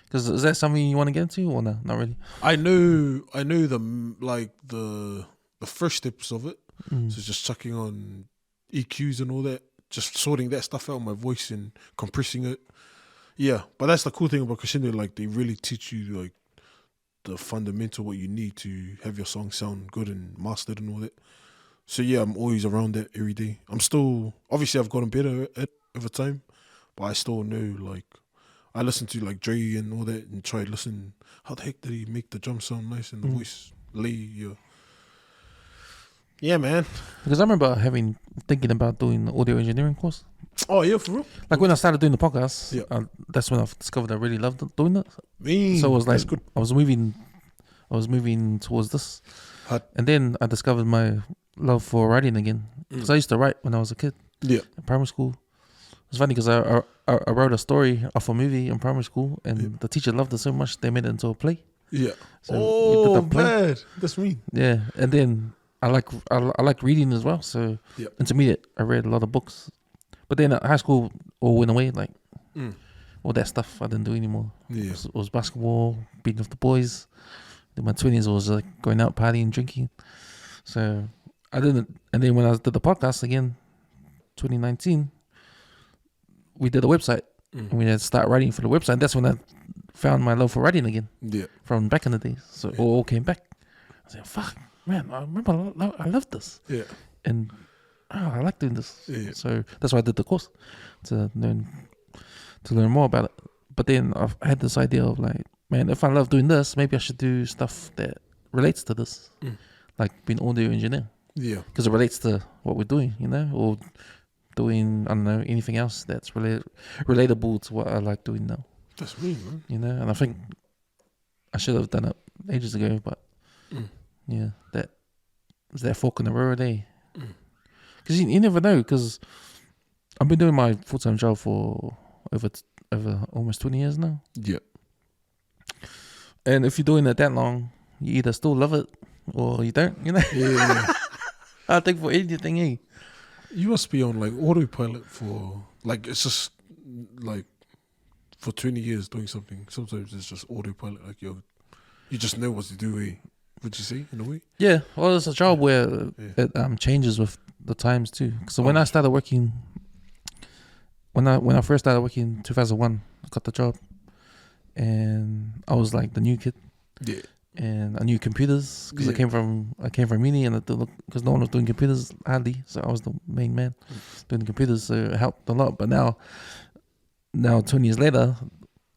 Because is that something you want to get into or no? Not really. I know the first steps of it. So just chucking on EQs and all that, just sorting that stuff out of my voice and compressing it. Yeah, but that's the cool thing about crescendo. Like, they really teach you like the fundamental what you need to have your song sound good and mastered and all that. So yeah, I'm always around that every day. I'm still, obviously I've gotten better at it over time, but I still know, like, I listen to like Dre and all that and try to listen, how the heck did he make the drum sound nice and the voice lay? Yeah, man. Because I remember thinking about doing the audio engineering course. Oh yeah, for real. Like when I started doing the podcast, that's when I discovered I really loved doing it. So it was like, good. I was moving towards this, and then I discovered my love for writing again. Because I used to write when I was a kid. Yeah, in primary school. It's funny because I wrote a story off a movie in primary school, and the teacher loved it so much they made it into a play. Yeah. So man, that's me. Yeah, and then I like reading as well. So intermediate, I read a lot of books, but then at high school all went away. Like all that stuff I didn't do anymore. Yeah, it was basketball, beating with the boys. In my 20s, I was like going out partying, drinking. So I didn't. And then when I did the podcast again, 2019. We did a website and we had to start writing for the website. That's when I found my love for writing again. Yeah. From back in the days. So it all came back. I said, fuck, man, I remember I loved this. Yeah. And I like doing this. Yeah. So that's why I did the course to learn more about it. But then I had this idea of like, man, if I love doing this, maybe I should do stuff that relates to this. Like being an audio engineer. Yeah. Because it relates to what we're doing, or doing, I don't know, anything else that's relatable to what I like doing now. That's me, man. And I think I should have done it ages ago, but that was that fork in the road, eh? Because you never know, because I've been doing my full-time job for over almost 20 years now. Yeah. And if you're doing it that long, you either still love it or you don't, Yeah. I think for anything, eh? You must be on like autopilot for like, it's just like for 20 years doing something. Sometimes it's just autopilot, like you just know what to do. Would you say in a way? Yeah, well, it's a job where it changes with the times too. So when I started working, when I first started working in 2001, I got the job, and I was like the new kid. Yeah. And I knew computers because I came from uni, and because no one was doing computers hardly, so I was the main man doing the computers, so it helped a lot. But now 20 years later,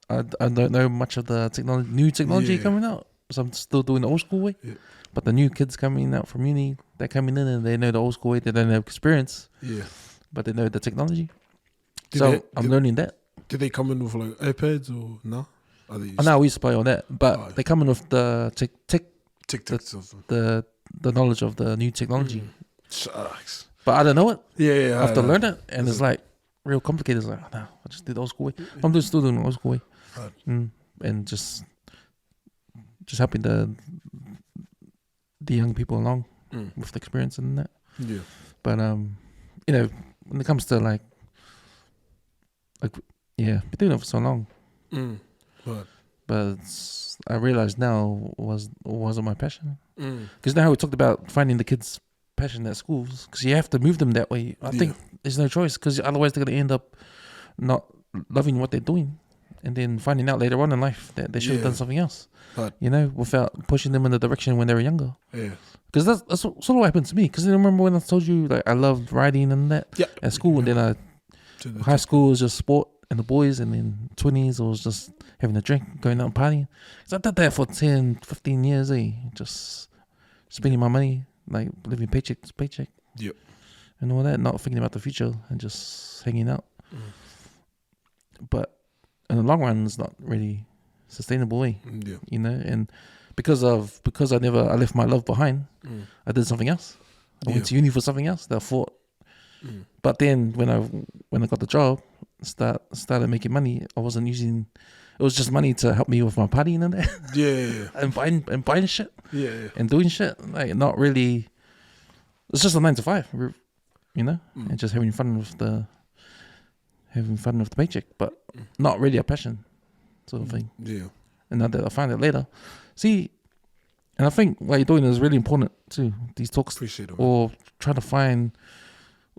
I don't know much of the new technology coming out, some still doing the old school way. Yeah. But the new kids coming out from uni, they're coming in and they know the old school way. They don't have experience, but they know the technology. I'm learning that. Did they come in with like iPads or no? Now we used to play on that, but they come in with the the knowledge of the new technology. Shucks. But I don't know it. Yeah. I have to learn it, and it's like real complicated. It's like, oh, no, I just did the old school way. I'm still doing the old school way, and just helping the young people along with the experience and that. Yeah. But you know, when it comes to like been doing it for so long. But I realized now wasn't my passion. Because now how we talked about finding the kids' passion at schools, because you have to move them that way. I think there's no choice, because otherwise they're going to end up not loving what they're doing, and then finding out later on in life that they should have done something else. You know, without pushing them in the direction when they were younger. Yeah. Because that's sort of what happened to me. Because I remember when I told you like I loved riding and that at school, and then high school was just sport and the boys, and then 20s it was just having a drink, going out and partying. So I did that for 10, 15 years, just spending my money, like living paycheck to paycheck. Yep. And all that, not thinking about the future and just hanging out. But in the long run, it's not really sustainable way. You know, and because I left my love behind, I did something else. I went to uni for something else that I thought. But then when I got the job, started making money, I wasn't using. It was just money to help me with my partying and that. and buying shit. And doing shit, like not really. It's just a 9 to 5, you know, and just having fun with the paycheck, but not really a passion, sort of thing. Yeah. And now that I find it later, see, and I think what you're doing is really important too. These talks, appreciate it, or trying to find,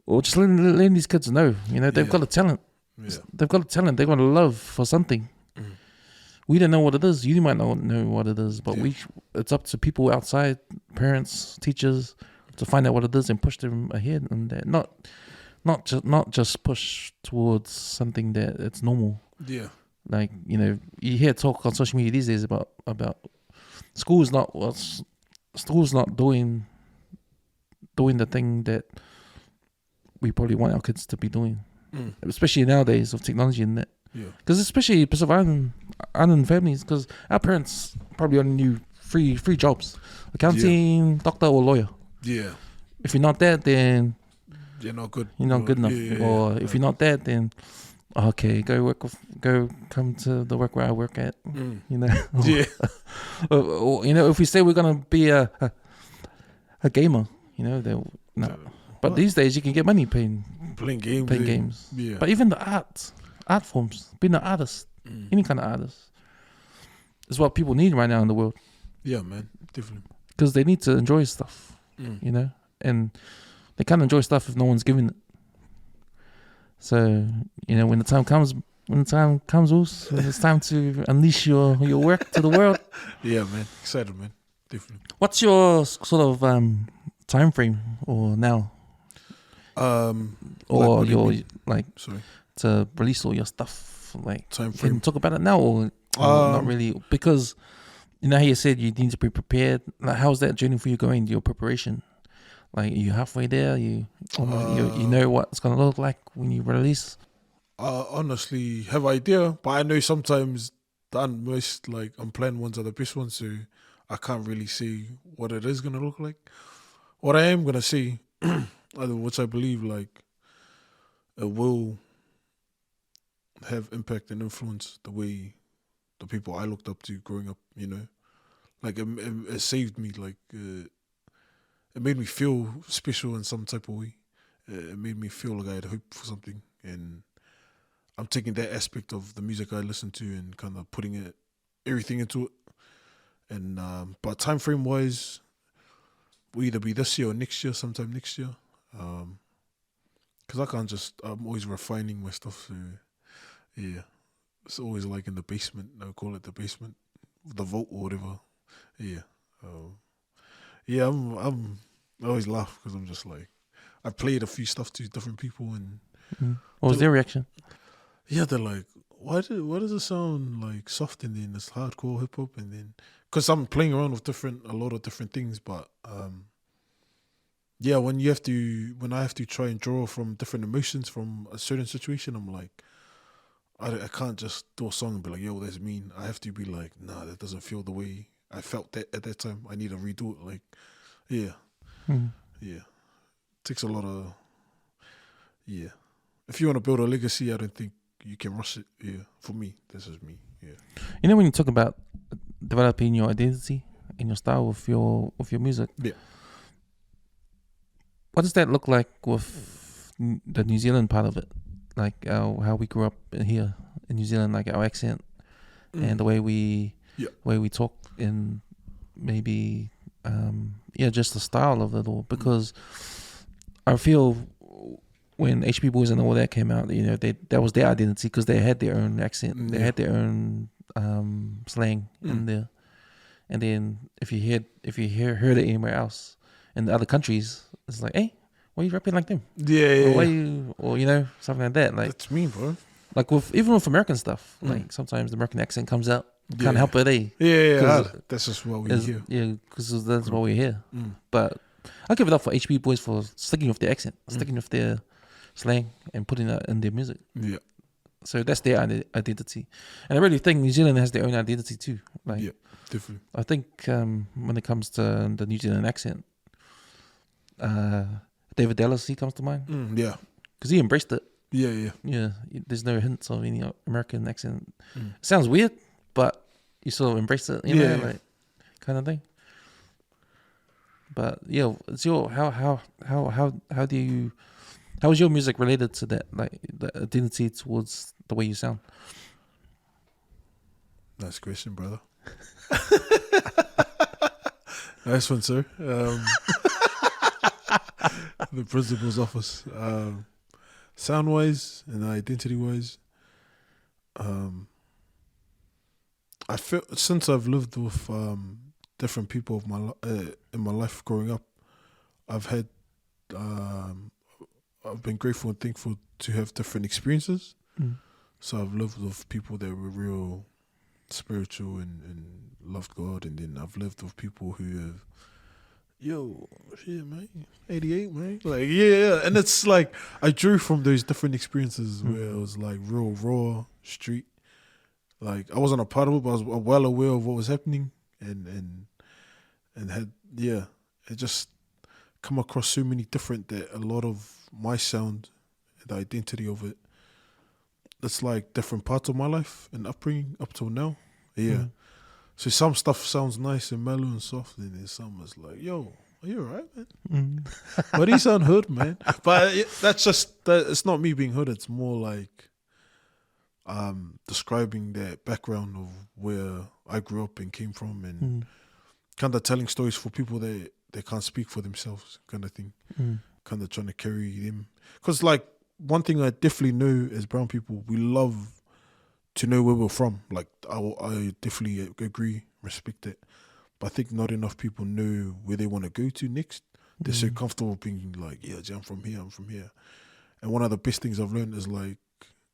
or just letting these kids know, you know, they've got a talent. They've got a talent. They've got a love for something. We don't know what it is. You might not know what it is, but it's up to people outside, parents, teachers, to find out what it is and push them ahead, and that not just push towards something that it's normal. Yeah. Like, you know, you hear talk on social media these days about schools not doing the thing that we probably want our kids to be doing, especially nowadays of technology and that. Yeah. Because especially Pacific Island families, because our parents probably only knew three jobs: accounting, doctor, or lawyer. Yeah. If you're not that, then you're not good. You're not good enough. If you're not that, then come to the work where I work at. You know. Or, you know, if we say we're gonna be a gamer, you know, no. But these days you can get money playing games. Yeah. But even the art forms, being an artist, any kind of artist, is what people need right now in the world. Yeah, man, definitely. Because they need to enjoy stuff, you know, and they can't enjoy stuff if no one's giving it. So, you know, when the time comes, Oos, when it's time to unleash your work to the world. Yeah, man, excited, man, definitely. What's your sort of time frame, or now? Or your sorry, to release all your stuff, like time can frame. you talk about it now, or not really? Because you know how you said you need to be prepared. Like, how's that journey for you going? Your preparation, like, are you halfway there? You know what it's gonna look like when you release? Honestly, have idea, but I know sometimes the most unplanned ones are the best ones, so I can't really see what it is gonna look like. What I am gonna see, which I believe it will have impact and influence the way the people I looked up to growing up, you know, like it saved me, it made me feel special in some type of way. It made me feel like I had hope for something, and I'm taking that aspect of the music I listen to and kind of putting everything into it. And but time frame wise, will either be this year or next year, sometime next year. Because I can't I'm always refining my stuff. So yeah, it's always like in the basement. I call it the basement, the vault or whatever. Yeah. Yeah, I always laugh because I'm just like, I played a few stuff to different people, and what was their reaction? Yeah, they're like, why does it sound like soft and then it's hardcore hip hop and then because I'm playing around with a lot of different things, but yeah, when I have to try and draw from different emotions from a certain situation, I'm like, I can't just do a song and be like, yo, that's mean. I have to be like, nah, that doesn't feel the way I felt that at that time. I need to redo it. Like, yeah, yeah, takes a lot of, yeah. If you want to build a legacy, I don't think you can rush it. Yeah, for me, this is me. Yeah. You know, when you talk about developing your identity and your style with your music, Yeah. what does that look like with the New Zealand part of it? Like how we grew up here in New Zealand, like our accent and the way we talk, and maybe just the style of it all. Because I feel when HP Boys and all that came out, you know, that was their identity because they had their own accent, they had their own slang in there. And then if you heard it anywhere else in the other countries, it's like, hey, why are you rapping like them? Yeah. Or you know, something like that. Like that's me, bro. Like even with American stuff, like sometimes the American accent comes out. Can't help it, eh? Yeah. That's just what we hear. Yeah, because that's what we hear. But I give it up for HB Boys for sticking with their accent, sticking with their slang, and putting that in their music. Yeah. So that's their identity, and I really think New Zealand has their own identity too. Like, yeah, definitely. I think when it comes to the New Zealand accent, David Dallas, he comes to mind. Yeah, because he embraced it. Yeah. There's no hints of any American accent. It sounds weird, but you sort of embrace it, you know, like kind of thing. But yeah, it's your how is your music related to that, like the identity towards the way you sound? Nice question, brother. Nice one, sir. The principal's office. Sound wise and identity wise, I feel since I've lived with different people of in my life growing up, I've been grateful and thankful to have different experiences. So I've lived with people that were real spiritual and loved God, and then I've lived with people who have, yo, shit, man, 88, man. Like, yeah. And it's like, I drew from those different experiences where it was like real raw street. Like, I wasn't a part of it, but I was well aware of what was happening and had, it just come across so many different that a lot of my sound, the identity of it, it's like different parts of my life and upbringing up till now. Yeah. So some stuff sounds nice and mellow and soft, and then some is like, yo, are you alright, man? But he sound hood, man. But that's just, it's not me being hood, it's more like describing that background of where I grew up and came from, and kind of telling stories for people that they can't speak for themselves, kind of thing. Kind of trying to carry them. Because like, one thing I definitely know as brown people, we love to know where we're from. Like, I definitely agree, respect it. But I think not enough people know where they want to go to next. They're so comfortable being like, yeah, I'm from here. And one of the best things I've learned is like,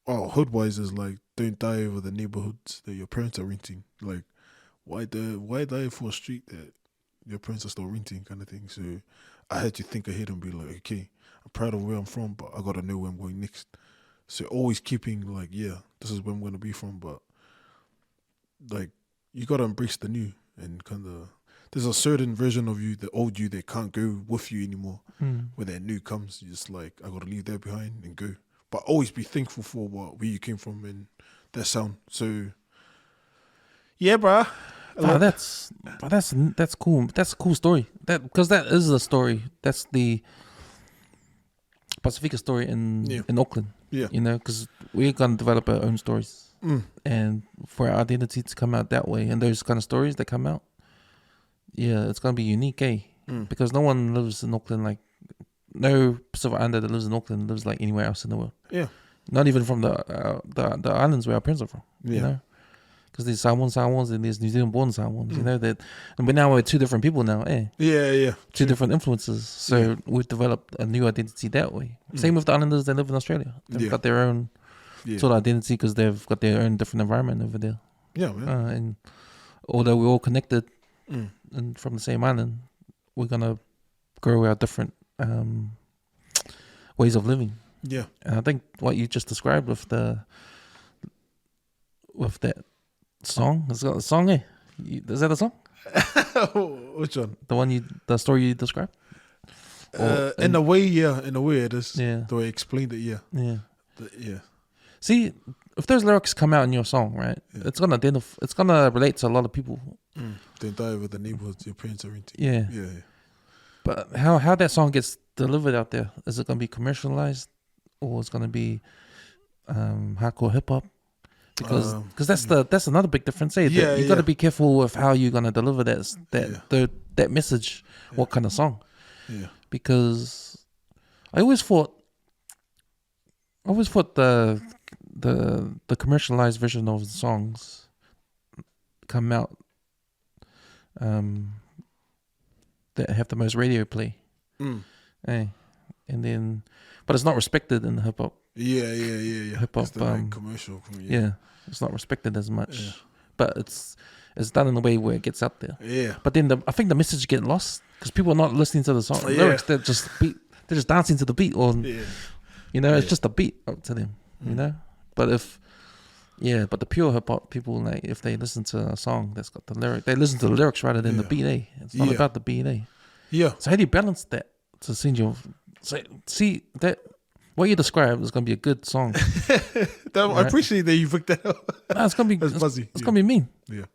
hood-wise is like, don't die over the neighborhoods that your parents are renting. Like, why die for a street that your parents are still renting, kind of thing. So I had to think ahead and be like, okay, I'm proud of where I'm from, but I got to know where I'm going next. So always keeping like, this is where I'm going to be from, but like, you got to embrace the new, and kind of, there's a certain version of you, the old you, that can't go with you anymore. When that new comes, you're just like, I got to leave that behind and go. But always be thankful for where you came from and that sound. So, yeah, bruh. That's cool. That's a cool story. Because that is a story. That's the Pacifica story in Auckland. Yeah, you know, because we're gonna develop our own stories, and for our identity to come out that way, and those kind of stories that come out, it's gonna be unique, because no one lives in Auckland, like no Pacific Islander that lives in Auckland lives like anywhere else in the world. Yeah, not even from the islands where our parents are from. Yeah. You know. Because there's Samoans and there's New Zealand-born Samoans, you know, that, and now we're two different people now, two different influences. So we've developed a new identity that way. Same with the islanders that live in Australia. They've got their own sort of identity because they've got their own different environment over there. Yeah, man. And although we're all connected and from the same island, we're gonna grow our different ways of living. Yeah. And I think what you just described with that song, it's got a song, eh? Is that a song? Which one? The story you described? In a way, it is. Yeah. The way I explained it, yeah. Yeah. Yeah. See, if those lyrics come out in your song, right, it's gonna relate to a lot of people. Don't die with the neighborhoods your parents are into. Yeah. Yeah. But how that song gets delivered out there, is it gonna be commercialized or it's gonna be hardcore hip hop? Because that's another big difference. You got to be careful with how you're gonna deliver that message. What kind of song? Yeah. Because I always thought the commercialized version of the songs come out that have the most radio play. And then, but it's not respected in hip hop. Yeah. Hip hop, commercial. Yeah, it's not respected as much, but it's done in a way where it gets out there. Yeah. But then I think the message get lost because people are not listening to the song lyrics. They're just dancing to the beat, or it's just a beat up to them. You know, but the pure hip hop people, like, if they listen to a song that's got the lyric, they listen to the lyrics rather than the beat. It's not about the beat. Yeah. So how do you balance that to see that? What you described is going to be a good song. I appreciate that you picked that up. No, it's going to be fuzzy. It's going to be mean. Yeah.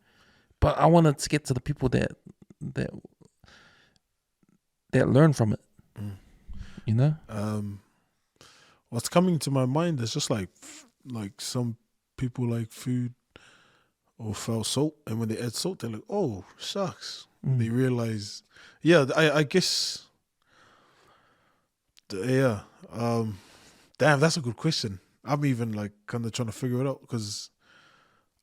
But I wanted to get to the people that learn from it. You know? What's coming to my mind is just like some people like food or foul salt, and when they add salt, they're like, oh, shucks. They realize, I guess, damn, that's a good question. I'm even like kind of trying to figure it out because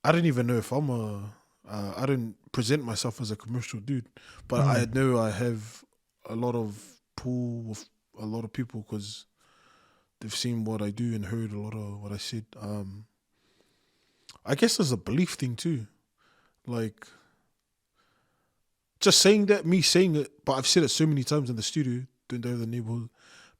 I don't even know if I don't present myself as a commercial dude, but I know I have a lot of pull with a lot of people because they've seen what I do and heard a lot of what I said. I guess there's a belief thing too, like just saying it, but I've said it so many times in the studio, doing the neighborhood,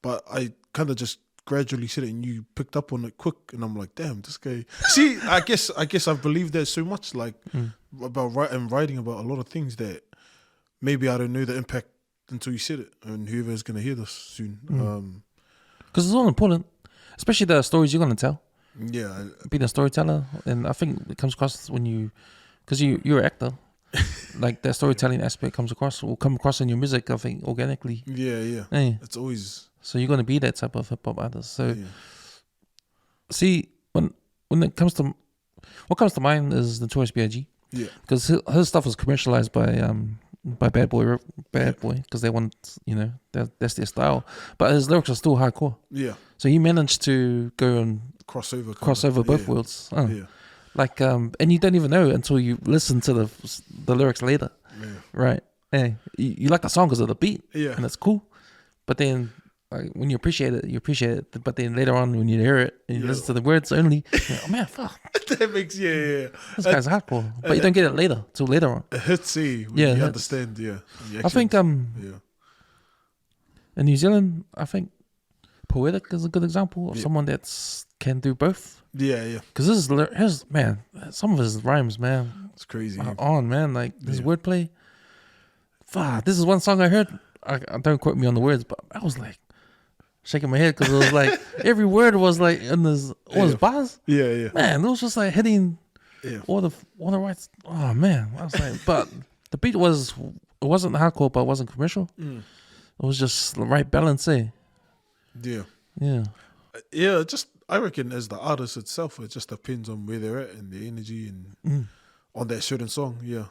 but I kind of just gradually said it and you picked up on it quick, and I'm like, damn, this guy. See, I guess I've believed that so much, like about writing about a lot of things that maybe I don't know the impact until you said it, and whoever's gonna hear this soon. Because it's all important, especially the stories you're gonna tell. Yeah, being a storyteller, and I think it comes across when because you're an actor. Like that storytelling aspect will come across in your music, I think, organically. Yeah. Hey. It's always. So you're gonna be that type of hip hop artist. So see, when it comes to what comes to mind is the Notorious B.I.G. Yeah. Because his stuff was commercialized by Bad Boy, because they want, that's their style. But his lyrics are still hardcore. Yeah. So he managed to go and cross over both worlds. Yeah. Like and you don't even know until you listen to the lyrics later. Yeah. Right. Hey, you like the song because of the beat. Yeah. And it's cool. But then when you appreciate it. But then later on when you hear it and you listen to the words only, you're like, oh man, fuck. That makes this guy's hardcore. But you don't get it till later on. It hits you when you understand. Yeah. I think in New Zealand, I think Poetic is a good example of someone that's can do both. Yeah. Because some of his rhymes, man, it's crazy. Like his wordplay. Fuck, this is one song I heard. I don't quote me on the words, but I was like shaking my head because it was like every word was like in all his bars. Yeah. Man, it was just like hitting all the rights. Oh man, I was like, but the beat wasn't hardcore, but it wasn't commercial. It was just the right balance, eh? Yeah. Just I reckon as the artist itself, it just depends on where they're at and the energy and on that certain song. Yeah.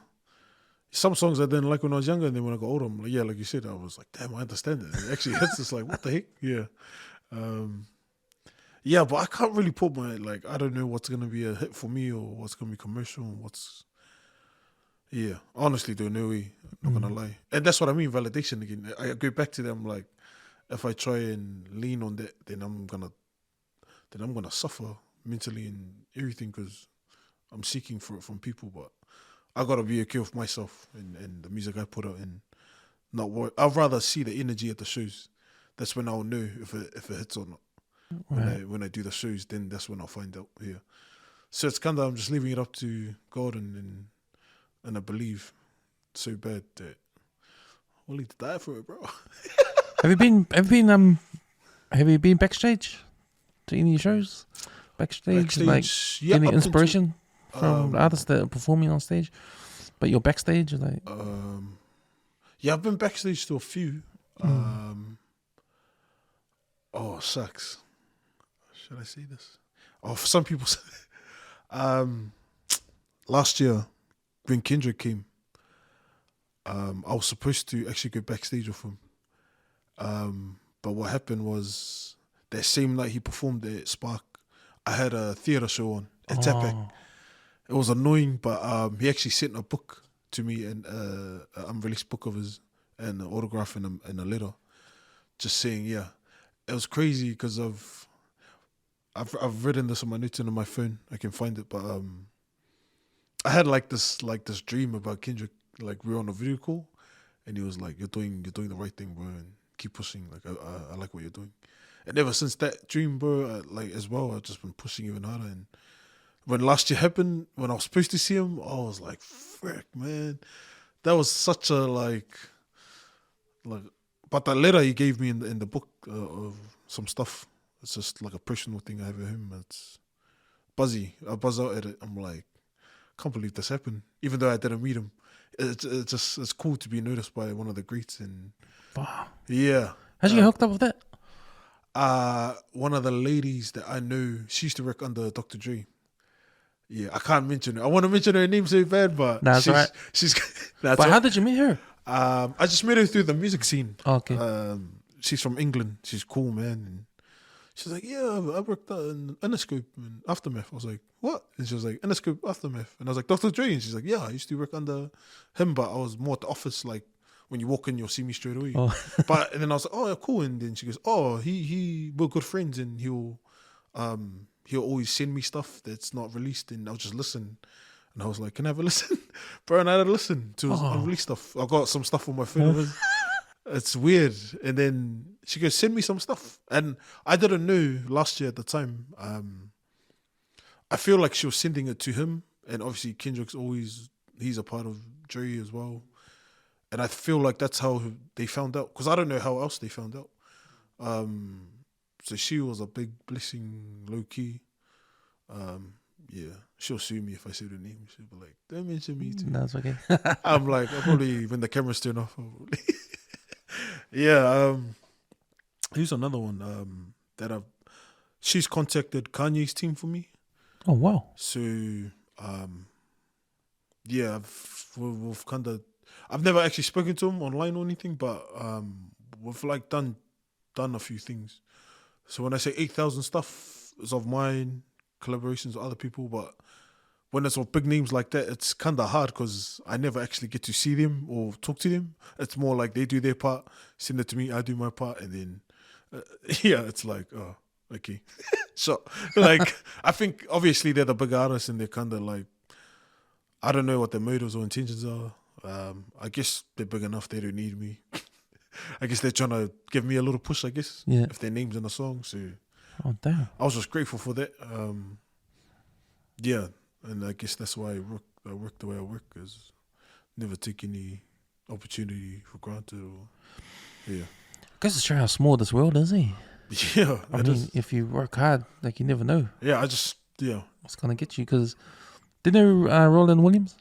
Some songs I didn't like when I was younger, and then when I got older, I'm like, like you said, I was like, damn, I understand it. It actually hits us like, what the heck? Yeah. But I can't really put I don't know what's going to be a hit for me or what's going to be commercial and honestly don't know. I'm not going to lie. And that's what I mean, validation again. I go back to them, like, if I try and lean on that, then I'm gonna suffer mentally and everything, because I'm seeking for it from people. But I gotta be okay with myself and the music I put out, and not worry. I'd rather see the energy at the shows. That's when I'll know if it hits or not. Right. When I do the shows, then that's when I'll find out. Yeah. So it's kind of, I'm just leaving it up to God, and I believe so bad that I'll need to die for it, bro. Have you been backstage to any shows? Backstage, like yeah, any up inspiration from um, artists that are performing on stage, but you're backstage, like yeah, I've been backstage to a few. Oh, sucks. Should I say this? Oh, for some people, last year when Kendrick came, I was supposed to actually go backstage with him. But what happened was that same night he performed at Spark, I had a theatre show on at Tapak. It was annoying, but he actually sent a book to me, and an unreleased book of his, and an autograph and a letter, just saying, yeah. It was crazy because I've written this on my notes and on my phone. I can find it, but I had like this dream about Kendrick. Like, we were on a video call, and he was like, "You're doing the right thing, bro, and keep pushing. Like, I like what you're doing." And ever since that dream, bro, as well, I've just been pushing even harder. And when last year happened, when I was supposed to see him, I was like, "Frick, man, that was such a like." But that letter he gave me in the book of some stuff, it's just like a personal thing I have with him. It's buzzy. I buzz out at it. I'm like, can't believe this happened. Even though I didn't meet him, it's cool to be noticed by one of the greats. And wow. yeah, How'd you get hooked up with that? one of the ladies that I know, she used to work under Dr. Dre. Yeah, I can't mention her. I want to mention her name so bad, but That's right. She's. But how did you meet her? I just met her through the music scene. Okay. She's from England. She's cool, man. And she's like, yeah, I worked in Interscope and Aftermath. I was like, what? And she was like, Interscope, Aftermath. And I was like, Dr. Dre. And she's like, yeah, I used to work under him, but I was more at the office. Like, when you walk in, you'll see me straight away. Oh. And then I was like, oh, yeah, cool. And then she goes, oh, we're good friends, and he'll always send me stuff that's not released, and I'll just listen. And I was like, can I have a listen? Bro, and I had a listen to his unreleased stuff. I got some stuff on my phone. It's weird. And then she goes, send me some stuff. And I didn't know last year at the time. I feel like she was sending it to him. And obviously Kendrick's he's a part of Dre as well. And I feel like that's how they found out. Because I don't know how else they found out. So she was a big blessing, low key. Yeah, she'll sue me if I say the name. She'll be like, don't mention me too. That's okay. I'm like, I'll probably, when the camera's turned off, yeah, here's another one she's contacted Kanye's team for me. Oh, wow. So, yeah, we've kind of, I've never actually spoken to him online or anything, but we've like done a few things. So when I say 8,000 stuff, it's of mine, collaborations with other people, but when it's of big names like that, it's kind of hard because I never actually get to see them or talk to them. It's more like they do their part, send it to me, I do my part, and then yeah, it's like, oh, okay. So like, I think obviously they're the big artists, and they're kind of like, I don't know what their motives or intentions are. I guess they're big enough, they don't need me. I guess they're trying to give me a little push, I guess, Yeah. if their name's in a song. So Oh, damn. I was just grateful for that. Yeah, and I guess that's why I work the way I work, is never take any opportunity for granted. Yeah. I guess it's true how small this world is, eh? Yeah, I mean, if you work hard, like, you never know yeah, what's going to get you. Because didn't you know Roland Williams?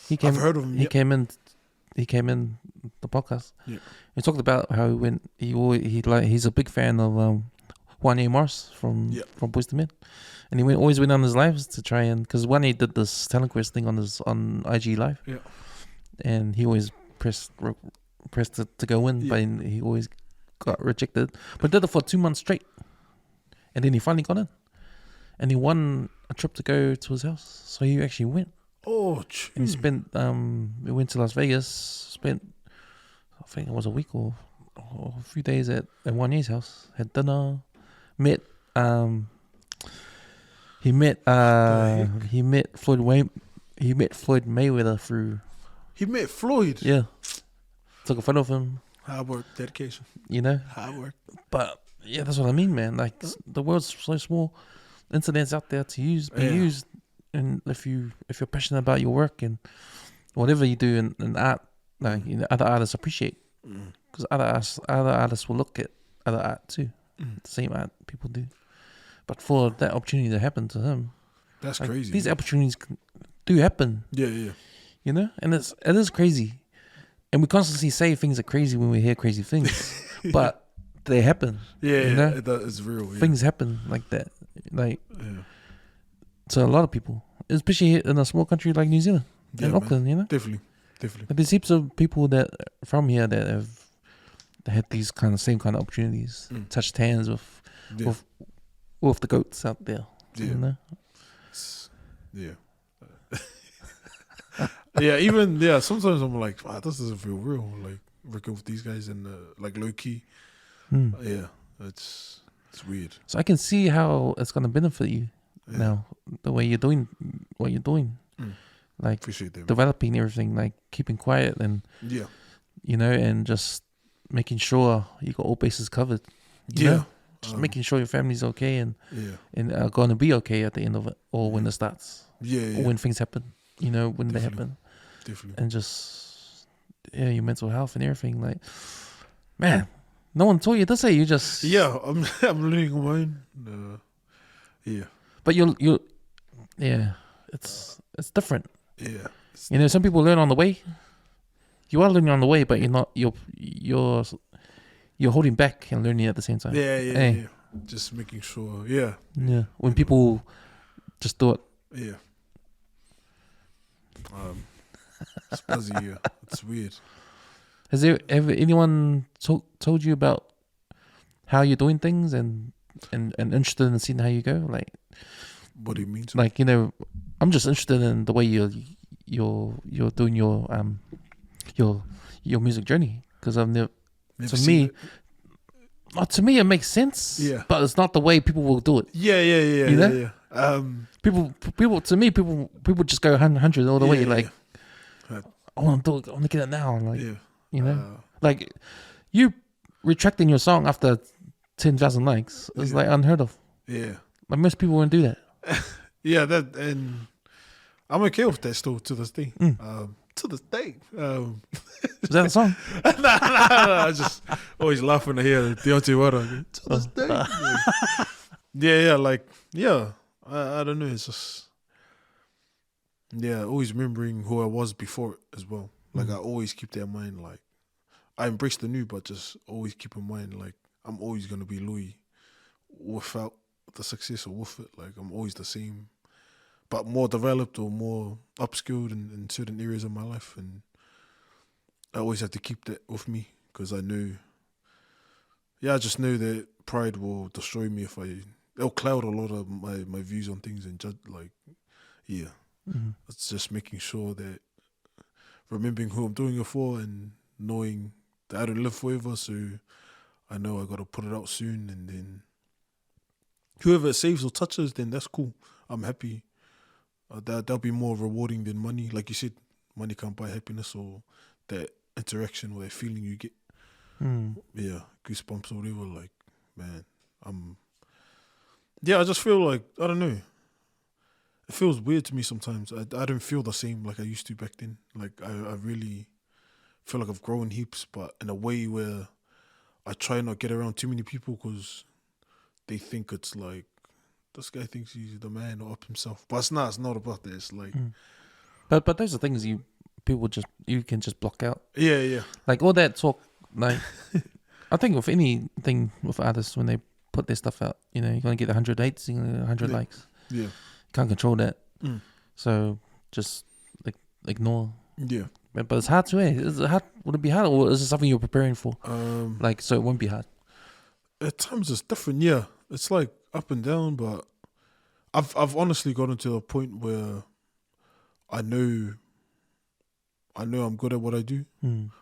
I've heard of him. He came in the podcast. Yeah. He talked about how when he's a big fan of Wanye Morris from Boyz II Men, and he always went on his lives to try and, because Wanye did this Talent Quest thing on IG Live, and he always pressed it to go in, but he always got rejected. But did it for 2 months straight, and then he finally got in, and he won a trip to go to his house. So he actually went. Oh, and he spent. We went to Las Vegas. Spent, I think it was a week or a few days at Wanye's house. Had dinner. Met He met Floyd Mayweather through. He met Floyd. Yeah, took a photo of him. Hard work, dedication. You know, Hard work. but yeah, that's what I mean, man. Like the world's so small. Internet's out there to be used, and if you're passionate about your work and whatever you do in art, like other artists appreciate, because other artists will look at other art too, the same art people do. But for that opportunity to happen to him, that's like, crazy. These opportunities do happen. Yeah. You know, and it is crazy, and we constantly say things are crazy when we hear crazy things, but they happen. Yeah, you know? It's real. Yeah. Things happen like that, like to a lot of people, especially in a small country like New Zealand and Auckland. You know, definitely. Like there's heaps of people that from here that have had these same kind of opportunities, touched hands with the goats out there. Yeah. You know? Yeah. Yeah, sometimes I'm like, wow, this doesn't feel real. Like working with these guys and like low key. Yeah, it's weird. So I can see how it's gonna benefit you now, the way you're doing what you're doing. Like appreciate that, developing everything, like keeping quiet and you know, and just making sure you got all bases covered. You know? Just making sure your family's okay and are gonna be okay at the end of it, or when it starts. Or when things happen. You know, when they happen. Definitely. And just your mental health and everything. Like, man, no one told you to say. You just I'm learning on my own. But you it's different. Yeah. You know, some people learn on the way. You are learning on the way, but you're holding back and learning at the same time. Yeah. Just making sure. Yeah. When people just do it. Yeah. It's buzzy. Yeah. It's weird. Has there ever anyone told you about how you're doing things and interested in seeing how you go? Like, what do you mean? Like, you know, I'm just interested in the way you're doing your music journey, because I've never to me it makes sense. Yeah. But it's not the way people will do it. Yeah. You know? People just go 100 all the way. Like, I want to do it. I want to get it now. Like, you know, like you retracting your song after 10,000 likes is like unheard of. Yeah. Like most people wouldn't do that. That, and I'm okay with that still to this day. To this day. Is that a song? Nah, I just always laughing to hear Deontay Wilder. To this day. I don't know. It's just always remembering who I was before it as well. Like I always keep that in mind. Like I embrace the new, but just always keep in mind like I'm always gonna be Lui without the success or with it. Like I'm always the same, but more developed or more upskilled in certain areas of my life, and I always have to keep that with me because I know. I just know that pride will destroy me if it'll cloud a lot of my views on things and judge It's just making sure that remembering who I'm doing it for and knowing that I don't live forever, so I know I got to put it out soon, and then whoever it saves or touches, then that's cool. I'm happy. That'll be more rewarding than money. Like you said, money can't buy happiness or that interaction or that feeling you get. Goosebumps or whatever. Like, man, I just feel like, I don't know. It feels weird to me sometimes. I don't feel the same like I used to back then. Like, I really feel like I've grown heaps, but in a way where I try not get around too many people because they think it's like, this guy thinks he's the man or up himself. But it's not about that. It's like... But those are things you can just block out. Yeah. Like all that talk, like, I think with anything with artists, when they put their stuff out, you know, you're going to get 100 hates, you're going to get 100 likes. Yeah. Can't control that. So just like ignore. Yeah. But it's hard to, Is it hard? Would it be hard, or is it something you're preparing for? Like, so it won't be hard? At times it's different, yeah. It's like up and down, but I've honestly gotten to a point where I know I'm good at what I do,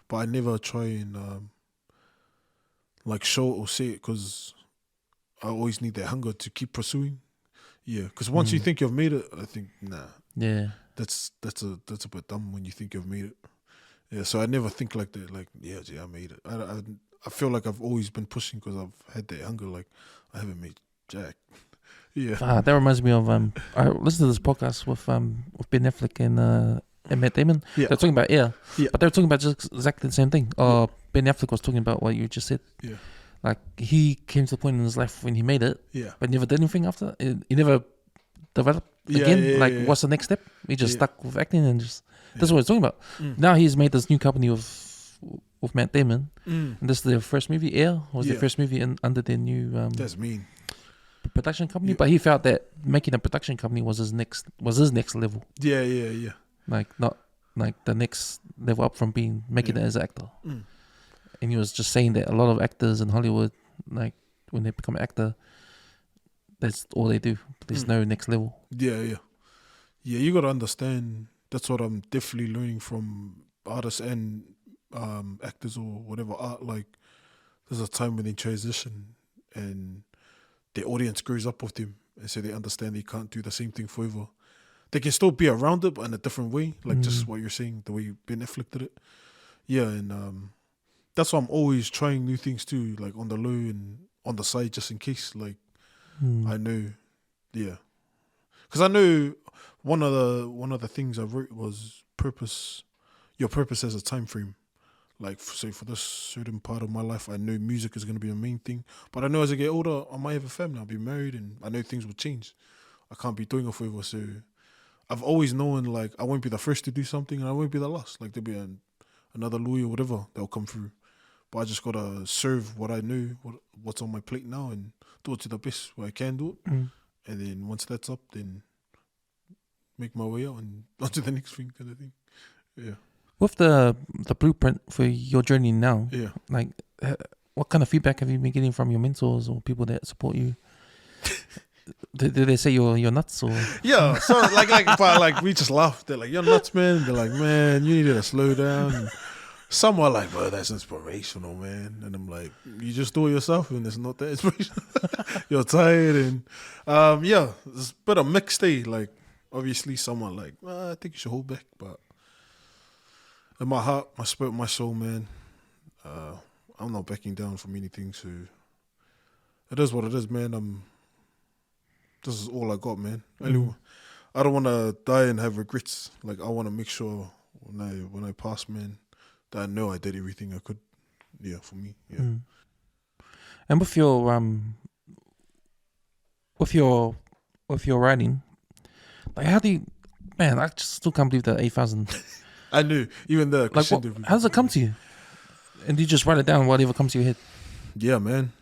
but I never try and like show it or say it because I always need that hunger to keep pursuing. Yeah, because once you think you've made it, I think Yeah. that's a bit dumb when you think you've made it. Yeah, so I never think like that. Like, yeah, gee, I made it. I feel like I've always been pushing because I've had that hunger. Like, I haven't made jack. Yeah. That reminds me of I listened to this podcast with Ben Affleck and Matt Damon. Yeah. They're talking about air, Yeah. but they're talking about just exactly the same thing. Ben Affleck was talking about what you just said. Yeah. Like he came to the point in his life when he made it, Yeah. but never did anything after. He never developed again. What's the next step? He just stuck with acting and just. That's what he's talking about. Now he's made this new company with Matt Damon. And this is their first movie. Air was their first movie under their new. That's mean. Production company, but he felt that making a production company was his next level. Yeah. Like not like the next level up from making it as an actor. And he was just saying that a lot of actors in Hollywood, like when they become an actor, that's all they do. There's no next level. Yeah. You got to understand. That's what I'm definitely learning from artists and actors or whatever art. Like, there's a time when they transition and the audience grows up with them, and so they understand they can't do the same thing forever. They can still be around it, but in a different way, like just what you're saying, the way Ben Affleck did it. Yeah, and that's why I'm always trying new things too, like on the low and on the side, just in case. Like I know, because I know one of the things I wrote was purpose. Your purpose has a time frame. Like, say, for this certain part of my life, I know music is going to be the main thing. But I know as I get older, I might have a family, I'll be married, and I know things will change. I can't be doing it forever. So I've always known, like, I won't be the first to do something, and I won't be the last. Like, there'll be another Louis or whatever that'll come through. But I just got to serve what I know, what's on my plate now, and do it to the best where I can do it. And then once that's up, then make my way out and on to the next thing kind of thing. Yeah. With the blueprint for your journey now, like what kind of feedback have you been getting from your mentors or people that support you? Did they say you're nuts or? Yeah, so like we just laughed. They're like, "You're nuts, man." They're like, "Man, you need to slow down." And some are like, "Bro, that's inspirational, man." And I'm like, "You just do it yourself, and it's not that inspirational." You're tired, and it's a bit of mixed day. Like, obviously, some are like, "I think you should hold back," but in my heart, my spirit, my soul, man, I'm not backing down from anything. So it is what it is, man. This is all I got, man. Anyway, I don't want to die and have regrets. Like, I want to make sure when I pass, man, that I know I did everything I could. Yeah, for me. Yeah. And with your writing, like, how do you, man? I just still can't believe that 8,000. I knew, even the like, how does it come to you? And do you just write it down, whatever comes to your head? Yeah, man.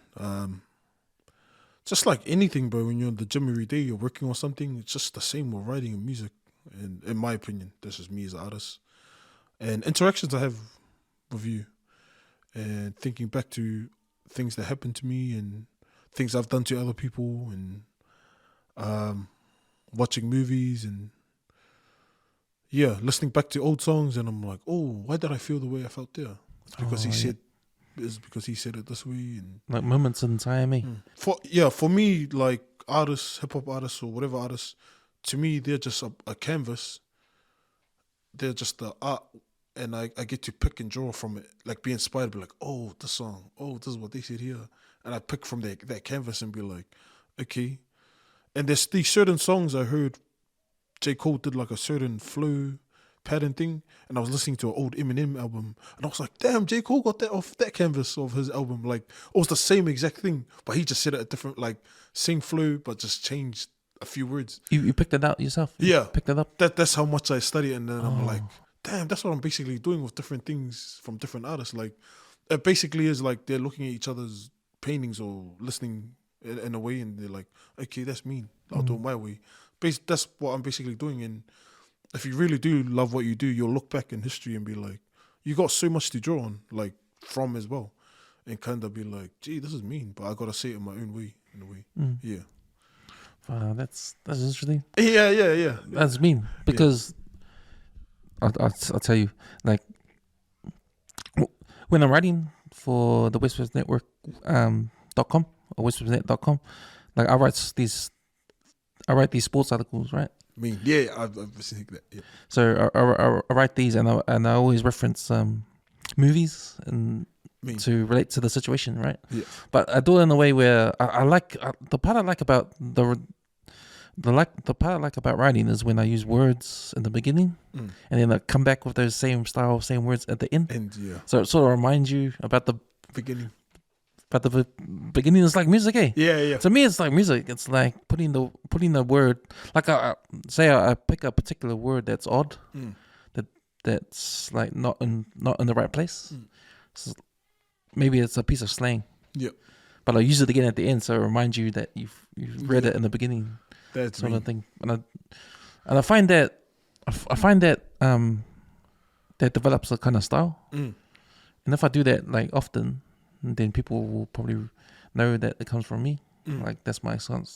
Just like anything, bro, when you're in the gym every day, you're working on something, it's just the same with writing and music. And in my opinion, that's just me as an artist. And interactions I have with you and thinking back to things that happened to me and things I've done to other people and watching movies and listening back to old songs, and I'm like, oh, why did I feel the way I felt there? It's because he said it this way, and like moments in time, eh? For me, like artists, hip hop artists or whatever artists, to me they're just a canvas. They're just the art, and I get to pick and draw from it, like be inspired, be like, oh, this song, oh, this is what they said here, and I pick from that canvas and be like, okay. And there's these certain songs I heard J. Cole did like a certain flow pattern thing, and I was listening to an old Eminem album, and I was like, damn, J. Cole got that off that canvas of his album. Like, it was the same exact thing, but he just said it a different, like, same flow, but just changed a few words. You picked it out yourself? Yeah. Picked it up? That's how much I study, and then I'm like, damn, that's what I'm basically doing with different things from different artists. Like, it basically is like they're looking at each other's paintings or listening in a way, and they're like, okay, that's me. I'll do it my way. That's what I'm basically doing. And if you really do love what you do, you'll look back in history and be like, you got so much to draw on, like, from as well, and kind of be like, gee, this is mean, but I gotta say it in my own way, in a way. Yeah. That's interesting. Yeah. That's mean, because I'll tell you, like, when I'm writing for the West West Network .com or westwestnet.com, like, I write these I write these sports articles, right? I've seen that. Yeah. So I write these, and I always reference movies and to relate to the situation, right? Yeah. But I do it in a way where I like the part I like about the part I like about writing is when I use words in the beginning, and then I come back with those same style, same words at the end. So it sort of reminds you about the beginning. But the beginning is like music, eh? Yeah. To me, it's like music. It's like putting the word. Like I pick a particular word that's odd, that's like not in the right place. So maybe it's a piece of slang. Yeah. But I use it again at the end, so it reminds you that you've read it in the beginning. That's sort of thing. And I find that that develops a kind of style. And if I do that like often, then people will probably know that it comes from me. Like that's my sort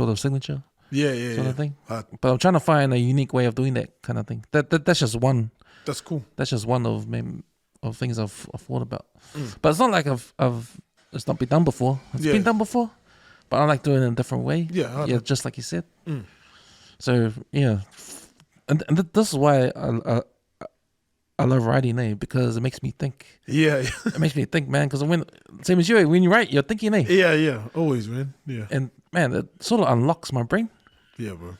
of signature. Sort of thing. But I'm trying to find a unique way of doing that kind of thing. That's just one. That's cool. That's just one of things I've thought about. But it's not like it's not been done before. It's been done before, but I like doing it in a different way. Yeah, just like you said. So yeah, and this is why I love writing, because it makes me think. Yeah. It makes me think, man. Because same as you, when you write, you're thinking, Yeah. Always, man. Yeah. And man, it sort of unlocks my brain. Yeah, bro.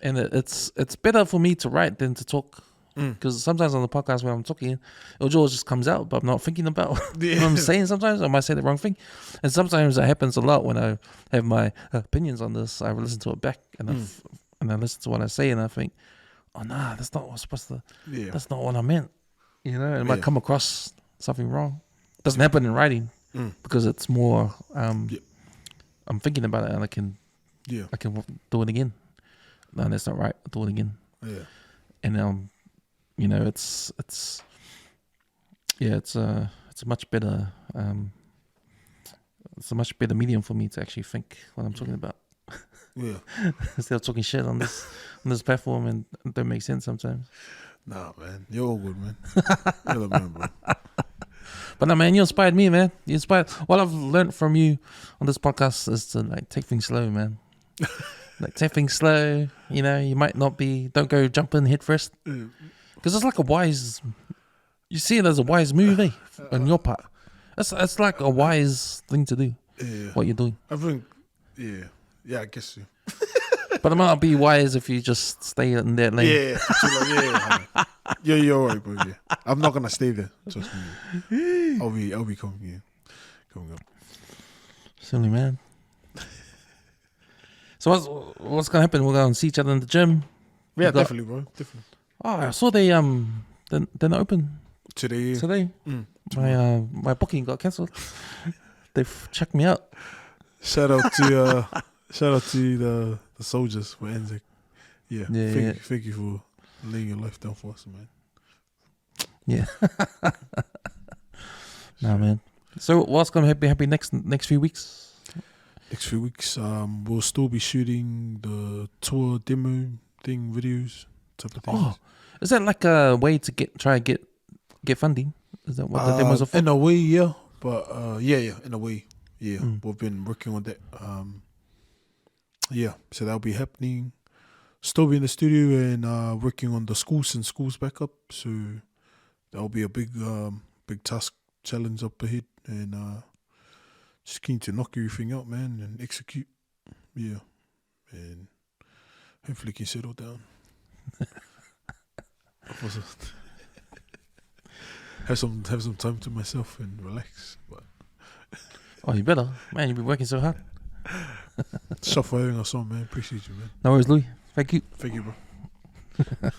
And it's better for me to write than to talk. Because sometimes on the podcast when I'm talking, it just comes out, but I'm not thinking about what I'm saying. Sometimes I might say the wrong thing, and sometimes that happens a lot when I have my opinions on this. I listen to it back, and I listen to what I say, and I think, oh nah, that's not what I'm supposed to. Yeah. That's not what I meant. It might come across something wrong. It doesn't happen in writing because it's more. I'm thinking about it, and I can do it again. No, that's not right. I'll do it again. Yeah. And it's a much better medium for me to actually think what I'm talking about. Yeah. Instead of talking shit on this platform, and it don't make sense sometimes. Nah, man, you're all good, man. You're the man, bro. But no, man, you inspired me, man. You inspired. What I've learned from you on this podcast is to like take things slow, man. Like take things slow. You might not don't go jumping head first. Because it's like you see it as a wise move, on your part. It's like a wise thing to do, what you're doing. I think, I guess so. But it might not be wise if you just stay in that lane. Yeah, you're right, bro. Yeah. I'm not going to stay there, trust me. I'll be coming up. Silly, man. So what's going to happen? We're going to see each other in the gym? Yeah, definitely, bro. Definitely. Oh, I saw they're not open today. My booking got cancelled. They've checked me out. Shout out to the soldiers for NZEC. Thank you for laying your life down for us, man. Yeah. Nah, man. So what's gonna happen next few weeks? Next few weeks, we'll still be shooting the tour demo thing, videos, type of things. Oh, is that like a way to try to get funding? Is that what the demos are for? In a way, yeah. But in a way, yeah. We've been working on that. So that'll be happening. Still be in the studio and working on the schools back up. So that'll be a big task, challenge up ahead, and just keen to knock everything out, man, and execute. Yeah, and hopefully can settle down. have some time to myself and relax. But you better, man. You've been working so hard. Stop firing us on, man. Appreciate you, man. No worries, Louis. Thank you. Thank you, bro.